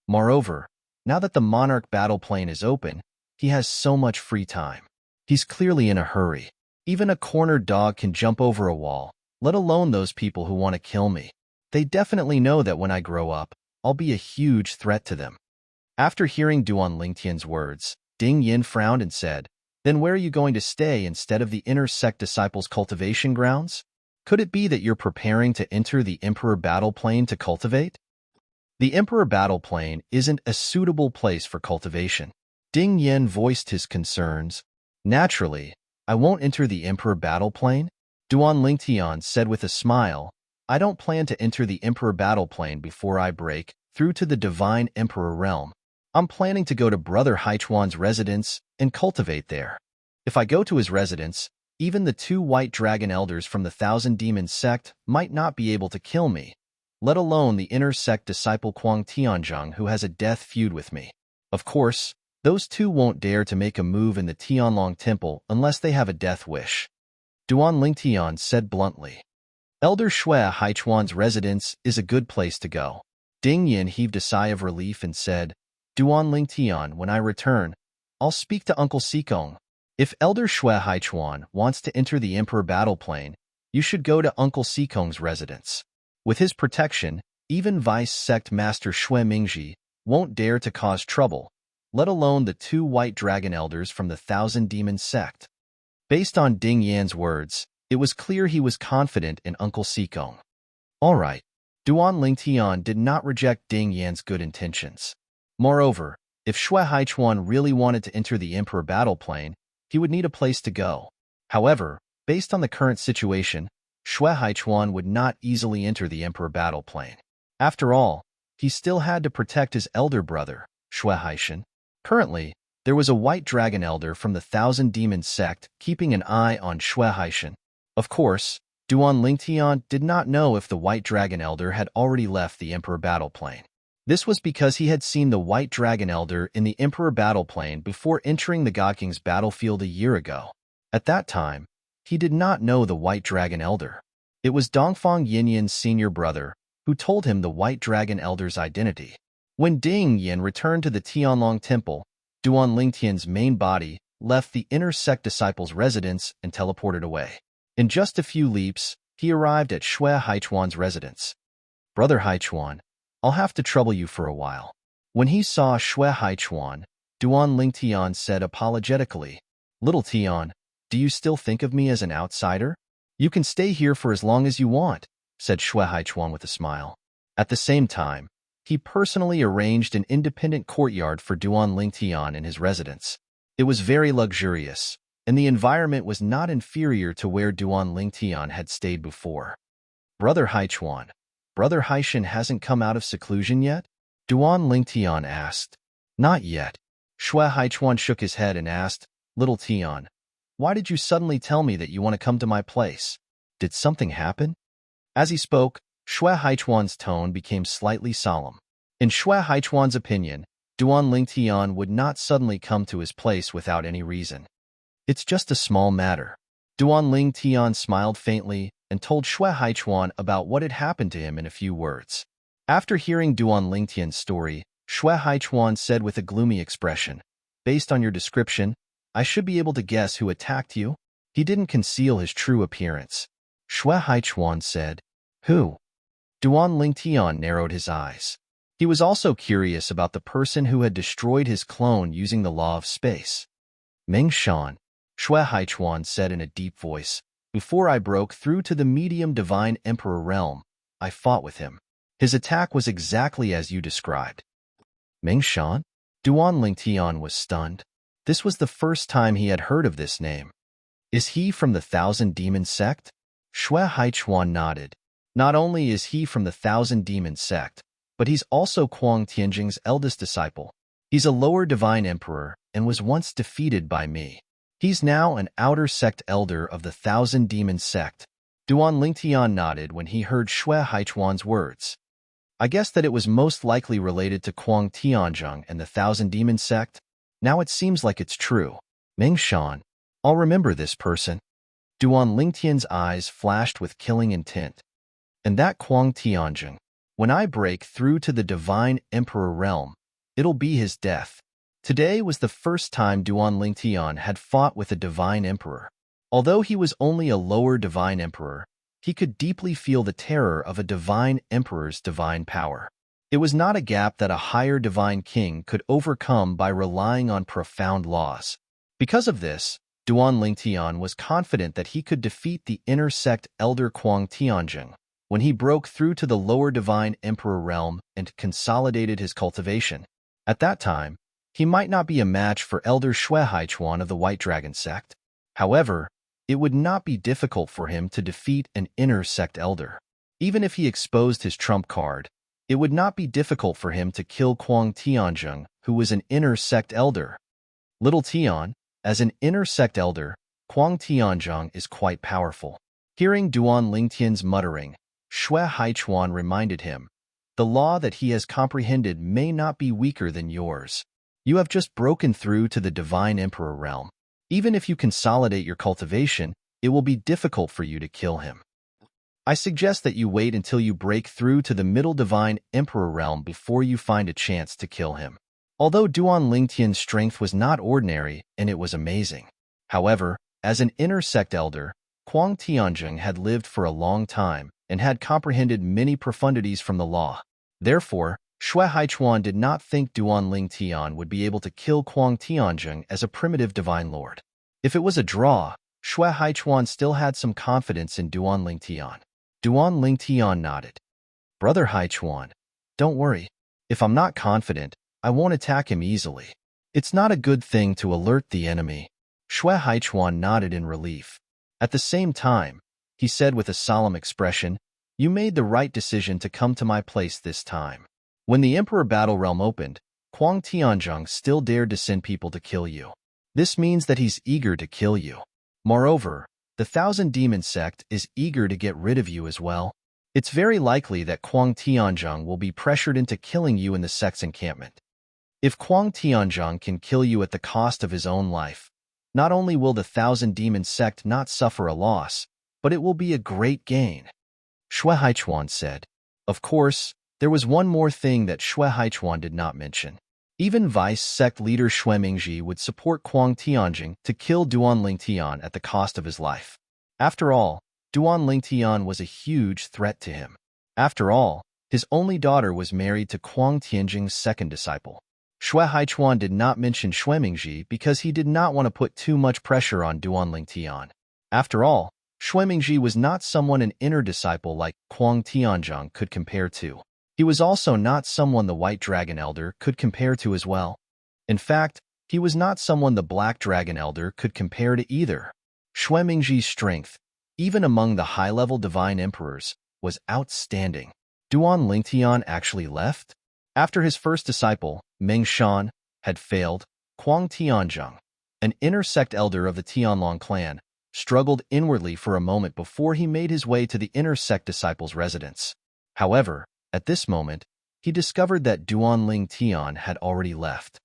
Moreover, now that the Monarch battle plane is open, he has so much free time. He's clearly in a hurry. Even a cornered dog can jump over a wall, let alone those people who want to kill me. They definitely know that when I grow up, I'll be a huge threat to them. After hearing Duan Lingtian's words, Ding Yin frowned and said, Then where are you going to stay instead of the inner sect disciples' cultivation grounds? Could it be that you're preparing to enter the Emperor battle plane to cultivate? The Emperor battle plane isn't a suitable place for cultivation. Ding Yin voiced his concerns. Naturally, I won't enter the Emperor battle plane. Duan Lingtian said with a smile, I don't plan to enter the Emperor battle plane before I break through to the Divine Emperor realm. I'm planning to go to Brother Haichuan's residence and cultivate there. If I go to his residence, even the 2 white dragon elders from the Thousand Demons sect might not be able to kill me, let alone the inner sect disciple Kuang Tianzheng who has a death feud with me. Of course, those 2 won't dare to make a move in the Tianlong Temple unless they have a death wish. Duan Lingtian said bluntly. Elder Shui Haichuan's residence is a good place to go. Ding Yin heaved a sigh of relief and said, Duan Lingtian, when I return, I'll speak to Uncle Sikong. If Elder Shui Haichuan wants to enter the Emperor battle plane, you should go to Uncle Sikong's residence. With his protection, even Vice Sect Master Shui Mingji won't dare to cause trouble, let alone the 2 white dragon elders from the Thousand Demons sect. Based on Ding Yan's words, it was clear he was confident in Uncle Sikong. All right, Duan Lingtian did not reject Ding Yan's good intentions. Moreover, if Shui Haichuan really wanted to enter the Emperor battle plane, he would need a place to go. However, based on the current situation, Shui Haichuan would not easily enter the Emperor battle plane. After all, he still had to protect his elder brother, Shui Haishan. Currently, there was a white dragon elder from the Thousand Demons sect keeping an eye on Shui Haishan. Of course, Duan Lingtian did not know if the white dragon elder had already left the Emperor battle plane. This was because he had seen the white dragon elder in the Emperor battle plane before entering the God King's battlefield a year ago. At that time, he did not know the white dragon elder. It was Dongfang Yinyan's senior brother who told him the white dragon elder's identity. When Ding Yin returned to the Tianlong Temple, Duan Lingtian's main body left the inner sect disciples' residence and teleported away. In just a few leaps, he arrived at Shui Haichuan's residence. Brother Haichuan, I'll have to trouble you for a while. When he saw Shui Haichuan, Duan Lingtian said apologetically, Little Tian, do you still think of me as an outsider? You can stay here for as long as you want, said Shui Haichuan with a smile. At the same time, he personally arranged an independent courtyard for Duan Lingtian in his residence. It was very luxurious, and the environment was not inferior to where Duan Lingtian had stayed before. Brother Haichuan, Brother Haishan hasn't come out of seclusion yet? Duan Lingtian asked. Not yet. Shui Haichuan shook his head and asked, Little Tian, why did you suddenly tell me that you want to come to my place? Did something happen? As he spoke, Shui Haichuan's tone became slightly solemn. In Shui Haichuan's opinion, Duan Lingtian would not suddenly come to his place without any reason. It's just a small matter. Duan Lingtian smiled faintly and told Shui Haichuan about what had happened to him in a few words. After hearing Duan Lingtian's story, Shui Haichuan said with a gloomy expression, Based on your description, I should be able to guess who attacked you. He didn't conceal his true appearance. Shui Haichuan said, Who? Duan Lingtian narrowed his eyes. He was also curious about the person who had destroyed his clone using the law of space. Ming Shan, Shui Haichuan said in a deep voice, before I broke through to the medium divine emperor realm, I fought with him. His attack was exactly as you described. Ming Shan? Duan Lingtian was stunned. This was the first time he had heard of this name. Is he from the Thousand Demon Sect? Shui Haichuan nodded. Not only is he from the Thousand Demon Sect, but he's also Kuang Tianjing's eldest disciple. He's a lower divine emperor and was once defeated by me. He's now an outer sect elder of the Thousand Demon Sect. Duan Lingtian nodded when he heard Shui Haichuan's words. I guess that it was most likely related to Kuang Tianjing and the Thousand Demon Sect. Now it seems like it's true. Ming Shan, I'll remember this person. Duan Lingtian's eyes flashed with killing intent. And that Kuang Tianjing, when I break through to the divine emperor realm, it'll be his death. Today was the first time Duan Lingtian had fought with a divine emperor. Although he was only a lower divine emperor, he could deeply feel the terror of a divine emperor's divine power. It was not a gap that a higher divine king could overcome by relying on profound laws. Because of this, Duan Lingtian was confident that he could defeat the inner sect elder Kuang Tianjing when he broke through to the lower divine emperor realm and consolidated his cultivation. At that time, he might not be a match for elder Shui Haichuan of the White Dragon sect. However, it would not be difficult for him to defeat an inner sect elder. Even if he exposed his trump card, it would not be difficult for him to kill Kuang Tianjing, who was an inner sect elder. Little Tian, as an inner sect elder, Kuang Tianjing is quite powerful. Hearing Duan Lingtian's muttering, Shui Haichuan reminded him, the law that he has comprehended may not be weaker than yours. You have just broken through to the divine emperor realm. Even if you consolidate your cultivation, it will be difficult for you to kill him. I suggest that you wait until you break through to the middle divine emperor realm before you find a chance to kill him. Although Duan Lingtian's strength was not ordinary and it was amazing. However, as an inner sect elder, Kuang Tianjing had lived for a long time and had comprehended many profundities from the law. Therefore, Shui Haichuan did not think Duan Lingtian would be able to kill Kuang Tianjing as a primitive divine lord. If it was a draw, Shui Haichuan still had some confidence in Duan Lingtian. Duan Lingtian nodded. Brother Haichuan, don't worry. If I'm not confident, I won't attack him easily. It's not a good thing to alert the enemy. Shui Haichuan nodded in relief. At the same time, he said with a solemn expression, you made the right decision to come to my place this time. When the Emperor Battle Realm opened, Kuang Tianjing still dared to send people to kill you. This means that he's eager to kill you. Moreover, the Thousand Demon Sect is eager to get rid of you as well. It's very likely that Kuang Tianjing will be pressured into killing you in the sect's encampment. If Kuang Tianjing can kill you at the cost of his own life, not only will the Thousand Demon Sect not suffer a loss, but it will be a great gain. Shui Haichuan said. Of course, there was one more thing that Shui Haichuan did not mention. Even Vice Sect leader Shui Mingji would support Kuang Tianjing to kill Duan Lingtian at the cost of his life. After all, Duan Lingtian was a huge threat to him. After all, his only daughter was married to Kuang Tianjing's second disciple. Shui Haichuan did not mention Shui Mingji because he did not want to put too much pressure on Duan Lingtian. After all, Shui Mingji was not someone an inner disciple like Kuang Tianjing could compare to. He was also not someone the White Dragon Elder could compare to as well. In fact, he was not someone the Black Dragon Elder could compare to either. Shui Mingji's strength, even among the high-level divine emperors, was outstanding. Duan Lingtian actually left? After his first disciple, Ming Shan, had failed, Kuang Tianjing, an inner sect elder of the Tianlong clan, struggled inwardly for a moment before he made his way to the inner sect disciple's residence. However, at this moment, he discovered that Duan Lingtian had already left.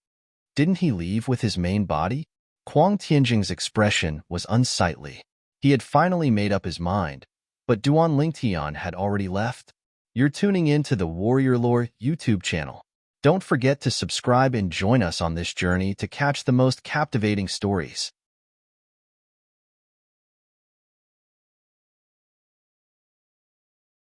Didn't he leave with his main body? Kuang Tianjing's expression was unsightly. He had finally made up his mind, but Duan Lingtian had already left. You're tuning in to the Warrior Lore YouTube channel. Don't forget to subscribe and join us on this journey to catch the most captivating stories.